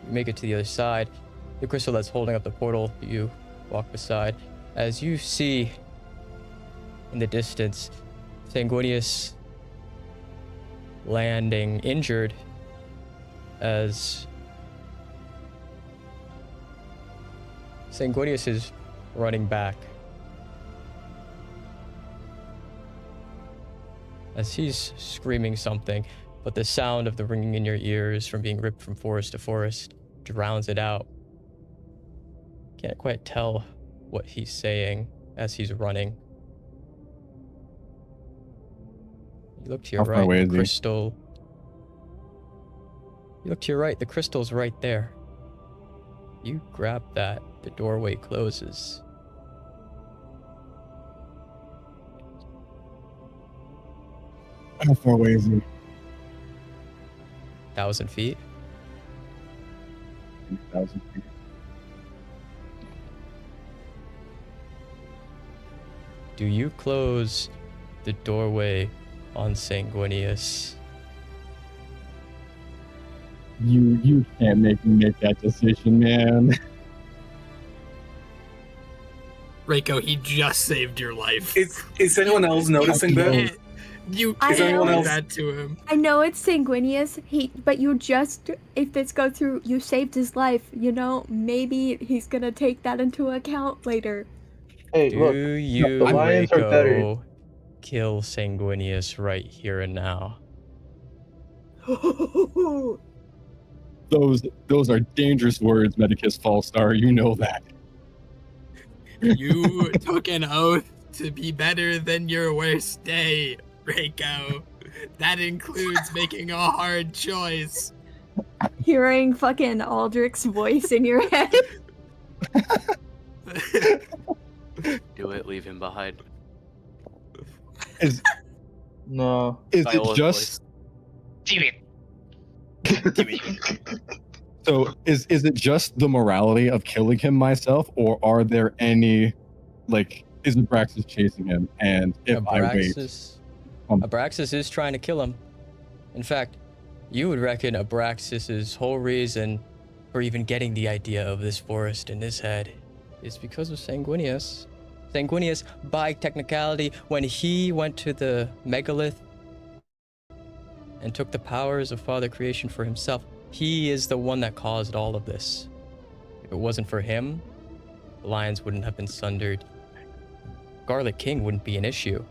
you make it to the other side. The crystal that's holding up the portal, you walk beside. As you see in the distance, Sanguinius landing injured as Sanguinius is running back. As he's screaming something, but the sound of the ringing in your ears from being ripped from forest to forest drowns it out. Can't quite tell what he's saying as he's running. You look to your right, the crystal. You look to your right, the crystal's right there. You grab that, the doorway closes. How far away is he? 1,000 feet. 1,000 feet. Do you close the doorway on Sanguinius? You can't make me make that decision, man. Reiko, he just saved your life. Is anyone else noticing that? You I can't know. do that to him. I know it's Sanguinius, but you just, if this goes through, you saved his life, you know? Maybe he's gonna take that into account later. Hey, Do look, you, the lions are better. Reiko, kill Sanguinius right here and now. Those are dangerous words, Medicus Fallstar. You know that. You took an oath to be better than your worst day, Reiko. That includes making a hard choice. Hearing fucking Aldrich's voice in your head. Do it, leave him behind. No. Is it just... So is it just the morality of killing him myself, or are there any, like, is Abraxis chasing him? And if Abraxis is trying to kill him. In fact, you would reckon Abraxis's whole reason for even getting the idea of this forest in his head is because of Sanguinius. Sanguinius, by technicality, when he went to the megalith and took the powers of Father Creation for himself, he is the one that caused all of this. If it wasn't for him, the lions wouldn't have been sundered. Scarlet King wouldn't be an issue.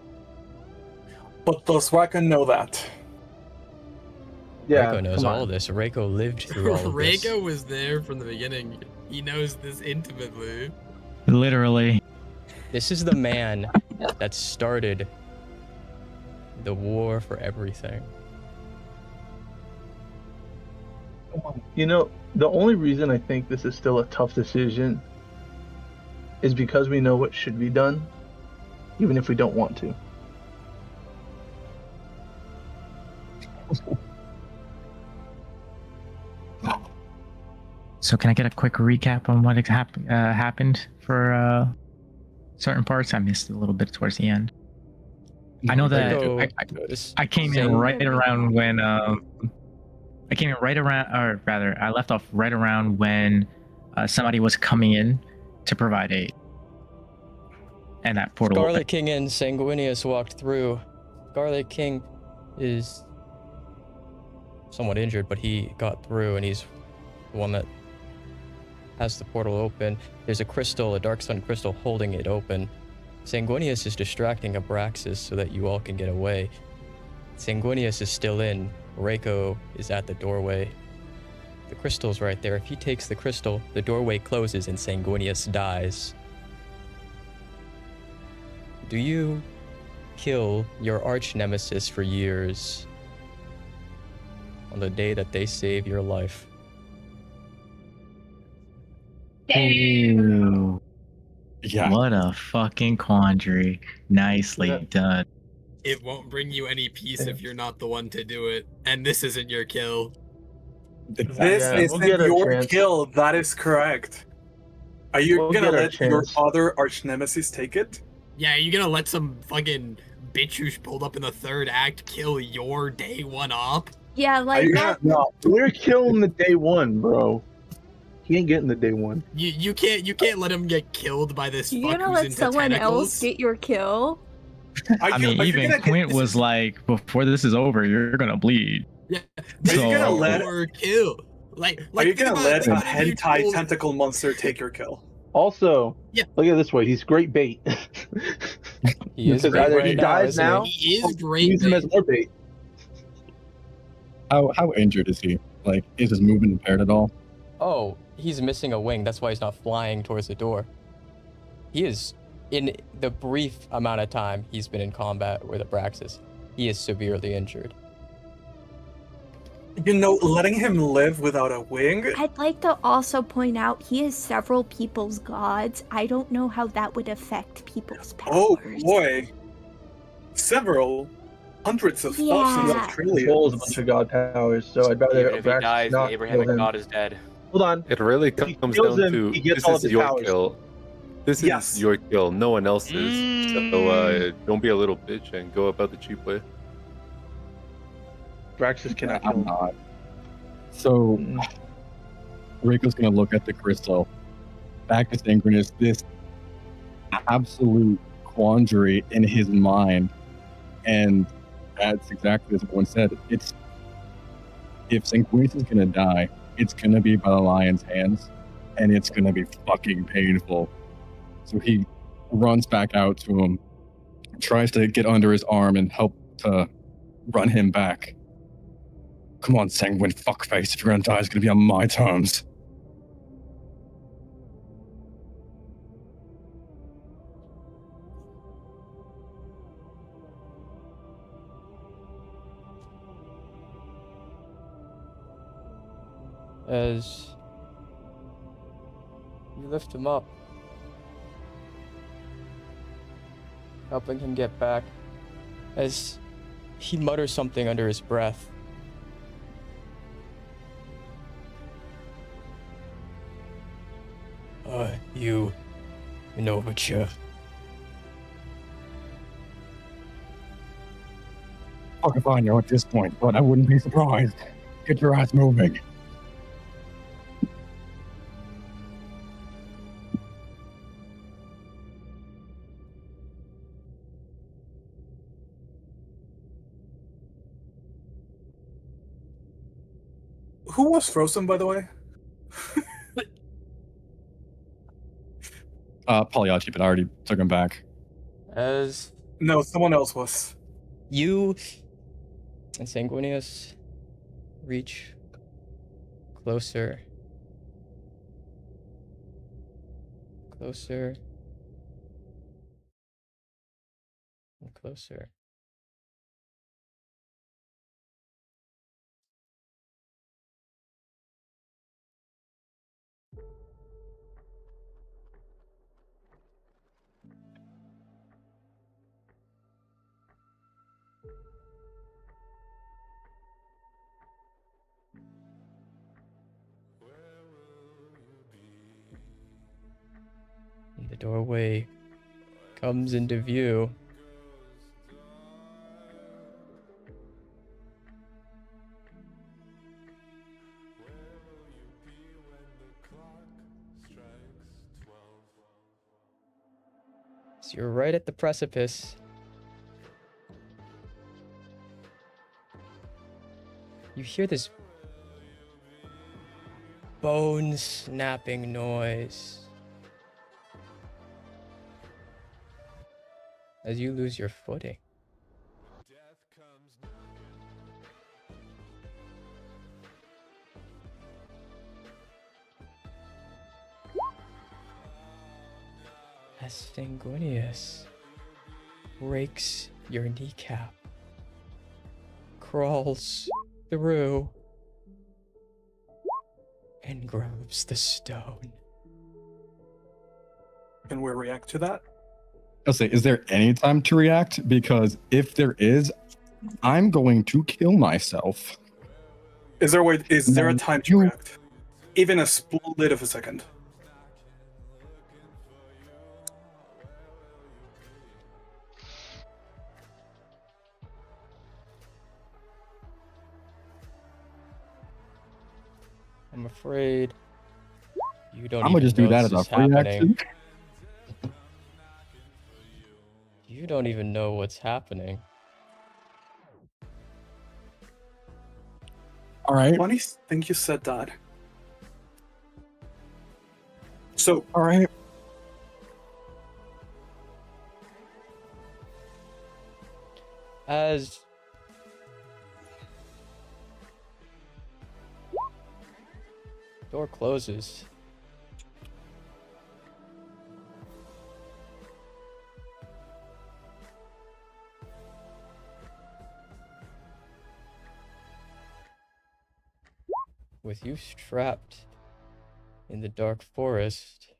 But does Rakan know that? Yeah, Reiko knows all of this. Reiko lived through all of this. Reiko was there from the beginning. He knows this intimately. Literally. This is the man that started the war for everything. You know, the only reason I think this is still a tough decision is because we know what should be done, even if we don't want to. So can I get a quick recap on what happened for certain parts? I missed a little bit towards the end. I know that I came in right around when I left off right around when somebody was coming in to provide aid, and that portal. Scarlet King and Sanguinius walked through. Scarlet King is somewhat injured, but he got through, and he's the one that has the portal open. There's a crystal, a Dark Sun crystal, holding it open. Sanguinius is distracting Abraxis so that you all can get away. Sanguinius is still in. Reiko is at the doorway. The crystal's right there. If he takes the crystal, the doorway closes and Sanguinius dies. Do you kill your arch nemesis for years on the day that they save your life? Ooh. Yeah. What a fucking quandary. Nicely done. It won't bring you any peace if you're not the one to do it, and this isn't your kill. This isn't your kill. That is correct. Are you gonna let your other arch nemesis take it? Yeah, are you gonna let some fucking bitch who's pulled up in the third act kill your day one op? Yeah, like that. No, we're killing the day one, bro. He ain't getting the day one. You can't let him get killed by this. You're fuck gonna who's let into someone tentacles. else get your kill? I mean, even Quint was like, before this is over, you're gonna bleed. Yeah. Are you gonna let or kill? Like are you think gonna about- let a think about if you hentai told- tentacle monster take your kill? Also, yeah. Look at it this way. He's great bait. He is Because great either right he now, dies isn't now, He is or great use him bait. as more bait. How injured is he? Like, is his movement impaired at all? Oh, he's missing a wing. That's why he's not flying towards the door. He is, in the brief amount of time he's been in combat with Abraxis, he is severely injured. You know, letting him live without a wing. I'd like to also point out he is several people's gods. I don't know how that would affect people's powers. Oh boy, several hundreds of thousands of He holds a trillions. bunch of god powers, so I'd rather Even if he Abraxas dies, the not Abrahamic kill him. god is dead. Hold on. It really If he comes kills down him, to he gets this all of is his your powers. kill. This is your kill. No one else's. So don't be a little bitch and go about the cheap way. Abraxas cannot kill I'm him. not. So, Reiko's gonna look at the crystal. Back to Sanguinius, this absolute quandary in his mind, and that's exactly as everyone said. It's if Sanguinius is gonna die, it's gonna be by the lion's hands, and it's gonna be fucking painful. So he runs back out to him, tries to get under his arm and help to run him back. Come on, sanguine fuckface. If you're gonna die, it's gonna be on my terms. As you lift him up, helping him get back, as he mutters something under his breath. You Novicha. Fuck if I know at this point, but I wouldn't be surprised. Get your ass moving. Who was frozen, by the way? Pagliacci, but I already took him back. As No, someone else was. you and Sanguinius reach closer, closer, and closer. And the doorway comes into view. So you're right at the precipice. You hear this bone snapping noise as you lose your footing. As Sanguinius breaks your kneecap, crawls through, and grabs the stone. Can we react to that? I'll say, is there any time to react? Because if there is, I'm going to kill myself. Is there a time to react? Even a split of a second. I'm afraid you don't. I'm gonna just do that as a free action. You don't even know what's happening. All right. Funny thing you said that. So, all right. As door closes, with you strapped in the dark forest,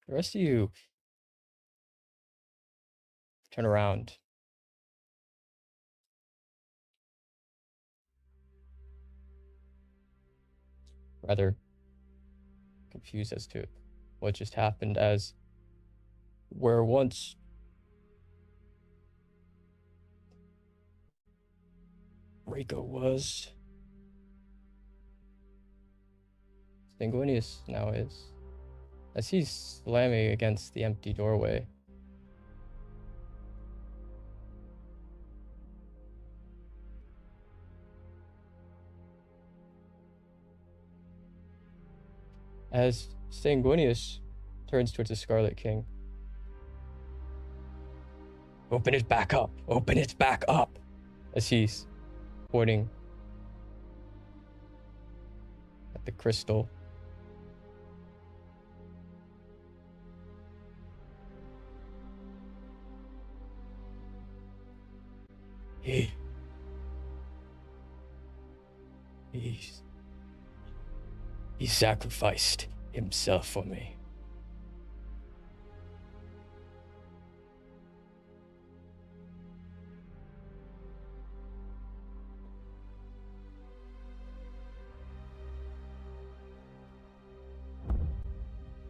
the rest of you turn around. Rather confused as to what just happened, as where once Rico was, Sanguinius now is, as he's slamming against the empty doorway. as Sanguinius turns towards the Scarlet King. Open it back up! Open it back up! As he's pointing at the crystal. He sacrificed himself for me.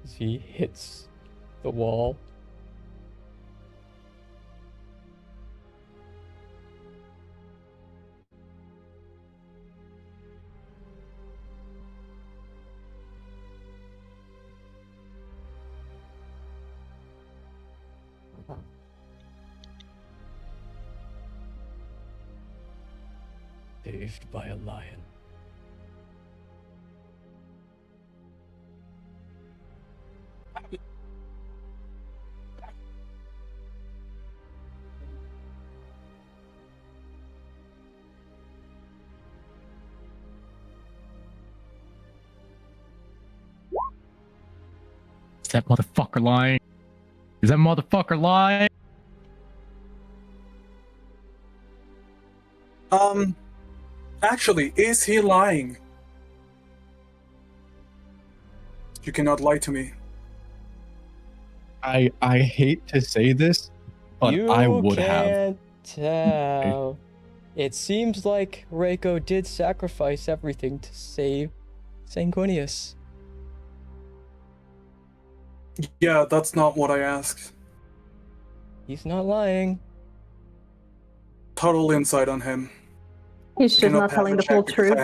As he hits the wall. Saved by a lion. Is that motherfucker lying? Is that motherfucker lying? Actually, is he lying? You cannot lie to me. I hate to say this, but I would have. You can't tell. It seems like Reiko did sacrifice everything to save Sanguinius. Yeah, that's not what I asked. He's not lying. Total insight on him. He's just not telling the full truth.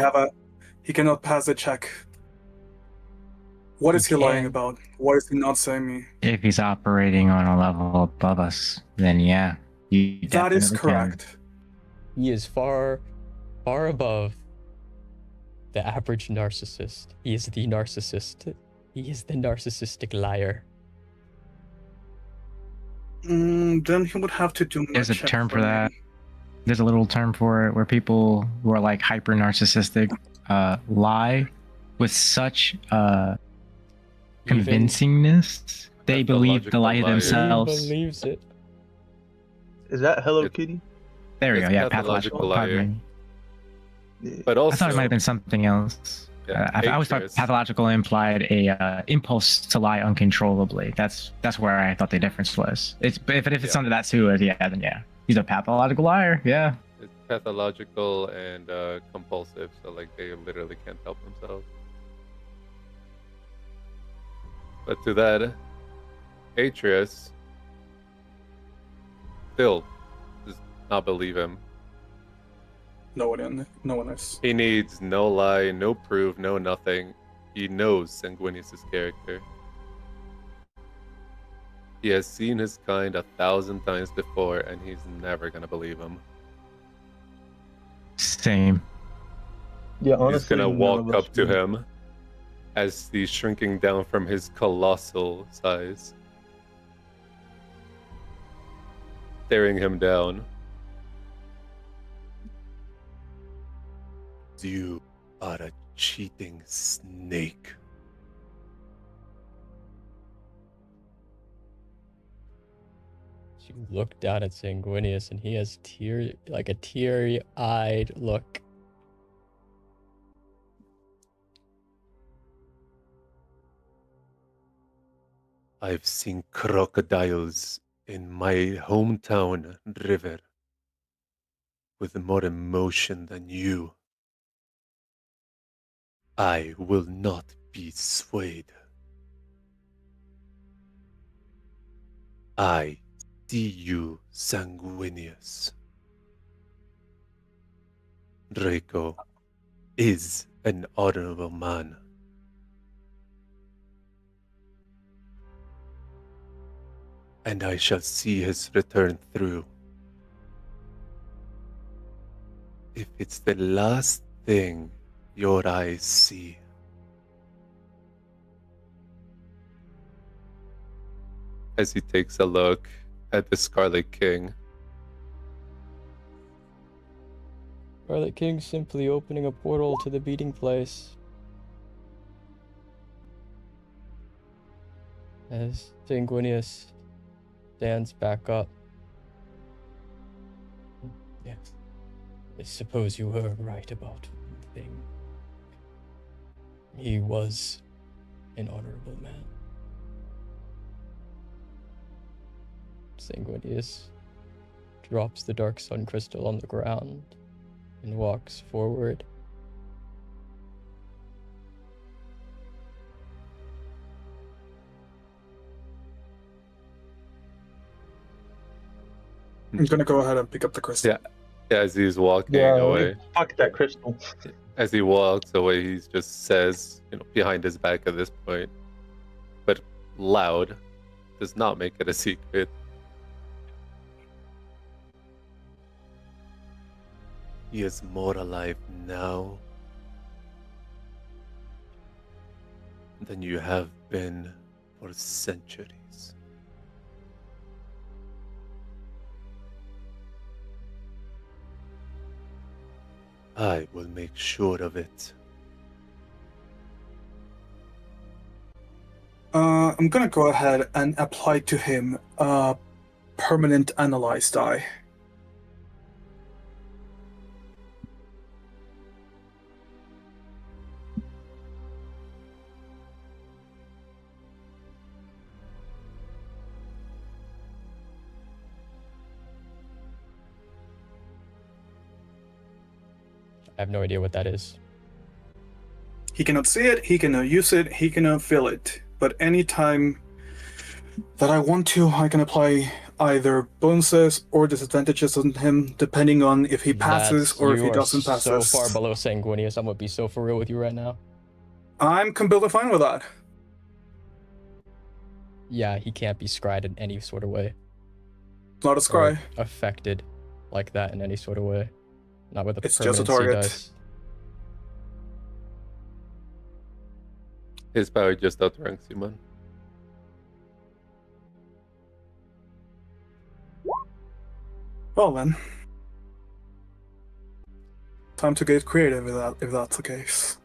He cannot pass a check. What is he lying about? What is he not saying me? If he's operating on a level above us, then yeah. That is correct. He is far above the average narcissist. He is the narcissist. He is the narcissistic liar. Then he would have to do my There's a check term for me. that. There's a little term for it where people who are like hyper narcissistic lie with such convincingness. They believe the lie themselves. He believes it. Is that Hello Kitty? There we go. It's Yeah, pathological pathological. liar. Pardon me. But also, I thought it might have been something else. Yeah, I always thought Atrius. pathological implied a impulse to lie uncontrollably. That's where I thought the difference was. It's if it's under that too, then yeah, he's a pathological liar. Yeah. It's pathological and compulsive, so like they literally can't help themselves. But to that, Atrius still does not believe him. No one is. He needs no lie, no proof, no nothing. He knows Sanguinius' character. He has seen his kind 1,000 times before, and he's never gonna believe him. Same. Yeah, honestly, He's gonna none walk of us up to do. him as he's shrinking down from his colossal size, staring him down. You are a cheating snake. You look down at Sanguinius and he has a teary-eyed look. I've seen crocodiles in my hometown river with more emotion than you. I will not be swayed. I see you, Sanguinius. Draco is an honorable man. And I shall see his return through. If it's the last thing your eyes see, as he takes a look at the Scarlet King. Scarlet King simply opening a portal to the meeting place. As Sanguinius stands back up. Yes. I suppose you were right about one thing. He was an honorable man. Sanguinius drops the dark sun crystal on the ground and walks forward. I'm gonna go ahead and pick up the crystal. Yeah, as he's walking away. Fuck that crystal. As he walks away, he just says, behind his back at this point, but loud, does not make it a secret. He is more alive now than you have been for centuries. I will make sure of it. I'm gonna go ahead and apply to him a permanent analyze die. I have no idea what that is. He cannot see it, he cannot use it, he cannot feel it. But anytime that I want to, I can apply either bonuses or disadvantages on him, depending on if he passes or if he doesn't pass. So far below Sanguinius, I'm gonna be so for real with you right now. I'm completely fine with that. Yeah, he can't be scried in any sort of way. Not a scry. Or affected like that in any sort of way. Not with a It's just a permanency target. dice. His power just outranks you, man. Well then. Time to get creative if that's the case.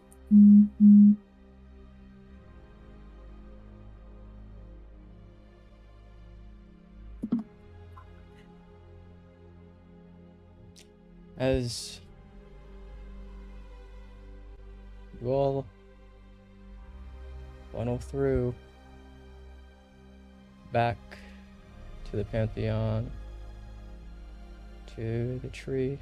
As you all funnel through back to the Pantheon, to the tree.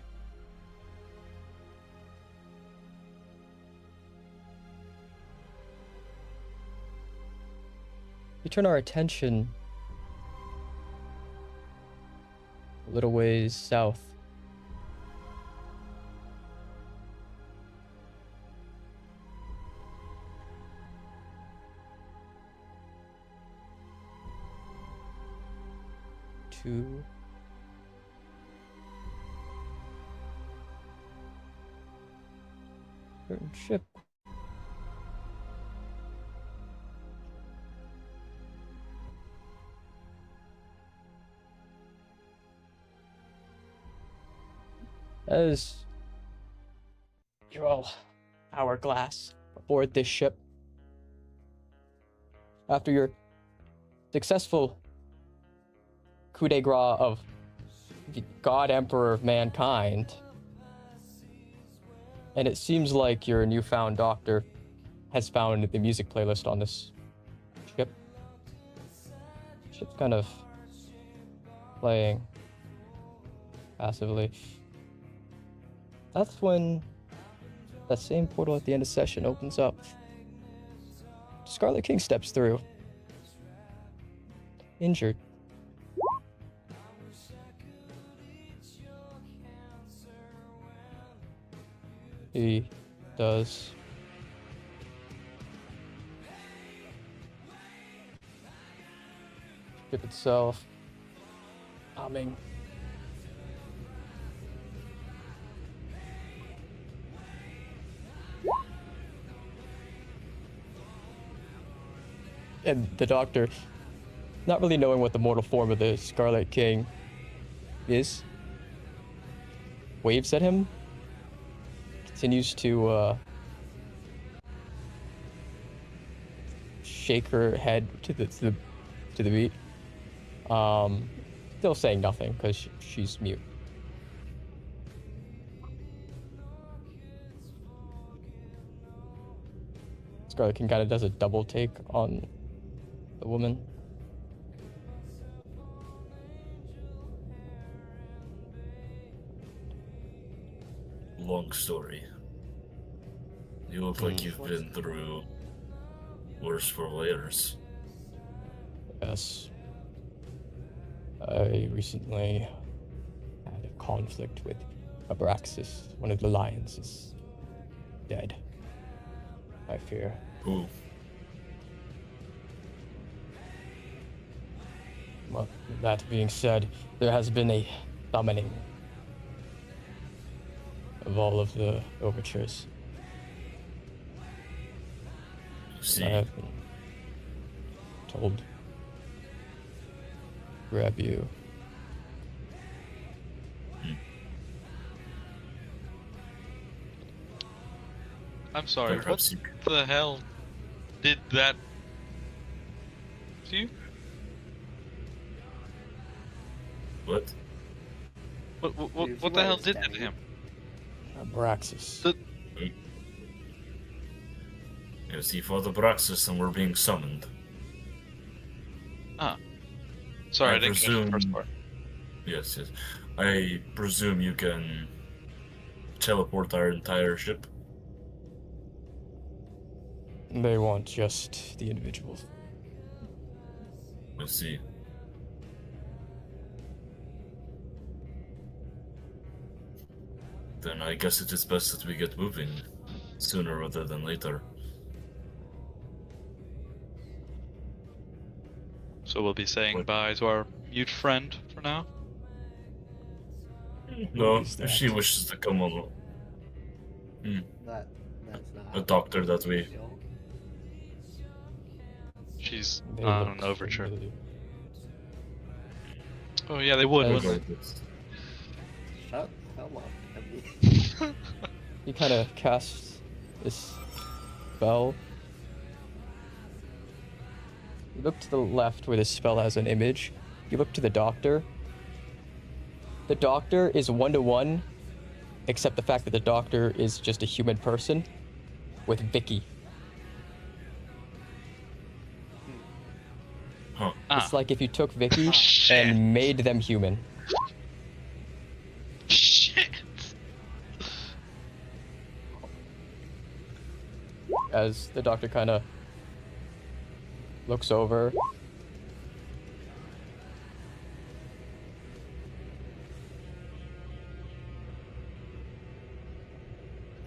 We turn our attention a little ways south. To certain ship. As you're all hourglass aboard this ship, after your successful coup de grace of the God Emperor of mankind, and it seems like your newfound doctor has found the music playlist on this ship. Ship's kind of playing passively. That's when that same portal at the end of session opens up. Scarlet King steps through, injured. He does. Ship itself humming. And the doctor not really knowing what the mortal form of the Scarlet King is, waves at him, continues to shake her head to the beat. Still saying nothing because she's mute. Scarlet King kind of does a double take on the woman. Long story. You look like you've been through worse for layers. Yes. I recently had a conflict with Abraxis. One of the lions is dead, I fear. Who? Well, that being said, there has been a summoning of all of the overtures. See. I have been told to grab you. I'm sorry, what Perhaps the hell did that to you? What? What the hell did that to him? Abraxis. You see, for the Abraxis, and we're being summoned. Ah. Sorry, I didn't catch the first part. Yes, yes. I presume you can teleport our entire ship? They want just the individuals. I see. Then I guess it is best that we get moving sooner rather than later. So we'll be saying bye to our mute friend for now? No, if she wishes to come on. That's not A doctor that we. She's on an overture. Oh yeah, they would, wouldn't they? Shut the hell up. He kind of casts this spell. You look to the left where this spell has an image. You look to the doctor. The doctor is 1-to-1, except the fact that the doctor is just a human person with Vicky. Huh. It's like if you took Vicky and made them human. Shit. As the doctor kind of looks over.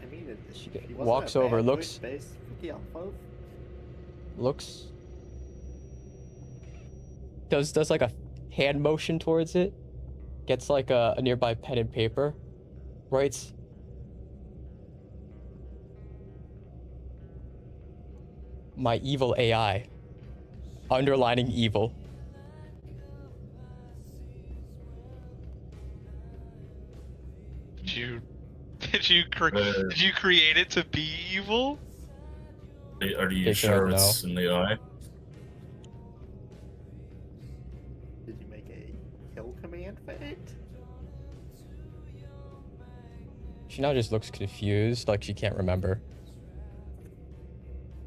I mean, She wasn't walks a bad over, boy looks, space. Vicky off of. looks, does like a hand motion towards it, gets like a nearby pen and paper, writes, "My evil AI," underlining evil. Did you create it to be evil? Are you sure it's in the eye? Did you make a kill command for it? She now just looks confused, like she can't remember.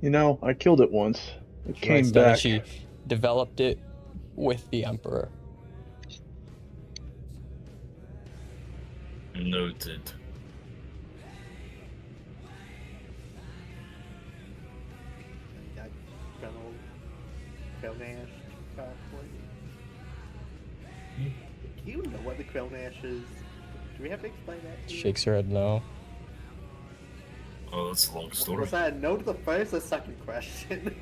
You know, I killed it once. It She came writes down that back. she developed it with the Emperor. Noted. Got Kronash probably. Do you know what the Kronash is? Do we have to explain that to you? Shakes her head no. Oh, that's a long story. Was that a no to the first or second question?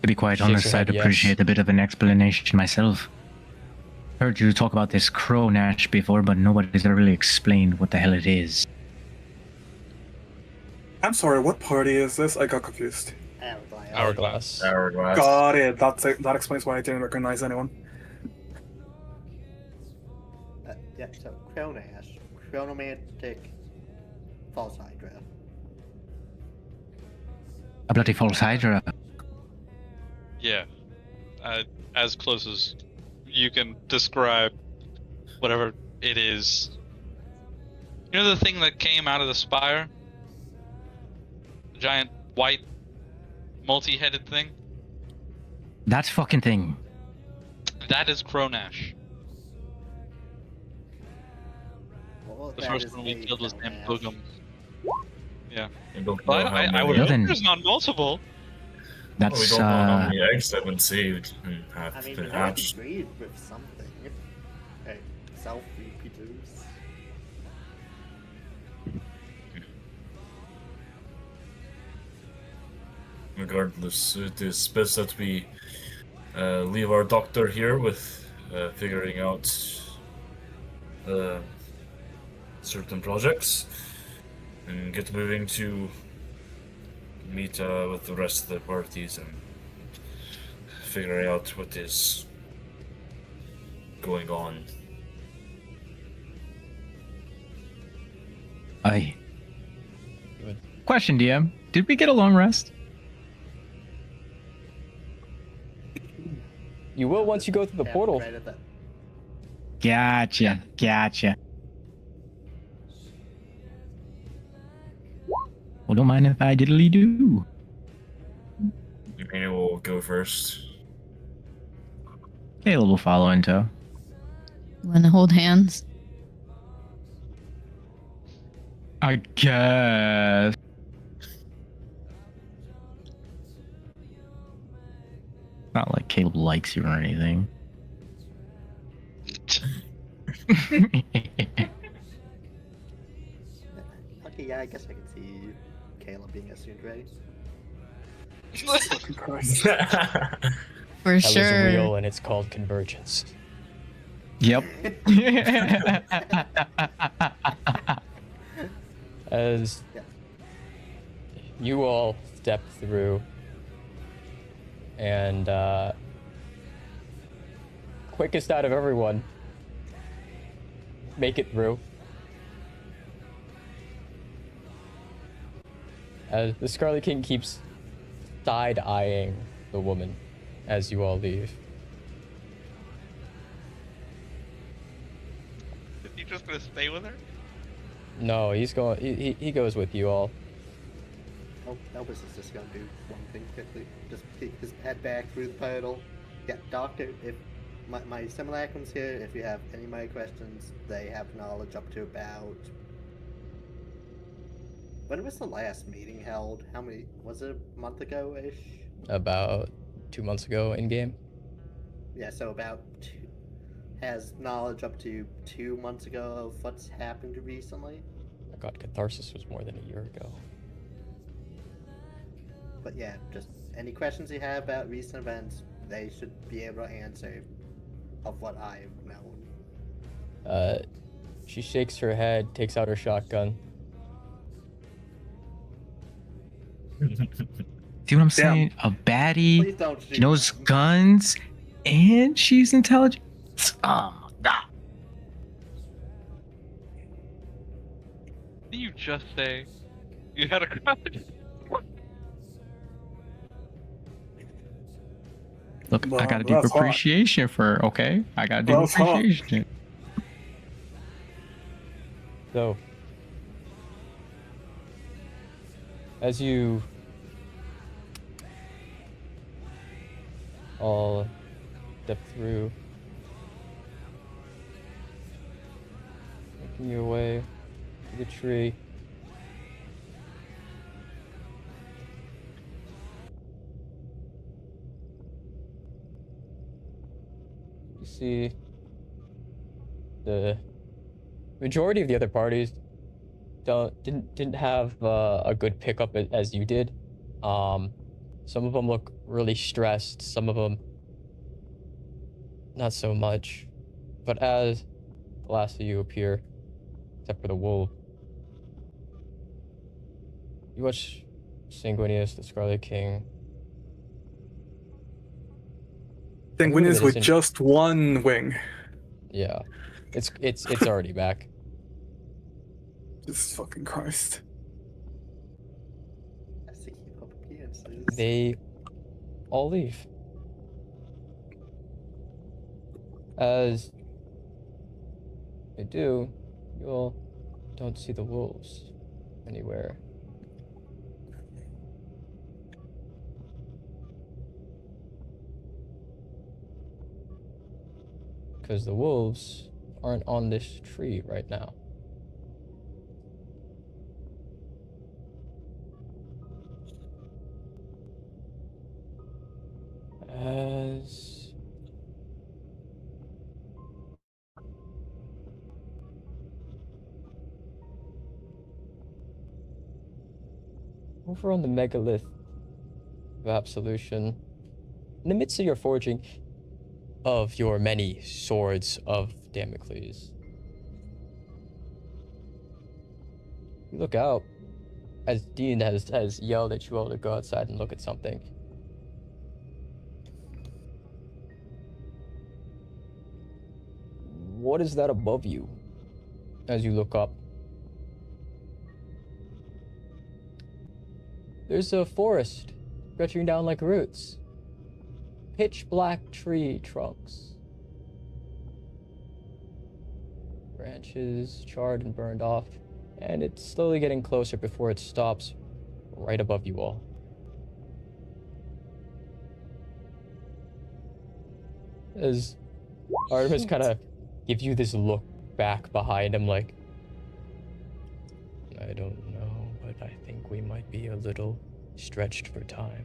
To be quite honest, her head, I'd yes. appreciate a bit of an explanation myself. Heard you talk about this Kronash before, but nobody's ever really explained what the hell it is. I'm sorry, what party is this? I got confused. Hourglass. Hourglass. Got it. That explains why I didn't recognize anyone. Yeah, so Kronash, chronomantic, false hydra. A bloody false hydra. Yeah. As close as you can describe whatever it is. You know the thing that came out of the spire? The giant white multi-headed thing? That fucking thing. That is Kronash. Well, The that first is one we the killed was named Kronash. Bugum. Yeah. I don't Well, know how I many- would Well, hope then- there's not multiple. Well, we don't know how That's many eggs have been saved and have I mean, been we might hatched. breed with something. Hey, self-reproduce. Regardless, it is best that we leave our doctor here with figuring out certain projects and get moving to meet with the rest of the parties and figure out what is going on. Aye. Question, DM. Did we get a long rest? You will once you go through the portal. Gotcha. Well, don't mind if I diddly do. Maybe we'll go first. Caleb will follow in tow. Want to hold hands? I guess. Not like Caleb likes you or anything. Okay, yeah, I guess I can see Caleb being assumed right. Fucking Christ. For That sure. was real, and it's called Convergence. Yep. As you all step through, and quickest out of everyone, make it through. As the Scarlet King keeps side-eyeing the woman as you all leave. Is he just gonna stay with her? No, he's going. He goes with you all. Erebus is just gonna do one thing quickly. Just keep his head back through the portal. Yeah, Doctor, if my simulacrums here, if you have any more questions, they have knowledge up to about... When was the last meeting held? How many... Was it a month ago-ish? About 2 months ago in game. Yeah, so about has knowledge up to 2 months ago of what's happened recently. Oh God, Catharsis was more than a year ago. But yeah, just any questions you have about recent events, they should be able to answer of what I've known. She shakes her head, takes out her shotgun. See what I'm saying? A baddie. Please don't shoot She knows guns, and she's intelligent. Oh my God. Did you just say you had a crush? Look, I got a deep That's hot. appreciation for her, okay? I got a deep That's hot. appreciation. So, as you all step through, making your way to the tree. You see the majority of the other parties didn't have a good pickup as you did. Some of them look really stressed, some of them not so much. But as the last of you appear, except for the wolf, you watch Sanguinius, the Scarlet King. Sanguinius with isn't- just one wing. Yeah, it's already back. Jesus fucking Christ. Has to keep up appearances. They all leave. As they do, you all don't see the wolves anywhere. Because the wolves aren't on this tree right now. As over on the megalith of Absolution, in the midst of your forging of your many swords of Damocles, you look out as Dean has yelled at you all to go outside and look at something. What is that above you as you look up? There's a forest stretching down like roots. Pitch black tree trunks. Branches charred and burned off, and it's slowly getting closer before it stops right above you all. As Artemis kind of gives you this look back behind him like, I don't know, but I think we might be a little stretched for time.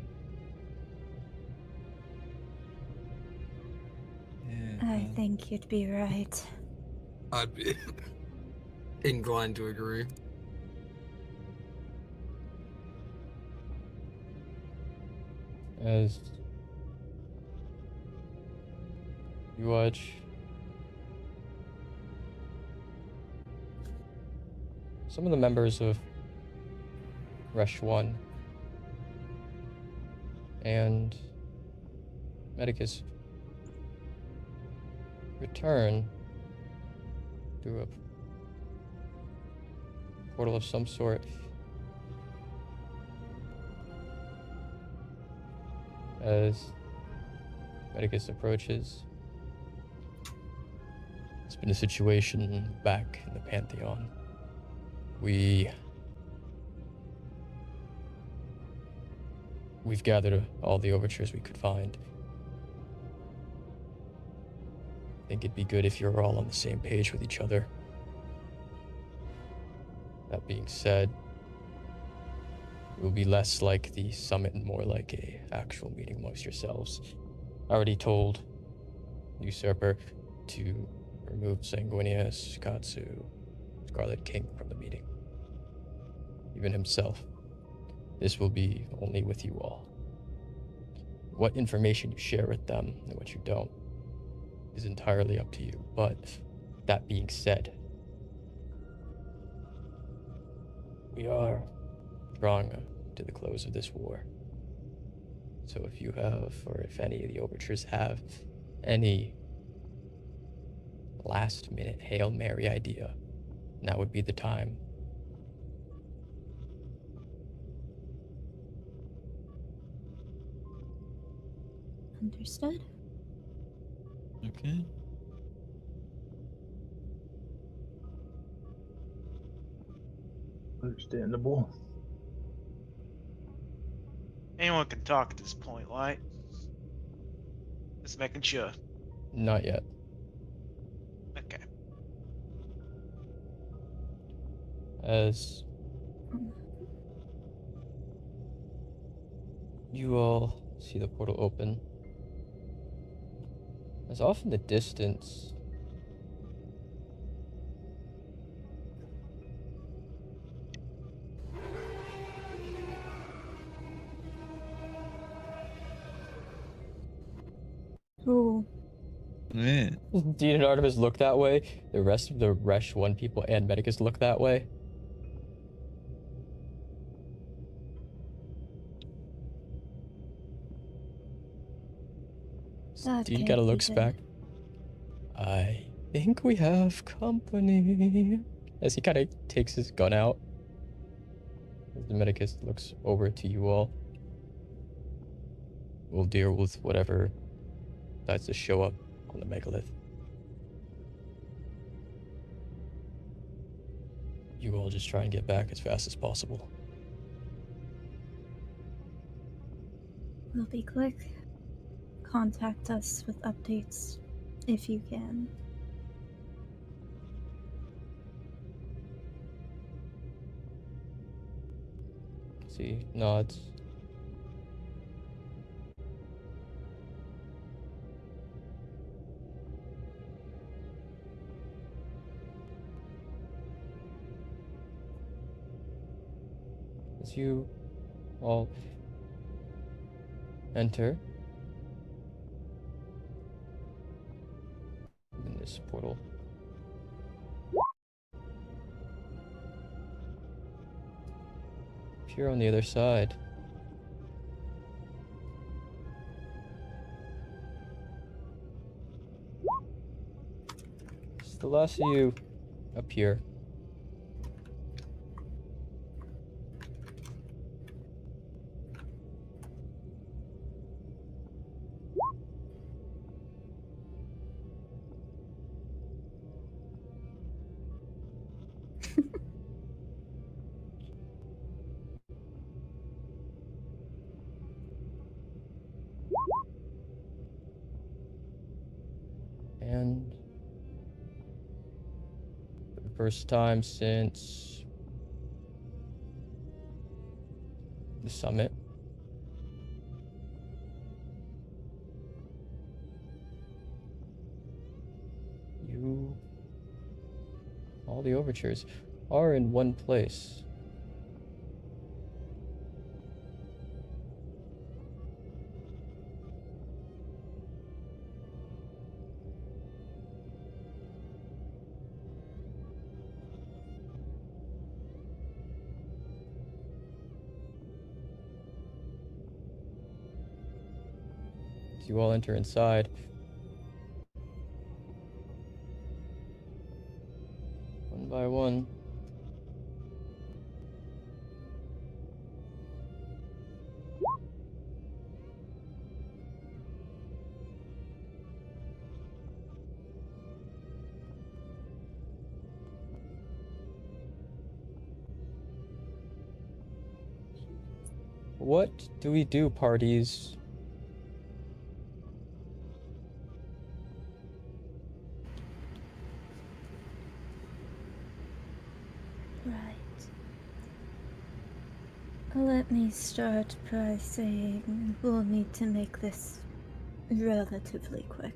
I think you'd be right. I'd be inclined to agree. As you watch some of the members of Resh 1 and Medicus return through a portal of some sort. As Medicus approaches, it's been a situation back in the Pantheon. We've gathered all the overtures we could find. I think it'd be good if you're all on the same page with each other. That being said, it will be less like the summit and more like a actual meeting amongst yourselves. I already told Usurper to remove Sanguinius, Katsu, Scarlet King from the meeting. Even himself. This will be only with you all. What information you share with them and what you don't is entirely up to you. But that being said, we are drawing to the close of this war. So if you have, or if any of the overtures have, any last minute Hail Mary idea, now would be the time. Understood. Okay. Understandable. Anyone can talk at this point, right? Just making sure. Not yet. Okay. As you all see the portal open, as off in the distance, Ooh. Yeah. Dean and Artemis look that way. The rest of the Resh 1 people and Medicus look that way. That Dude can't kind of be looks good. back. I think we have company. As he kind of takes his gun out. As the medicus looks over to you all. We'll deal with whatever decides to show up on the megalith. You all just try and get back as fast as possible. We'll be quick. Contact us with updates if you can. See, nods. As you all enter in this portal. If you're on the other side, it's the last of you up here. And for the first time since the summit, all the overtures are in one place. As you all enter inside, one by one, what do we do, parties? Right. Let me start by saying we'll need to make this relatively quick.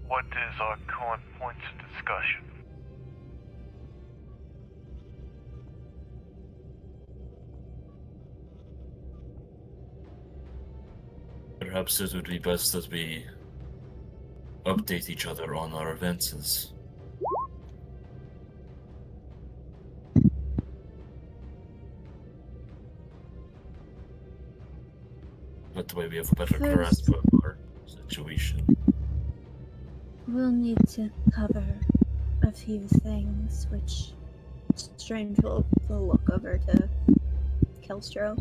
What is our current points of discussion? Perhaps it would be best that we update each other on our advances. That way we have a better grasp of our situation. We'll need to cover a few things, which Strange will look over to Kelstro.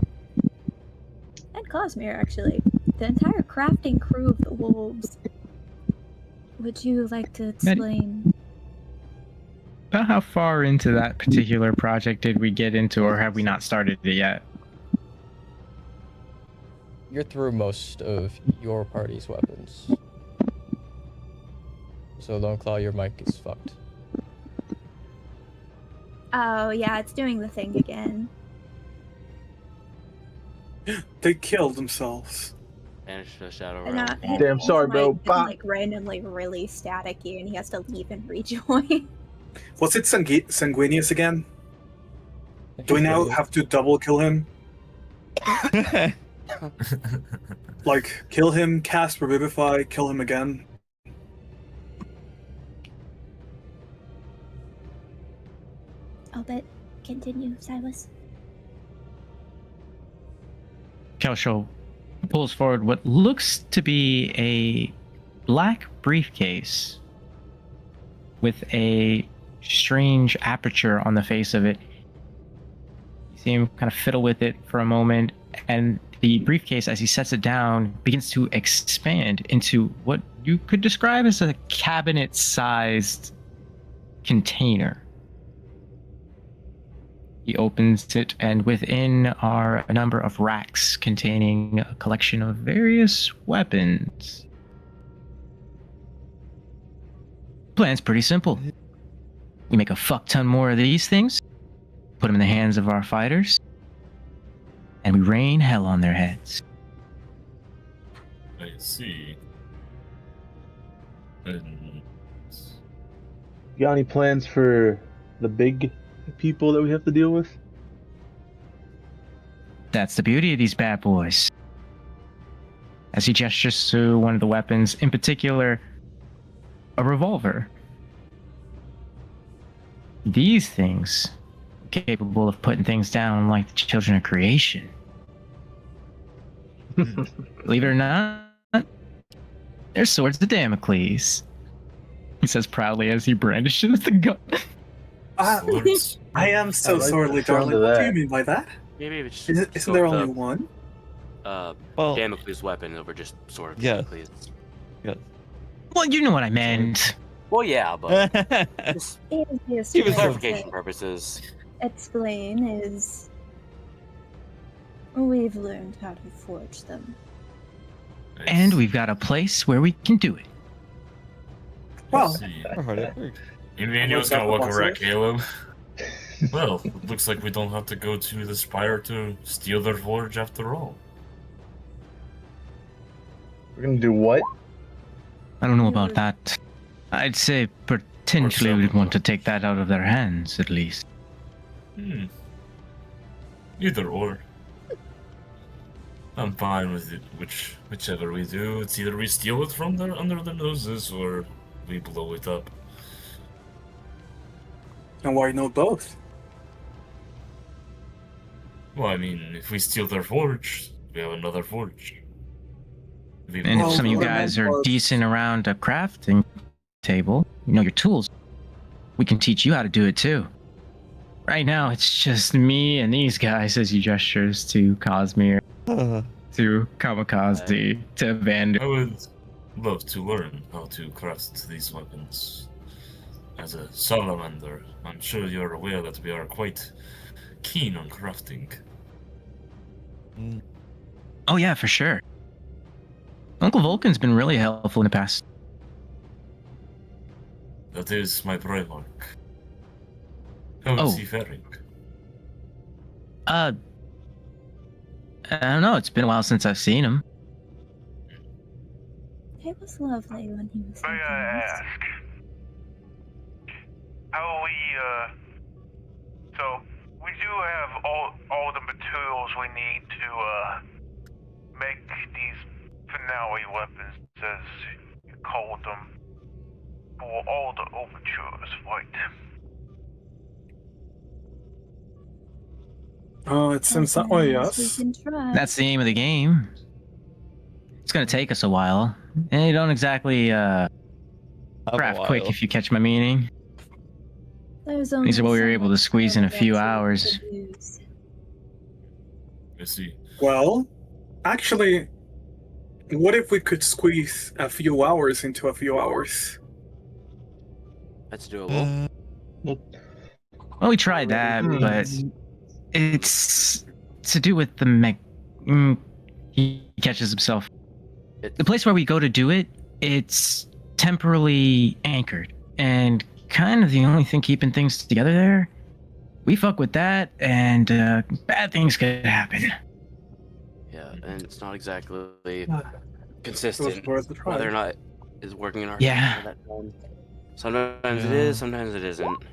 And Cosmere, actually. The entire crafting crew of the wolves. Would you like to explain? About how far into that particular project did we get into, or have we not started it yet? You're through most of your party's weapons. So Lone Claw, your mic is fucked. Oh, yeah, it's doing the thing again. They killed themselves. Vanish to the shadow And, realm. Damn, sorry, bro. It's like randomly really staticky, and he has to leave and rejoin. Was it Sanguinius again? Do we now have to double kill him? Like, kill him, cast Revivify, kill him again? I'll bet. Continue, Silas. Kelsho pulls forward what looks to be a black briefcase with a strange aperture on the face of it. You see him kind of fiddle with it for a moment, and the briefcase, as he sets it down, begins to expand into what you could describe as a cabinet-sized container. He opens it, and within are a number of racks containing a collection of various weapons. Plan's pretty simple. We make a fuck ton more of these things, put them in the hands of our fighters, and we rain hell on their heads. I see. And You got any plans for the big people that we have to deal with? That's the beauty of these bad boys. As he gestures to one of the weapons, in particular, a revolver. These things are capable of putting things down like the children of creation. Believe it or not, they're swords of Damocles. He says proudly as he brandishes the gun. I am so I like sorely, the sound darling. of What do that. you mean by that? Maybe it's just Isn't there only one? Damocles weapon over just sword of Damocles. Yeah. Well, you know what I meant. Well, yeah, but just Easiest for way clarification to purposes. explain is we've learned how to forge them. And we've got a place where we can do it. Well, Emmanuel's gonna look over at Caleb. Well, it looks like we don't have to go to the Spire to steal their forge after all. We're gonna do what? I don't know about that. I'd say potentially we'd want to take that out of their hands, at least. Either or. I'm fine with it. Whichever we do, it's either we steal it from their under their noses or we blow it up. And why not both? Well, I mean, if we steal their forge, we have another forge. And if some of you guys are decent around a crafting table, you know your tools, we can teach you how to do it too. Right now, it's just me and these guys, as he gestures to Cosmere, to Kamikaze, to Vander. I would love to learn how to craft these weapons. As a salamander, I'm sure you're aware that we are quite keen on crafting. Oh yeah, for sure. Uncle Vulcan's been really helpful in the past. That is my Primarch. How is he faring? I don't know, it's been a while since I've seen him. It was lovely when he was. May I ask? How so we do have all the materials we need to make these finale weapons, as you called them, for all the overtures, right? Oh, it seems that way, yes. That's the aim of the game. It's gonna take us a while. And you don't exactly craft quick, if you catch my meaning. These are what we were able to squeeze in a few hours. I see. Well, actually, what if we could squeeze a few hours into a few hours? That's doable. Well, we tried that, but it's to do with the he catches himself. The place where we go to do it, it's temporally anchored, and kind of the only thing keeping things together there. We fuck with that, and bad things could happen. Yeah, and it's not exactly consistent whether or not it's working in our Yeah. favor at that time. Sometimes it is, sometimes it isn't.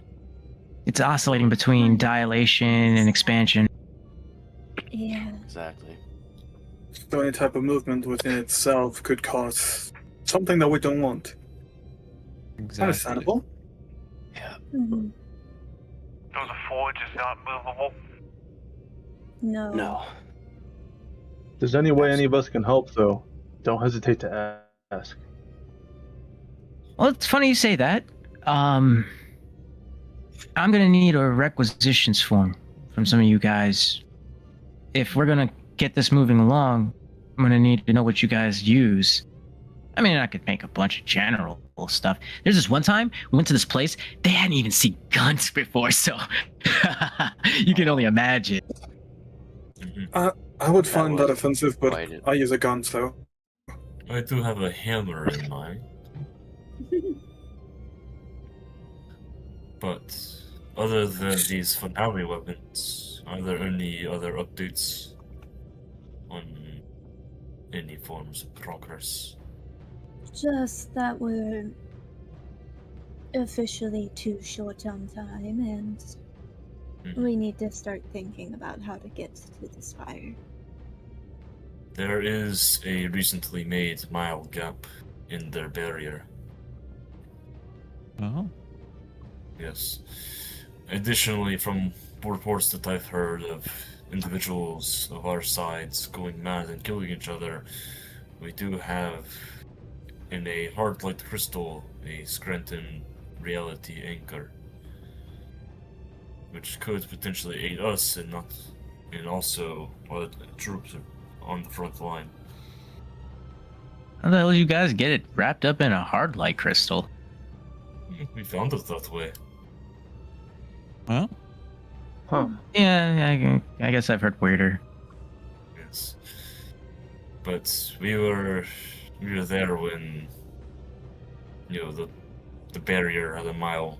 It's oscillating between dilation and expansion. Yeah. Exactly. So any type of movement within itself could cause something that we don't want. Understandable. Mhm. So the forge is not movable? No. No. there's any way any of us can help, though, don't hesitate to ask. Well, it's funny you say that. I'm gonna need a requisitions form from some of you guys. If we're gonna get this moving along, I'm gonna need to know what you guys use. I mean, I could make a bunch of general stuff. There's this one time we went to this place, they hadn't even seen guns before, so you can only imagine. I would find that offensive, but I use a gun, so. I do have a hammer in mind. But other than these finale weapons, are there any other updates on any forms of progress? Just that we're officially too short on time, and we need to start thinking about how to get to the Spire. There is a recently made mile gap in their barrier. Oh. Yes. Additionally, from reports that I've heard of individuals of our sides going mad and killing each other, we do have in a hard-light crystal a Scranton reality anchor, which could potentially aid us and also other troops on the front line. How the hell did you guys get it wrapped up in a hard light crystal? We found it that way. Well, yeah, I guess I've heard weirder. Yes, but we were there when the barrier had a mile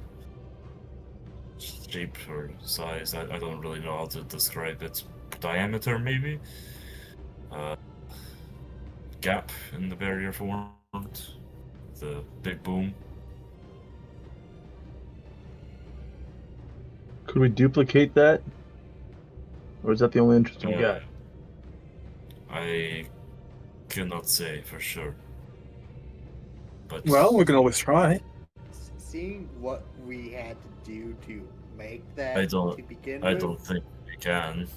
shape or size. I don't really know how to describe it. Diameter, maybe. Gap in the barrier formed. The big boom. Could we duplicate that? Or is that the only interest we got? I cannot say for sure. But well, we can always try. Seeing what we had to do to make that I to begin don't with, think we can.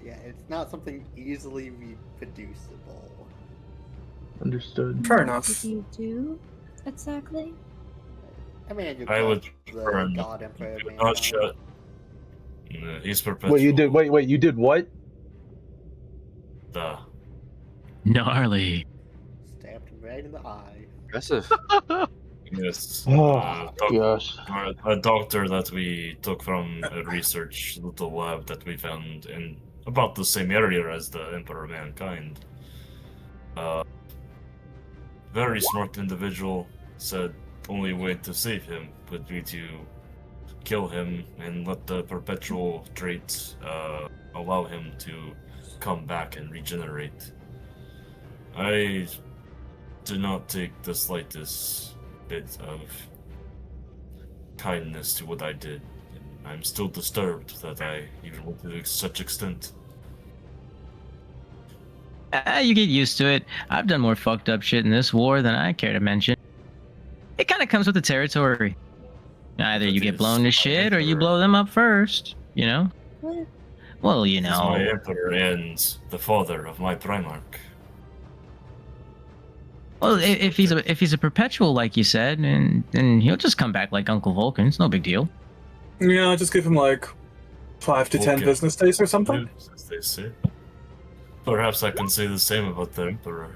yeah, it's not something easily reproducible. Understood. Fair What enough. did you do exactly? I mean, you I would the burn. God Emperor Do main not line. shut. He's perpetual. Wait, you did. Wait, you did what? Gnarly. Stabbed him right in the eye. Impressive. Yes. Oh, gosh. A doctor that we took from a research little lab that we found in about the same area as the Emperor of Mankind. Very smart individual, said only way to save him would be to kill him and let the perpetual trait allow him to come back and regenerate. I do not take the slightest bit of kindness to what I did. I'm still disturbed that I even went to such extent. You get used to it. I've done more fucked up shit in this war than I care to mention. It kind of comes with the territory. Either you get blown to shit or you blow them up first, you know? What? Well, you He's know. my emperor and the father of my Primarch. Well, if he's a perpetual, like you said, and he'll just come back like Uncle Vulcan. It's no big deal. Yeah, just give him like 5 to 10 Vulcan. business days or something. As they say. Perhaps I can say the same about the emperor.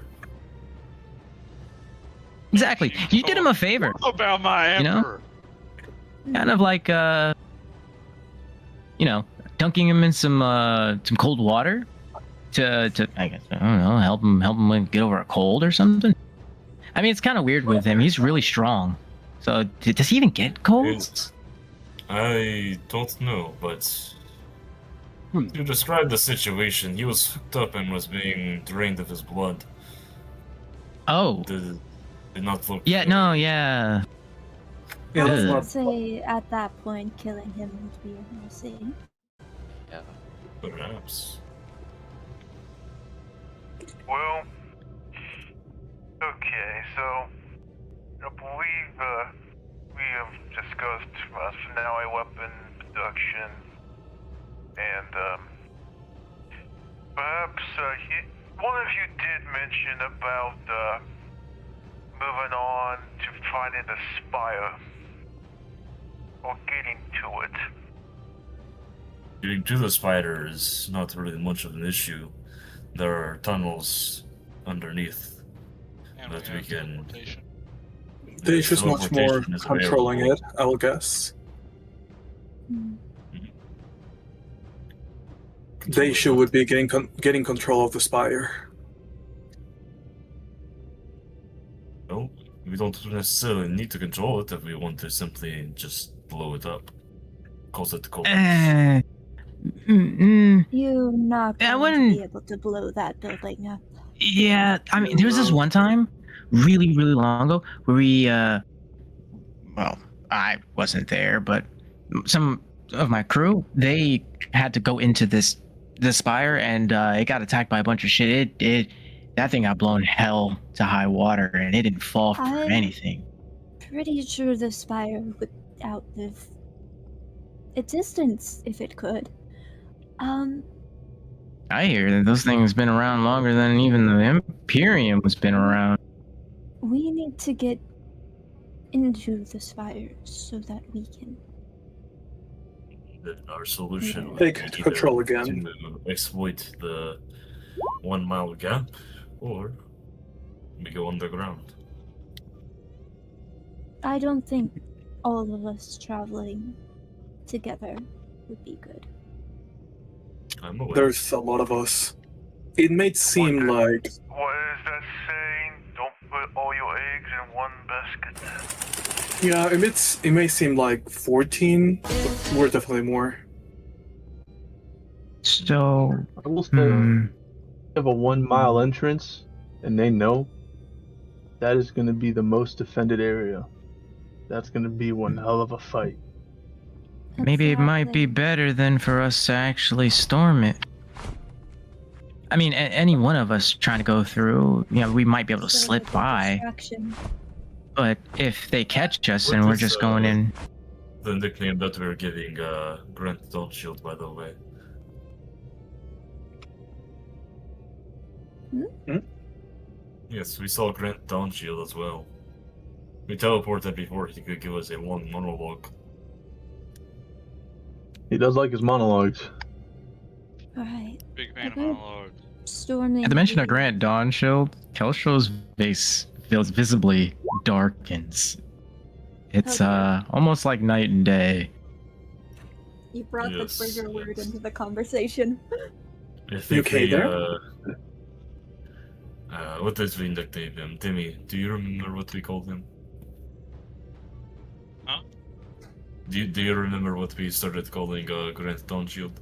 Exactly. You did him a favor. About my You know? emperor. Kind of like, dunking him in some cold water to I guess, I don't know, help him like, get over a cold or something. I mean, it's kind of weird with him. He's really strong. So does he even get colds? I don't know, but to describe the situation, he was hooked up and was being drained of his blood. Oh. Did not look. Yeah. No. Yeah. Yeah, that's I not- would say at that point, killing him would be a mercy. Yeah. Perhaps. Well, okay, so I believe we have discussed finale weapon production, and perhaps one of you did mention about moving on to finding the spire. Or getting to it. Getting to the spider is not really much of an issue. There are tunnels underneath that we can. They're just much more controlling it, I will guess. Daisha would be getting control of the spire. No, we don't necessarily need to control it if we want to simply just blow it up. Cause it cold. You're not going to be able to blow that building up. Yeah, I mean, there was this one time, really, really long ago, where we, well, I wasn't there, but some of my crew, they had to go into the spire, and it got attacked by a bunch of shit. That thing got blown hell to high water, and it didn't fall for anything. Pretty sure the spire would outlive existence if it could. I hear that those things been around longer than even the Imperium has been around. We need to get into the spire so that we can. Our solution Take would be control either again. to exploit the 1 mile gap, or we go underground. I don't think all of us traveling together would be good. I'm aware. There's a lot of us. It may seem like... What is that saying? Don't put all your eggs in one basket. Yeah, it may seem like 14, but we're definitely more. So... I will say, if you have a 1 mile entrance, and they know, that is going to be the most defended area. That's going to be one hell of a fight. Maybe it might be better than for us to actually storm it. I mean, any one of us trying to go through, we might be able to slip by. But if they catch us and we're just going in... The nickname that we're giving Grant Dawnshield, by the way. Yes, we saw Grant Dawnshield as well. We teleported before he could give us a long monologue. He does like his monologues. Alright. Big fan of monologue. Storming. At the mention of Grant Dawnshield, Kelstro's face feels visibly darkens. It's almost like night and day. You brought Yes, the trigger word into the conversation. I think okay we, there? What did we nickname him? Timmy, do you remember what we called him? Huh? Do you remember what we started calling Grant Dawnshield?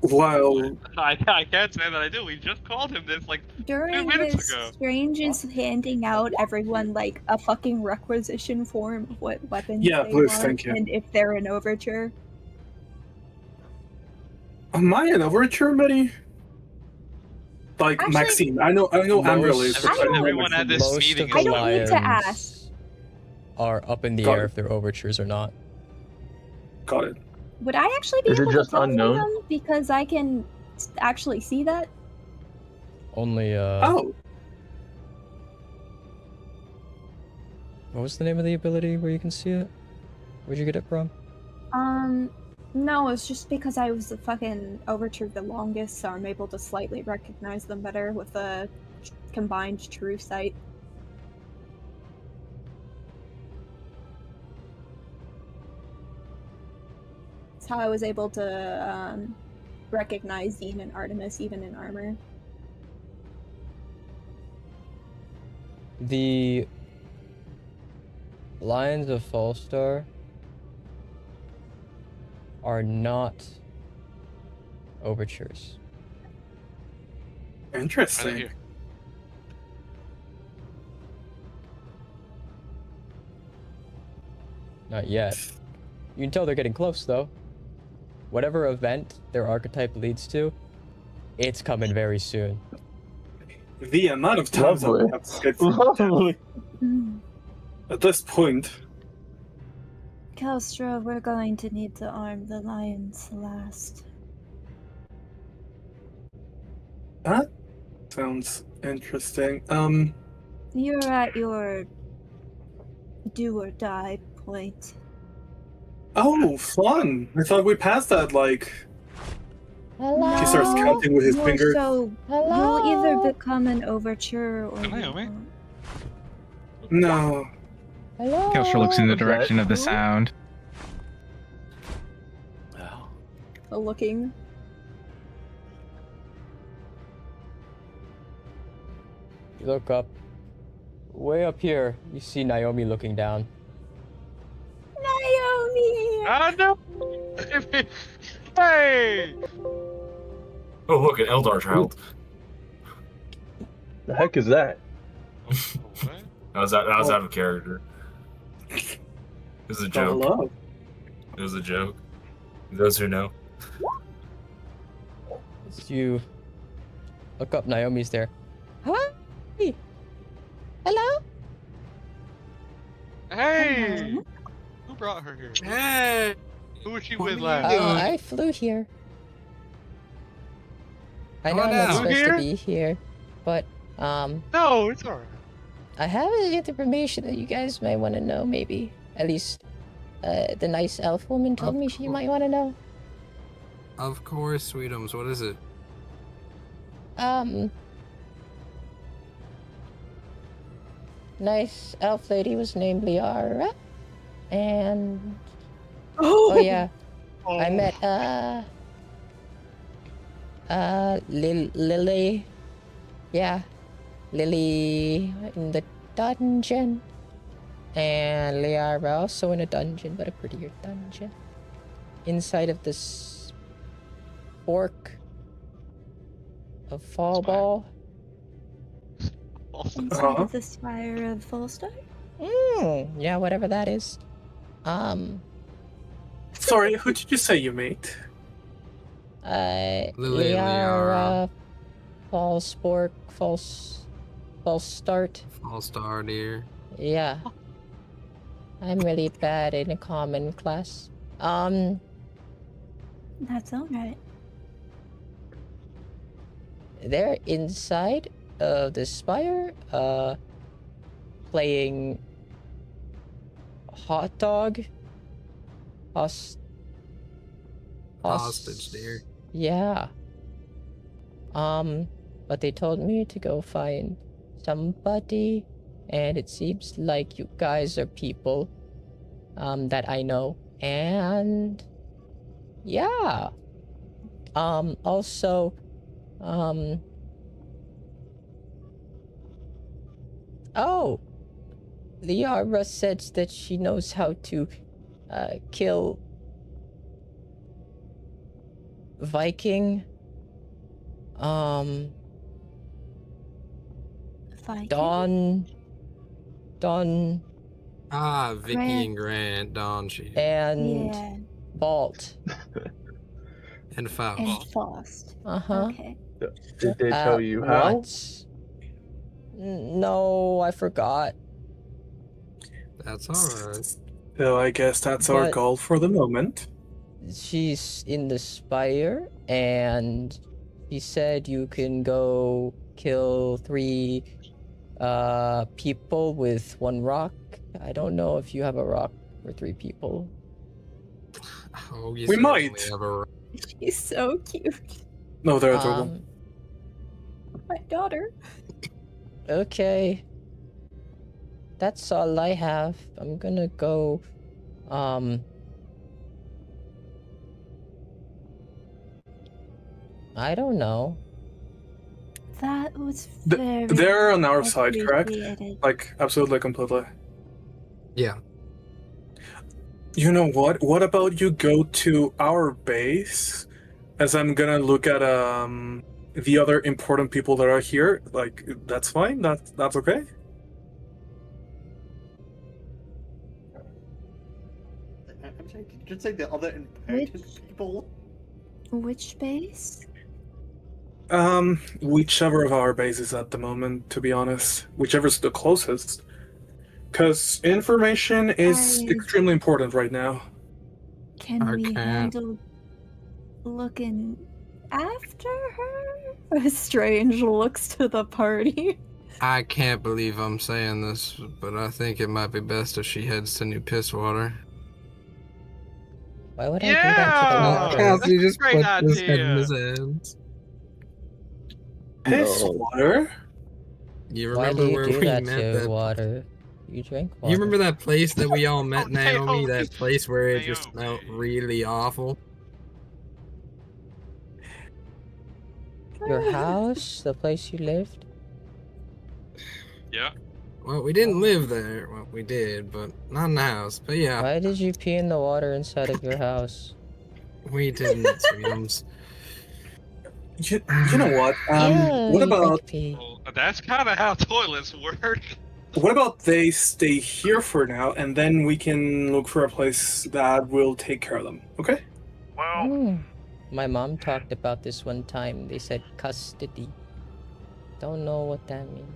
While I can't say that I do. We just called him this like 2 During minutes this, ago. Strange is handing out everyone like a fucking requisition form of what weapons Yeah, they please, want, thank you. and if they're an overture. Am I an overture, Betty? Like Actually, Maxine. I know Ambril is. but I don't know Everyone Maxine at this is. Most meeting of the I don't need to lions ask. are up in the Got air it. if they're overtures or not. Got it. Would I actually be Is it able just to tell unknown? them because I can actually see that? Only, Oh, what was the name of the ability where you can see it? Where'd you get it from? No, it's just because I was the fucking overture the longest, so I'm able to slightly recognize them better with the combined true sight. That's how I was able to recognize Dean and Artemis even in armor. The Lions of Fallstar are not overtures. interesting. Not yet. You can tell they're getting close, though. Whatever event their archetype leads to, it's coming very soon. The amount of times that we have skipped Lovely. at this point, Kelstra, we're going to need to arm the lions last. That sounds interesting. You're at your do or die point. Oh, fun! I thought we passed that, like... Hello? He starts counting with his More finger. So, you'll either become an overture or you Naomi? won't. No. Kelstra looks in the direction of the sound. Looking. You look up. Way up here, you see Naomi looking down. Naomi! Ah, no! Hey! Oh, look, an Eldar child. The heck is that? That was out of character. It was a joke. Hello. It was a joke. Those who know. As you look up, Naomi's there. Hi. Hello? Hey! Who brought her here? Hey! Who was she with last? Oh, I flew here. I know Oh, I'm not no. supposed Here? to be here, but No, it's alright. I have information that you guys might want to know. Maybe at least the nice elf woman told me she might want to know. Of course, Sweetums. What is it? Nice elf lady was named Liara, and oh yeah, I met Lily, yeah, Lily in the dungeon, and Liara also in a dungeon, but a prettier dungeon, inside of this fork of fall ball. Inside of the Spire of Fallstar? Yeah, whatever that is. Sorry, who did you say you meet? Liara, Fallstart. Fallstar, dear. Yeah. I'm really bad in a common class. That's alright. They're inside of the spire, playing hot dog. Hostage, dear. Yeah. But they told me to go find somebody, and it seems like you guys are people, that I know, and yeah. Also, oh, Liara said that she knows how to kill Viking. Viking? Don. Ah, Vicky and Grant, Dawn, she. And Yeah. Bolt. And Faust. And Faust. Uh-huh. Okay. Did they tell you how? What? No, I forgot. That's alright. So I guess that's our But- goal for the moment. She's in the spire, and she said you can go kill 3 people with 1 rock. I don't know if you have a rock for 3 people. Oh, you We certainly might. have a- She's so cute. No, they're adorable. My daughter. Okay. That's all I have. I'm gonna go, I don't know. That was very They're on our side, correct? appreciated. Like, absolutely, completely. Yeah. You know what? What about you go to our base, as I'm gonna look at the other important people that are here. Like, that's fine. That's okay. I'm sorry, did you just say the other important people? Which base? Whichever of our bases at the moment, to be honest, whichever's the closest. Because information is I- extremely important right now. Can we Okay. handle looking after her? Strange looks to the party. I can't believe I'm saying this, but I think it might be best if she heads to New Pisswater. Why would I do that to the water? Kelsey just Great put his head in idea. his hands. Pisswater? You Why remember do you where do we that met to that? water? You drink water. You remember that place that we all met, Naomi? That place where it just smelled really awful? Your house? The place you lived? Yeah. Well, we didn't live there. Well, we did, but not in the house. But yeah. Why did you pee in the water inside of your house? We didn't, Sweetums. You know what? What about Well, that's kind of how toilets work. what about they stay here for now, and then we can look for a place that will take care of them. Okay? My mom talked about this one time. They said custody. Don't know what that means.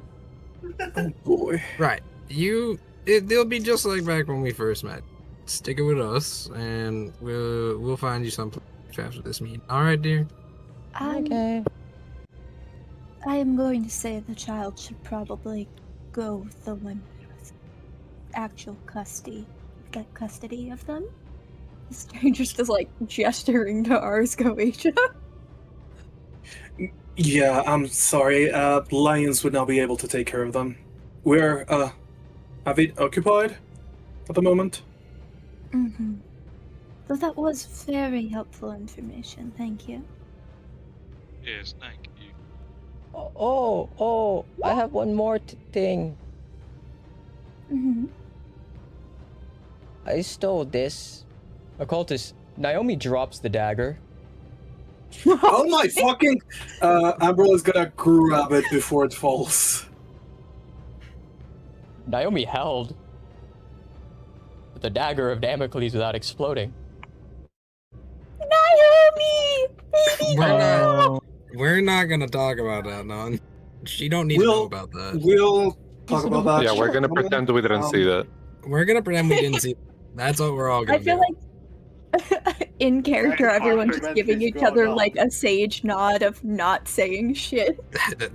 Oh boy. Right. It'll be just like back when we first met. Stick it with us, and we'll find you some place after this meeting. All right, dear. Okay. I am going to say the child should probably go with the one with actual custody. Get custody of them. The stranger's just like gesturing to ours, Goetia. Yeah, I'm sorry. Lions would not be able to take care of them. We're a bit occupied at the moment. Mm-hmm. So that was very helpful information. Thank you. Yes, thank you. Oh, I have one more thing. Mm-hmm. I stole this. Occultist, Naomi drops the dagger. Oh my fucking! Ambrose is gonna grab it before it falls. Naomi held the dagger of Damocles without exploding. Naomi! Baby! We're not gonna talk about that, non. She don't need to know about that. We'll talk about that. Yeah, we're gonna pretend we didn't see that. We're gonna pretend we didn't see. That's what we're all gonna I feel do. like in character, everyone's just giving each other like a sage nod of not saying shit.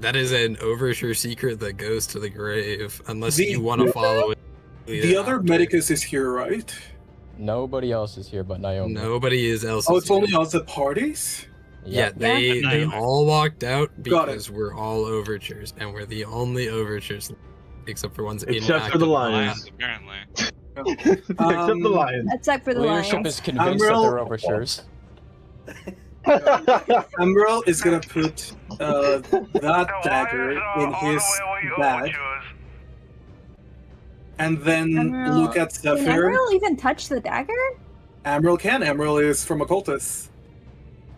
That is an overture secret that goes to the grave, unless you want to follow it. The other medicus is here, right? Nobody else is here but Naomi. Nobody else. Oh, it's only us at parties? Yeah, Yeah. they all walked out Got because we're all overtures, and we're the only overtures, except for ones Except for the lions. Apparently. Except the lions. Except for the Leadership lions. is convinced that Emerald- they're overtures. Emerald is gonna put that dagger in his bag. And then Emerald- look at Can Zephyr. Emerald even touch the dagger? Emerald can. Emerald is from Occultus.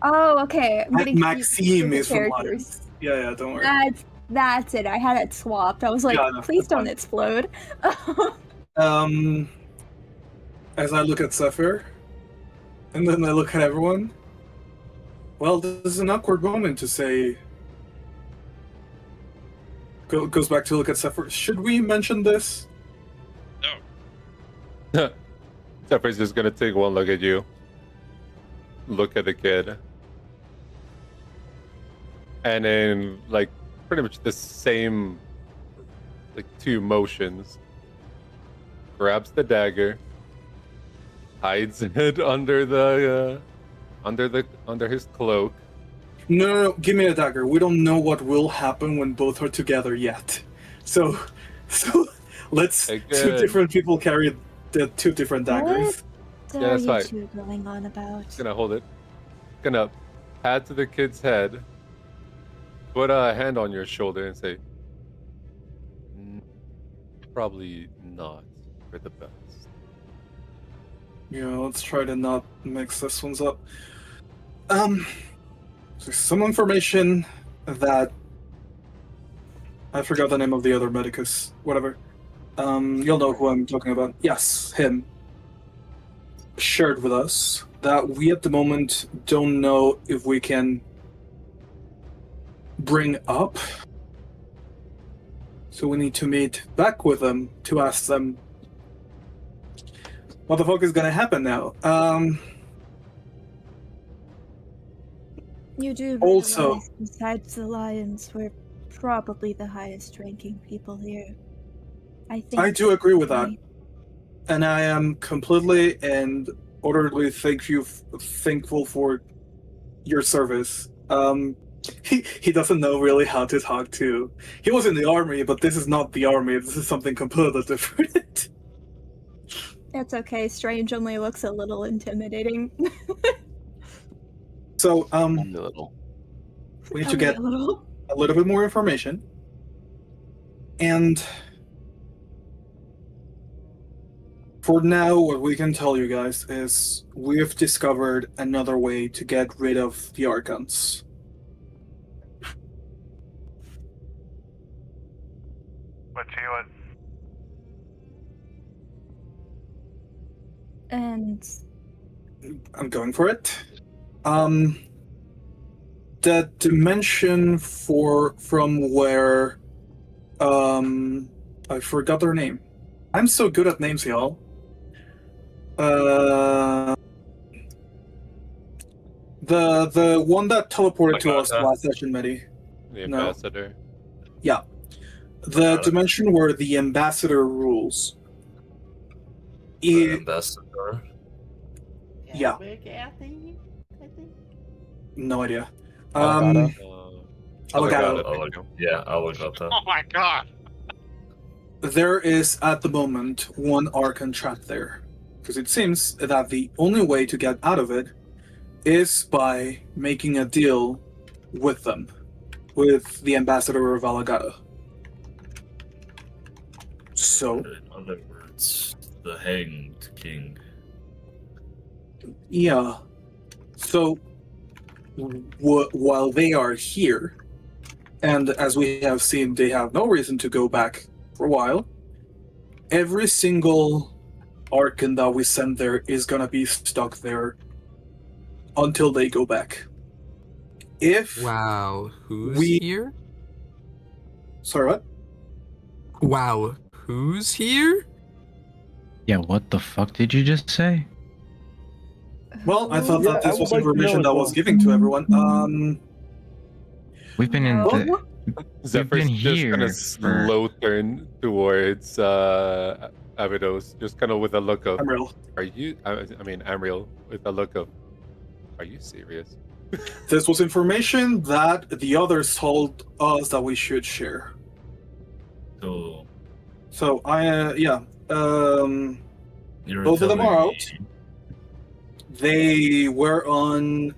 Oh, okay. I'm And getting Maxime is from characters. Lions. Yeah, don't worry. That's it. I had it swapped. I was like, Yeah, no, please that's don't fine. explode. As I look at Zephyr, and then I look at everyone. Well, this is an awkward moment to say. Goes back to look at Zephyr. Should we mention this? Zephyr's just gonna take one look at you. Look at the kid. And then, like, pretty much the same, like, two motions. Grabs the dagger. Hides it under his cloak. No, give me a dagger. We don't know what will happen when both are together yet. So let's Hey, two good. different people carry the two different daggers. What Yeah, are that's you fine. two going on about? Gonna hold it. Gonna pat to the kid's head. Put a hand on your shoulder and say, probably not for the best. Yeah, let's try to not mix this ones up. So some information that I forgot the name of the other medicus. Whatever. You'll know who I'm talking about. Yes, him. Shared with us that we at the moment don't know if we can bring up. So we need to meet back with them to ask them what the fuck is gonna happen now. You do Also- realize, besides the Lions, we're probably the highest ranking people here. I think I do agree with that. And I am completely and utterly thankful for your service. He doesn't know really how to talk to. He was in the army, but this is not the army. This is something completely different. That's okay. Strange only looks a little intimidating. So, A little. we need to Only get a little. a little bit more information. And for now, what we can tell you guys is we've discovered another way to get rid of the Archons. Let's hear it. And I'm going for it. The dimension from where I forgot their name. I'm so good at names, y'all. The one that teleported to us last session, Medi. The ambassador. Yeah. The dimension where the ambassador rules. Ambassador. Yeah. No idea. Allegado. Yeah, Allegado. Oh my god. There is at the moment one Archon trapped there, because it seems that the only way to get out of it is by making a deal with them, with the ambassador of Allegado. So, In other words, the Hanged King. yeah. So, while they are here, and as we have seen, they have no reason to go back for a while, every single Archon that we send there is gonna be stuck there until they go back. If Wow, who's we- here? Sorry, what? Wow, who's here? Yeah, what the fuck did you just say? Well, I thought that Yeah, this I was would like to information know that as was well. given to everyone. We've been in the. Zephyr's been just here kind of for- slow turn towards Abydos, just kind of with a look of. Amriel. Are you? I mean, Amriel, with a look of. Are you serious? This was information that the others told us that we should share. So So you're both of them telling are me- out. They were on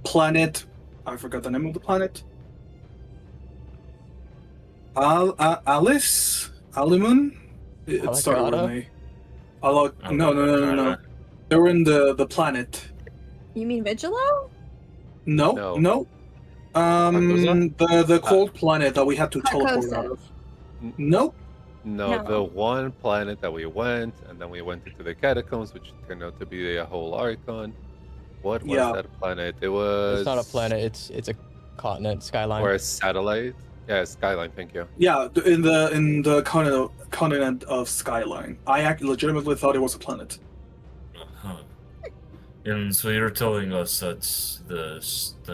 planet. I forgot the name of the planet. Alice? Alimun? It started with Allegado? me. No. They were in the planet. You mean Vigilo? No. The cold planet that we had to teleport out of. Nope. No, the one planet that we went, and then we went into the catacombs, which turned out to be a whole Archon. What was Yeah. that planet? It was. It's not a planet. It's a continent, skyline. Or a satellite. Yeah, Skyline. Thank you. Yeah, in the continent of Skyline. I legitimately thought it was a planet. Huh. And so you're telling us that the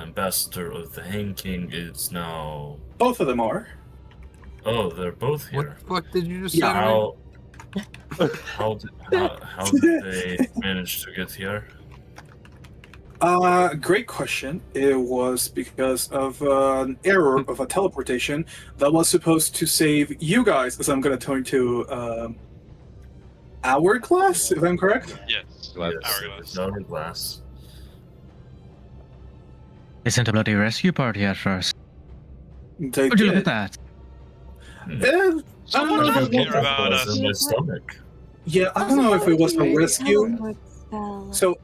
ambassador of the Hanged King is now. Both of them are. Oh, they're both here. What the fuck did you just Yeah. say? How did they manage to get here? Great question. It was because of an error of a teleportation that was supposed to save you guys, as I'm going to turn to Hourglass, if I'm correct? Yes. Yes, Hourglass. They sent a bloody rescue party at first. They Would you look did. at that? I don't know if it was- In my stomach. Yeah, I don't know if it was a rescue. Spell. So,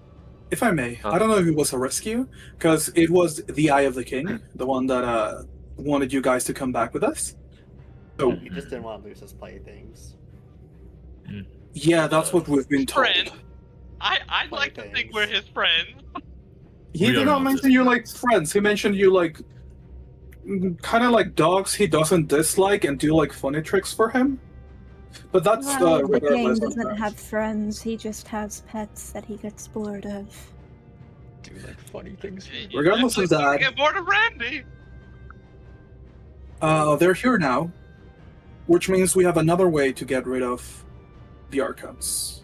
if I may, I don't know if it was a rescue, because it was the Eye of the King, the one that wanted you guys to come back with us. So, He just didn't want to lose his playthings. yeah, that's what we've been told. Friend. I'd like to think we're his friends. He We did are not not mention you like friends. He mentioned you like kind of like dogs he doesn't dislike and do like funny tricks for him. But that's Well, the king regardless of doesn't that. have friends, he just has pets that he gets bored of. Do like funny things. Regardless of that, Get bored of Randy. they're here now, which means we have another way to get rid of the Archons.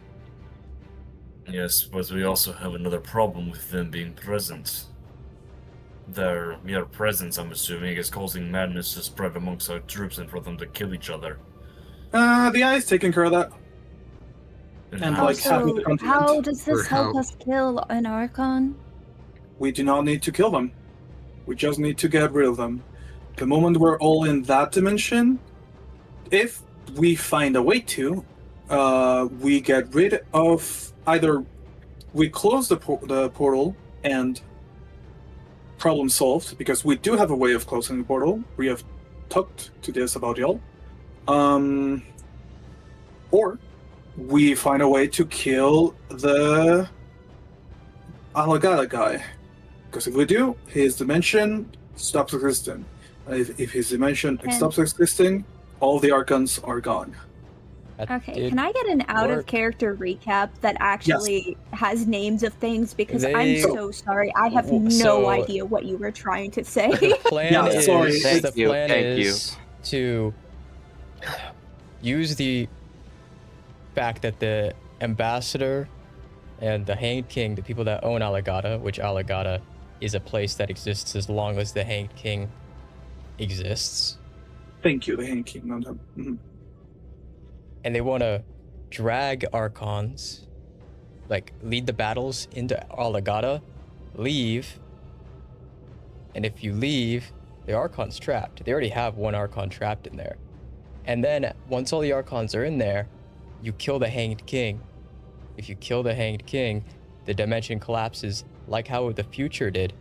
Yes, but we also have another problem with them being present. Their mere presence, I'm assuming, is causing madness to spread amongst our troops and for them to kill each other. The Eye's taking care of that. And like half of the continent. How does this help us kill an Archon? We do not need to kill them. We just need to get rid of them. The moment we're all in that dimension, if we find a way to, we get rid of either we close the portal and problem solved, because we do have a way of closing the portal. We have talked to this about y'all. Or we find a way to kill the Alagada guy. Because if we do, his dimension stops existing. If his dimension stops existing, all the Archons are gone. Okay, can I get an out-of-character recap that actually has names of things? Because I'm so sorry, I have no idea what you were trying to say. The plan is to use the fact that the ambassador and the Hanged King, the people that own Alagada, which Alagada is a place that exists as long as the Hanged King exists. Thank you, the Hanged King. Mm-hmm. And they want to drag Archons, like lead the battles into Alagada, leave, and if you leave, the Archon's trapped. They already have one Archon trapped in there. And then once all the Archons are in there, you kill the Hanged King. If you kill the Hanged King, the dimension collapses like how the future did.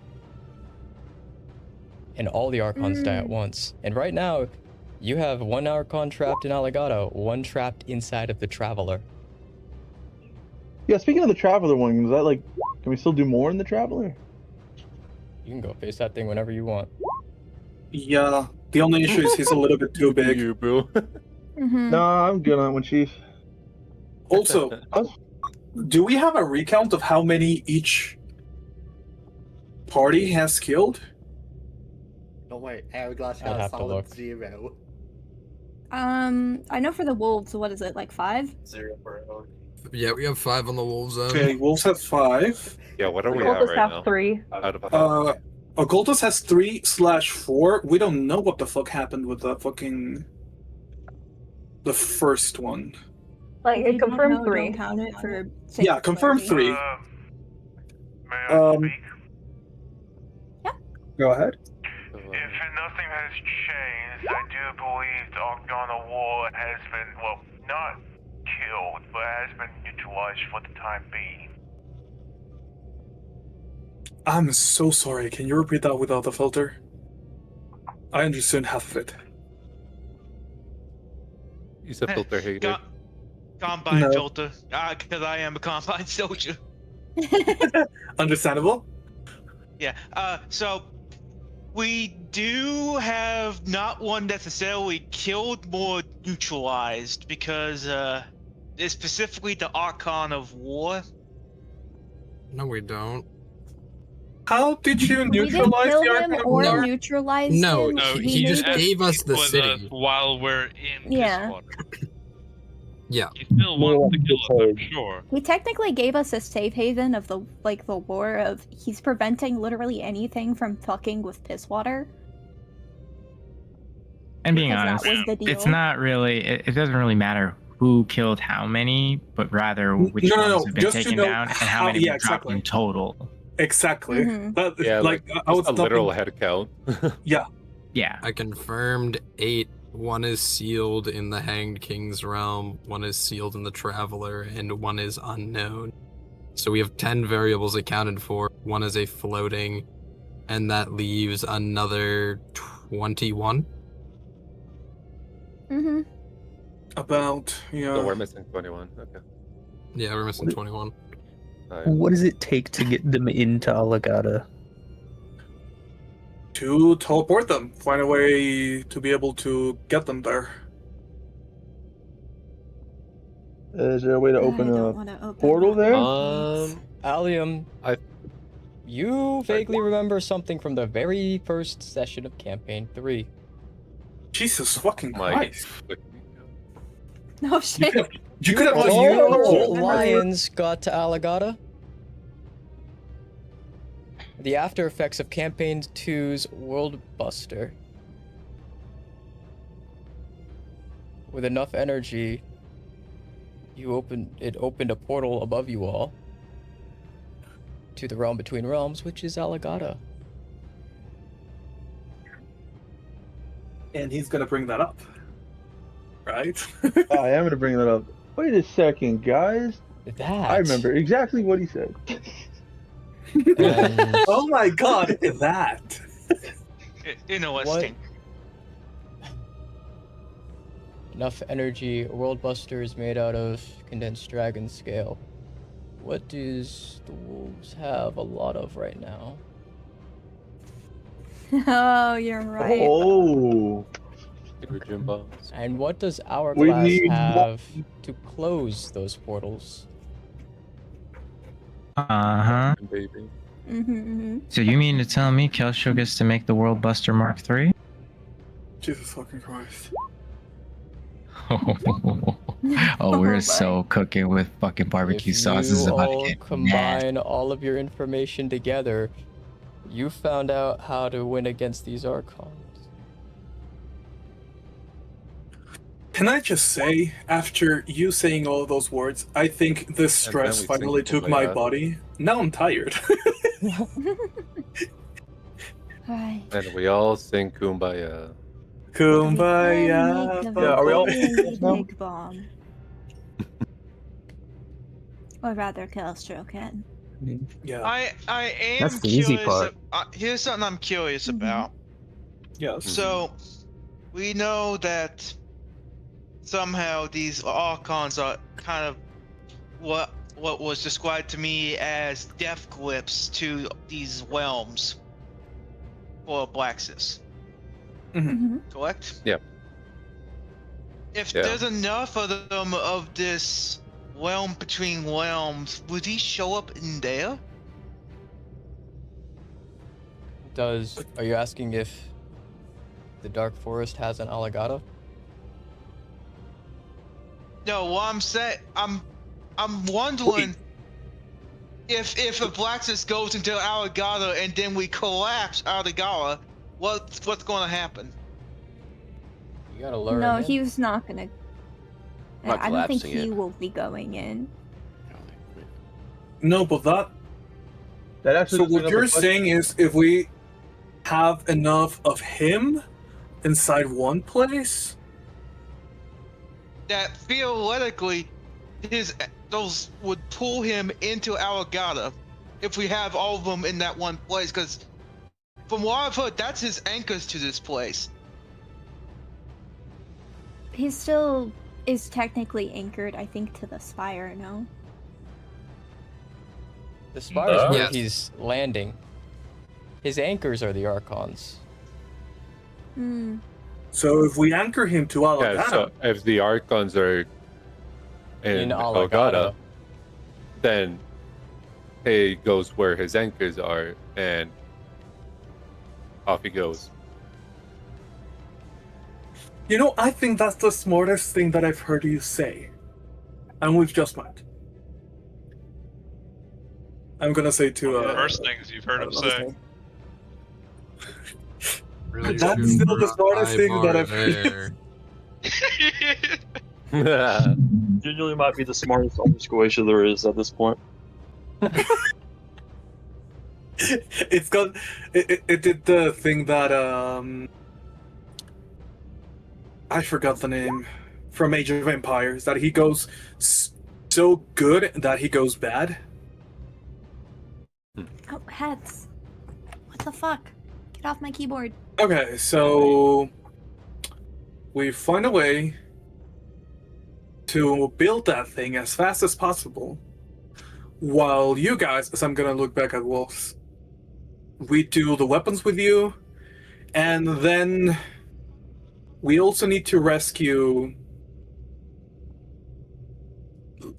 And all the Archons die at once. And right now, you have one Archon trapped in Alagada, one trapped inside of the Traveler. Yeah, speaking of the Traveler one, is that like, can we still do more in the Traveler? You can go face that thing whenever you want. Yeah, the only issue is he's a little bit too big. You, boo. Nah, I'm good on one, Chief. Also, do we have a recount of how many each party has killed? Don't worry, Hourglass I'd has a have to solid look. 0. I know for the wolves, what is it, like 5? 0 for Yeah, we have 5 on the wolves zone. Okay, wolves have 5. Yeah, what are we Occultists at right have now? 3. Out of Occultus has 3/4. We don't know what the fuck happened with the first one. Like, it confirmed 3. Don't count it for Yeah, confirm 3. Go ahead. If nothing has changed, I do believe the Arcana War has been, well, not killed, but has been neutralized for the time being. I'm so sorry. Can you repeat that without the filter? I understood half of it. You said filter hater. Combine No. filter. Because I am a combine soldier. Understandable? Yeah. So we do have not one necessarily killed, more neutralized, because it's specifically the Archon of War. No, we don't. How did you neutralize kill the him Archon of or War? neutralize No, him. no, he just made it- gave us the With city. while we're in Yeah. Pisswater. Yeah. He still wants to kill us, I'm sure. He technically gave us a safe haven of the war of he's preventing literally anything from fucking with Pisswater. And being Because that honest, was the deal. it's not really. It doesn't really matter who killed how many, but rather which No, no, ones no, have been just to taken know down and how how- many yeah, were dropped exactly. in total. Exactly. Mhm. That, Yeah, like I was a literal talking- head count. Yeah. Yeah. I confirmed 8. 1 is sealed in the Hanged King's realm, 1 is sealed in the Traveler, and 1 is unknown. So we have 10 variables accounted for. 1 is a floating, and that leaves another 21. Mm-hmm. About, So we're missing 21. Okay. Yeah, we're missing 21. What does it take to get them into Alagada? to teleport them. Find a way to be able to get them there. Is there a way to open a portal there? Allium, you vaguely remember something from the very first session of Campaign 3. Jesus fucking Christ. No shit. You could have All used lions got to Alagata. The after effects of Campaign 2's World Buster. With enough energy, it opened a portal above you all to the realm between realms, which is Alagata. And he's gonna bring that up, right? I am gonna bring that up. Wait a second, guys. I remember exactly what he said. Oh my god, that. Interesting. Enough energy. A world buster is made out of condensed dragon scale. What does the wolves have a lot of right now? Oh, you're right. Oh. And what does We Hourglass need have to close those portals? Baby. So you mean to tell me Kelso gets to make the World Buster Mark III? Jesus fucking Christ. Oh, we're so cooking with fucking barbecue sauces You about to all get combine all of your information together, you found out how to win against these Archons. Can I just say, after you saying all those words, I think the stress we finally sing took my Kumbaya. body. Now I'm tired. Right. And we all sing Kumbaya. Kumbaya. The are we all- big bomb. Or rather, Killstroke can. Yeah. I am That's the easy curious. part. Here's something I'm curious about. Yes. So, we know that somehow these Archons are kind of what was described to me as death grips to these realms for Abraxis. Correct? Yeah. If Yeah. there's enough of them of this realm between realms, would he show up in there? Are you asking if the Dark Forest has an Alagata? No, what I'm saying, I'm wondering if Abraxis goes into Alagata and then we collapse Alagata, what's going to happen? You gotta learn. No, it. he's not gonna. Not I don't think collapsing he it. will be going in. No, but That actually so brings what up a you're question. saying is if we have enough of him inside one place, That theoretically, those would pull him into Alagata if we have all of them in that one place. Because from what I've heard, that's his anchors to this place. He still is technically anchored, I think, to the spire. No. The Spire is where Yes. he's landing. His anchors are the Archons. Hmm. so if we anchor him to Alagata, Yeah, so if the Archons are in Alagata. Alagata, then he goes where his anchors are, and off he goes. you know, I think that's the smartest thing that I've heard you say. And we've just met. I'm gonna say to First things you've heard him say. Really That's shooting still the for a smartest high thing that bar I've there. Genuinely might be the smartest underscore there is at this point. It's got it did the thing that I forgot the name from Age of Empires, that he goes so good that he goes bad. Oh, heads. What the fuck? Get off my keyboard. Okay, so we find a way to build that thing as fast as possible, while you guys, as I'm gonna look back at Wolves, we do the weapons with you, And then we also need to rescue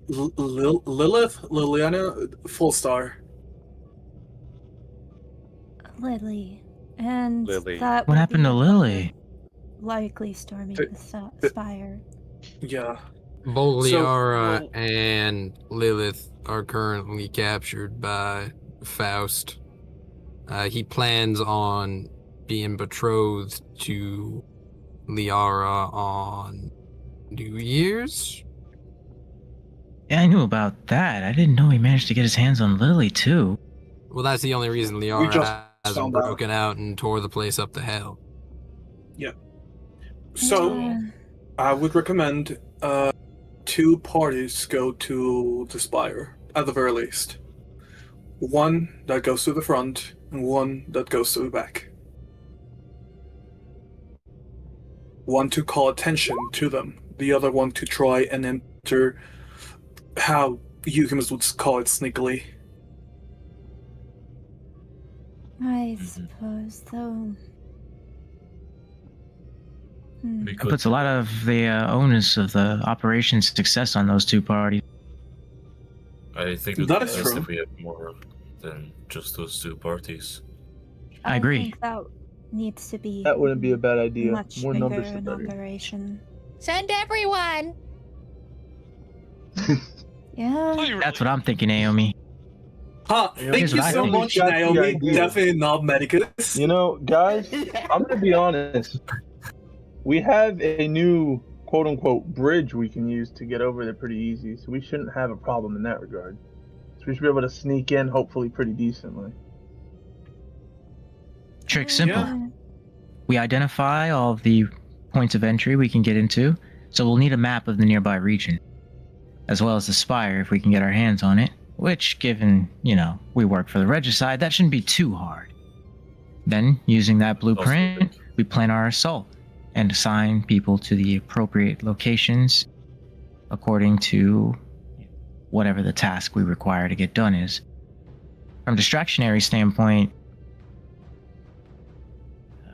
Liliana Fallstar. Lily. And Lily. that What will happened be to Lily? likely storming the spire. Yeah. Both So- Liara and Lilith are currently captured by Faust. He plans on being betrothed to Liara on New Year's. Yeah, I knew about that. I didn't know he managed to get his hands on Lily too. Well, that's the only reason just Liara hasn't found out. broken out and tore the place up to hell. Yeah. So, I would recommend 2 parties go to the Spire, at the very least. One that goes to the front, and one that goes to the back. One to call attention to them, the other one to try and enter how you humans would call it sneakily. I suppose, though. It puts a lot of the onus of the operation's success on those 2 parties. I think it's That is best true. if we have more than just those 2 parties. I agree. think that needs to be That wouldn't be a bad idea. much More bigger numbers, the an better. operation. Send everyone! Yeah. That's what I'm thinking, Naomi. Huh, Yeah. thank Here's you what I so think. much, Got the Naomi. idea. Definitely not Medicus. You know, guys, I'm gonna be honest. We have a new quote-unquote bridge we can use to get over there pretty easy, so we shouldn't have a problem in that regard. So we should be able to sneak in, hopefully, pretty decently. Trick simple. Yeah. We identify all of the points of entry we can get into, so we'll need a map of the nearby region, as well as the Spire if we can get our hands on it, which, given, we work for the Regicide, that shouldn't be too hard. Then, using that blueprint, we plan our assault and assign people to the appropriate locations according to whatever the task we require to get done is. From a distractionary standpoint,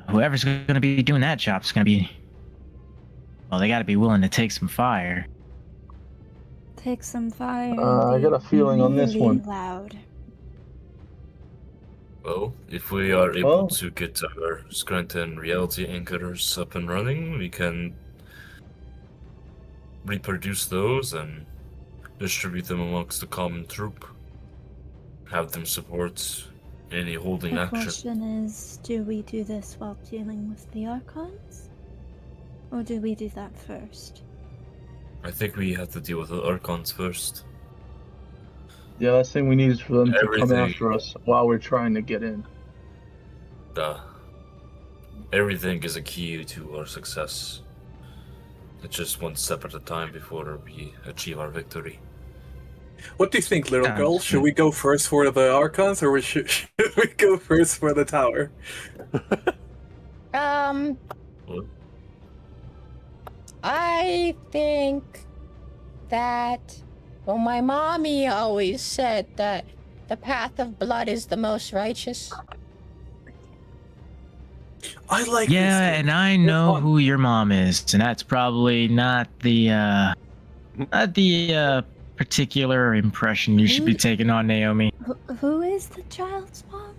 whoever's going to be doing that job is going to be, well, they got to be willing to take some fire. Take some fire. I got a feeling on this really one. Loud. Well, if we are able to get our Scranton reality anchors up and running, we can reproduce those and distribute them amongst the common troop. Have them support any holding The action. question is, do we do this while dealing with the Archons? Or do we do that first? I think we have to deal with the Archons first. Yeah, last thing we need is for them to come Everything. after us while we're trying to get in. Everything is a key to our success. It's just one step at a time before we achieve our victory. What do you think, little girl? Should we go first for the Archons, or should we go first for the tower? What? I think that, well, my mommy always said that the path of blood is the most righteous. I like Yeah, and I know who your mom is, and that's probably not the particular impression you should be taking on Naomi. Who is the child's mom?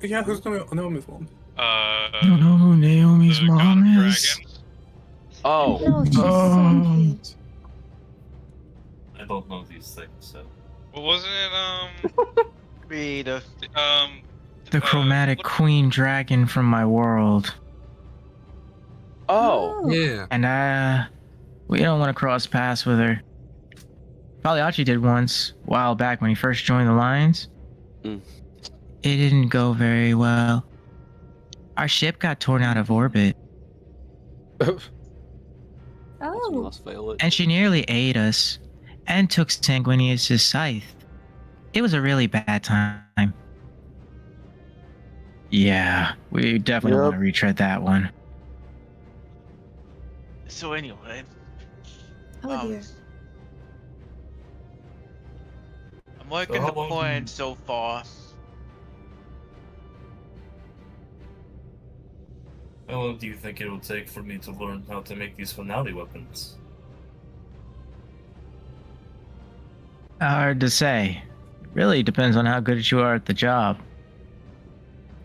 Yeah, who's Naomi's mom? I don't know who Naomi's mom is. Oh. No, she's so cute. I don't know these things, so. Well, wasn't it Creative. The chromatic queen dragon from my world. Oh. Yeah. And we don't want to cross paths with her. Pagliacci did once, a while back when he first joined the Lions. Mm. It didn't go very well. Our ship got torn out of orbit, Oh. and she nearly ate us, and took Sanguinius' scythe. It was a really bad time. Yeah, we definitely want to retread that one. So anyway, Oh dear. I'm liking how the long plan so far. How long do you think it will take for me to learn how to make these finale weapons? Hard to say. It really depends on how good you are at the job.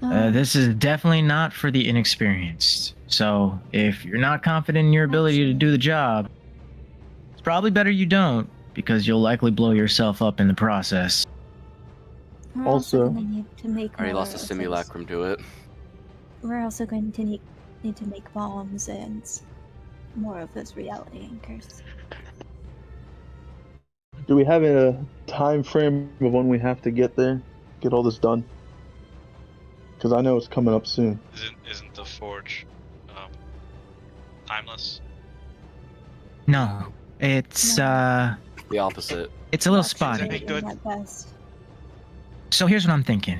This is definitely not for the inexperienced. So if you're not confident in your ability to do the job, it's probably better you don't, because you'll likely blow yourself up in the process. We're Also- gonna need to make I already more lost a of simulacrum to it. this. We're also going to need to make bombs and more of those reality anchors. Do we have a time frame of when we have to get there? Get all this done? Because I know it's coming up soon. Isn't the forge timeless? No, it's The opposite. it's a little Is spotty. it good? At best. So here's what I'm thinking.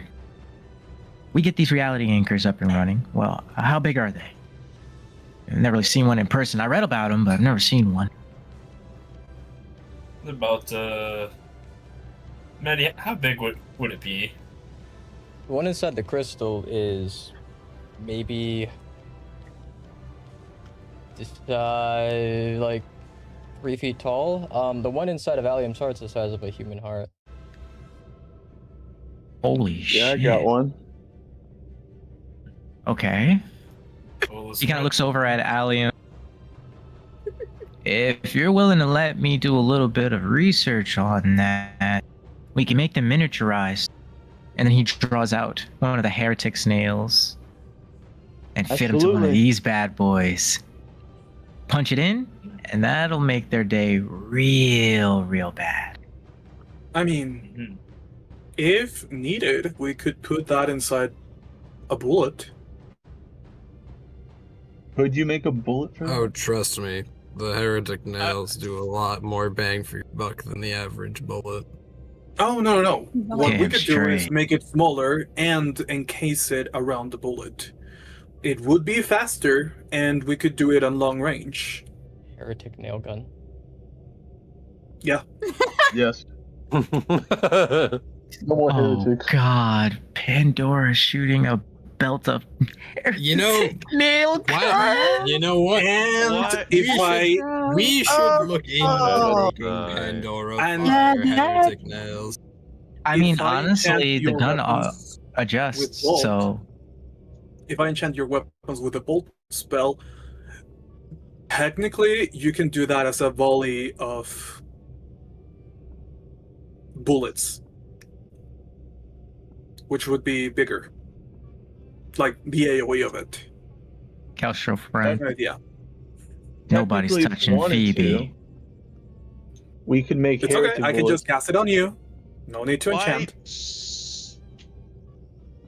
We get these reality anchors up and running. Well, how big are they? I've never really seen one in person. I read about them, but I've never seen one. About, Maddie, how big would it be? The one inside the crystal is maybe just like 3 feet tall. The one inside of Allium's heart's the size of a human heart. Holy shit. Yeah, I got one. Okay. Well, He kind of looks over at Allium. If you're willing to let me do a little bit of research on that, we can make them miniaturized. And then he draws out one of the heretic snails and fit them to one of Absolutely. these bad boys. Punch it in, and that'll make their day real bad. I mean, if needed, we could put that inside a bullet. Could you make a bullet for that? Oh, trust me, the heretic nails do a lot more bang for your buck than the average bullet. Oh, no. What we Damn could do is straight. make it smaller and encase it around the bullet. It would be faster, and we could do it on long range. Heretic nail gun. Yeah. Yes. No more Oh heretics. god, Pandora shooting a belt of You know, nail gun. you know what? And What? We should look into making Oh. Pandora And- for heretic nails. I mean, If I honestly, enchant the your gun weapons adjusts, with bolt, so if I enchant your weapons with a bolt spell, technically you can do that as a volley of bullets, which would be bigger. Like the AoE of it. Kelstro friend, Yeah. nobody's Technically, if touching we wanted Phoebe. to, we could make It's heretic okay, I can bullets. just cast it on you. No need to enchant.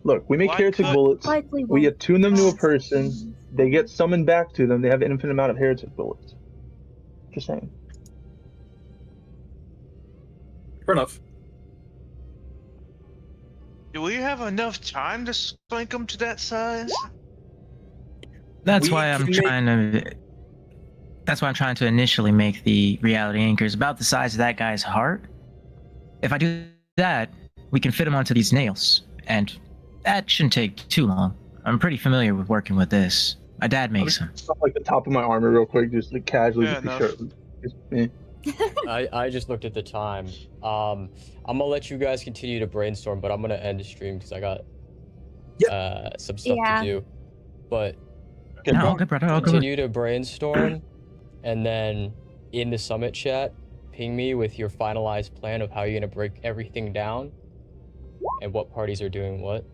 Look, we make Why heretic could- bullets. Likely We won't. attune them to a person. They get summoned back to them. They have an infinite amount of heretic bullets. Just saying. Fair enough. Do we have enough time to shrink them to that size? That's We why I'm can make- trying to. That's why I'm trying to initially make the reality anchors about the size of that guy's heart. If I do that, we can fit them onto these nails, and that shouldn't take too long. I'm pretty familiar with working with this. My dad makes them. Stuff like the top of my armor, real quick, just like casually, Fair just be enough. sure. Just, eh. I just looked at the time. I'm gonna let you guys continue to brainstorm, but I'm gonna end the stream because I got some stuff Yeah. to do. But Okay, No, bro. all good, brother. All good. continue to brainstorm, and then in the summit chat, ping me with your finalized plan of how you're gonna break everything down and what parties are doing what.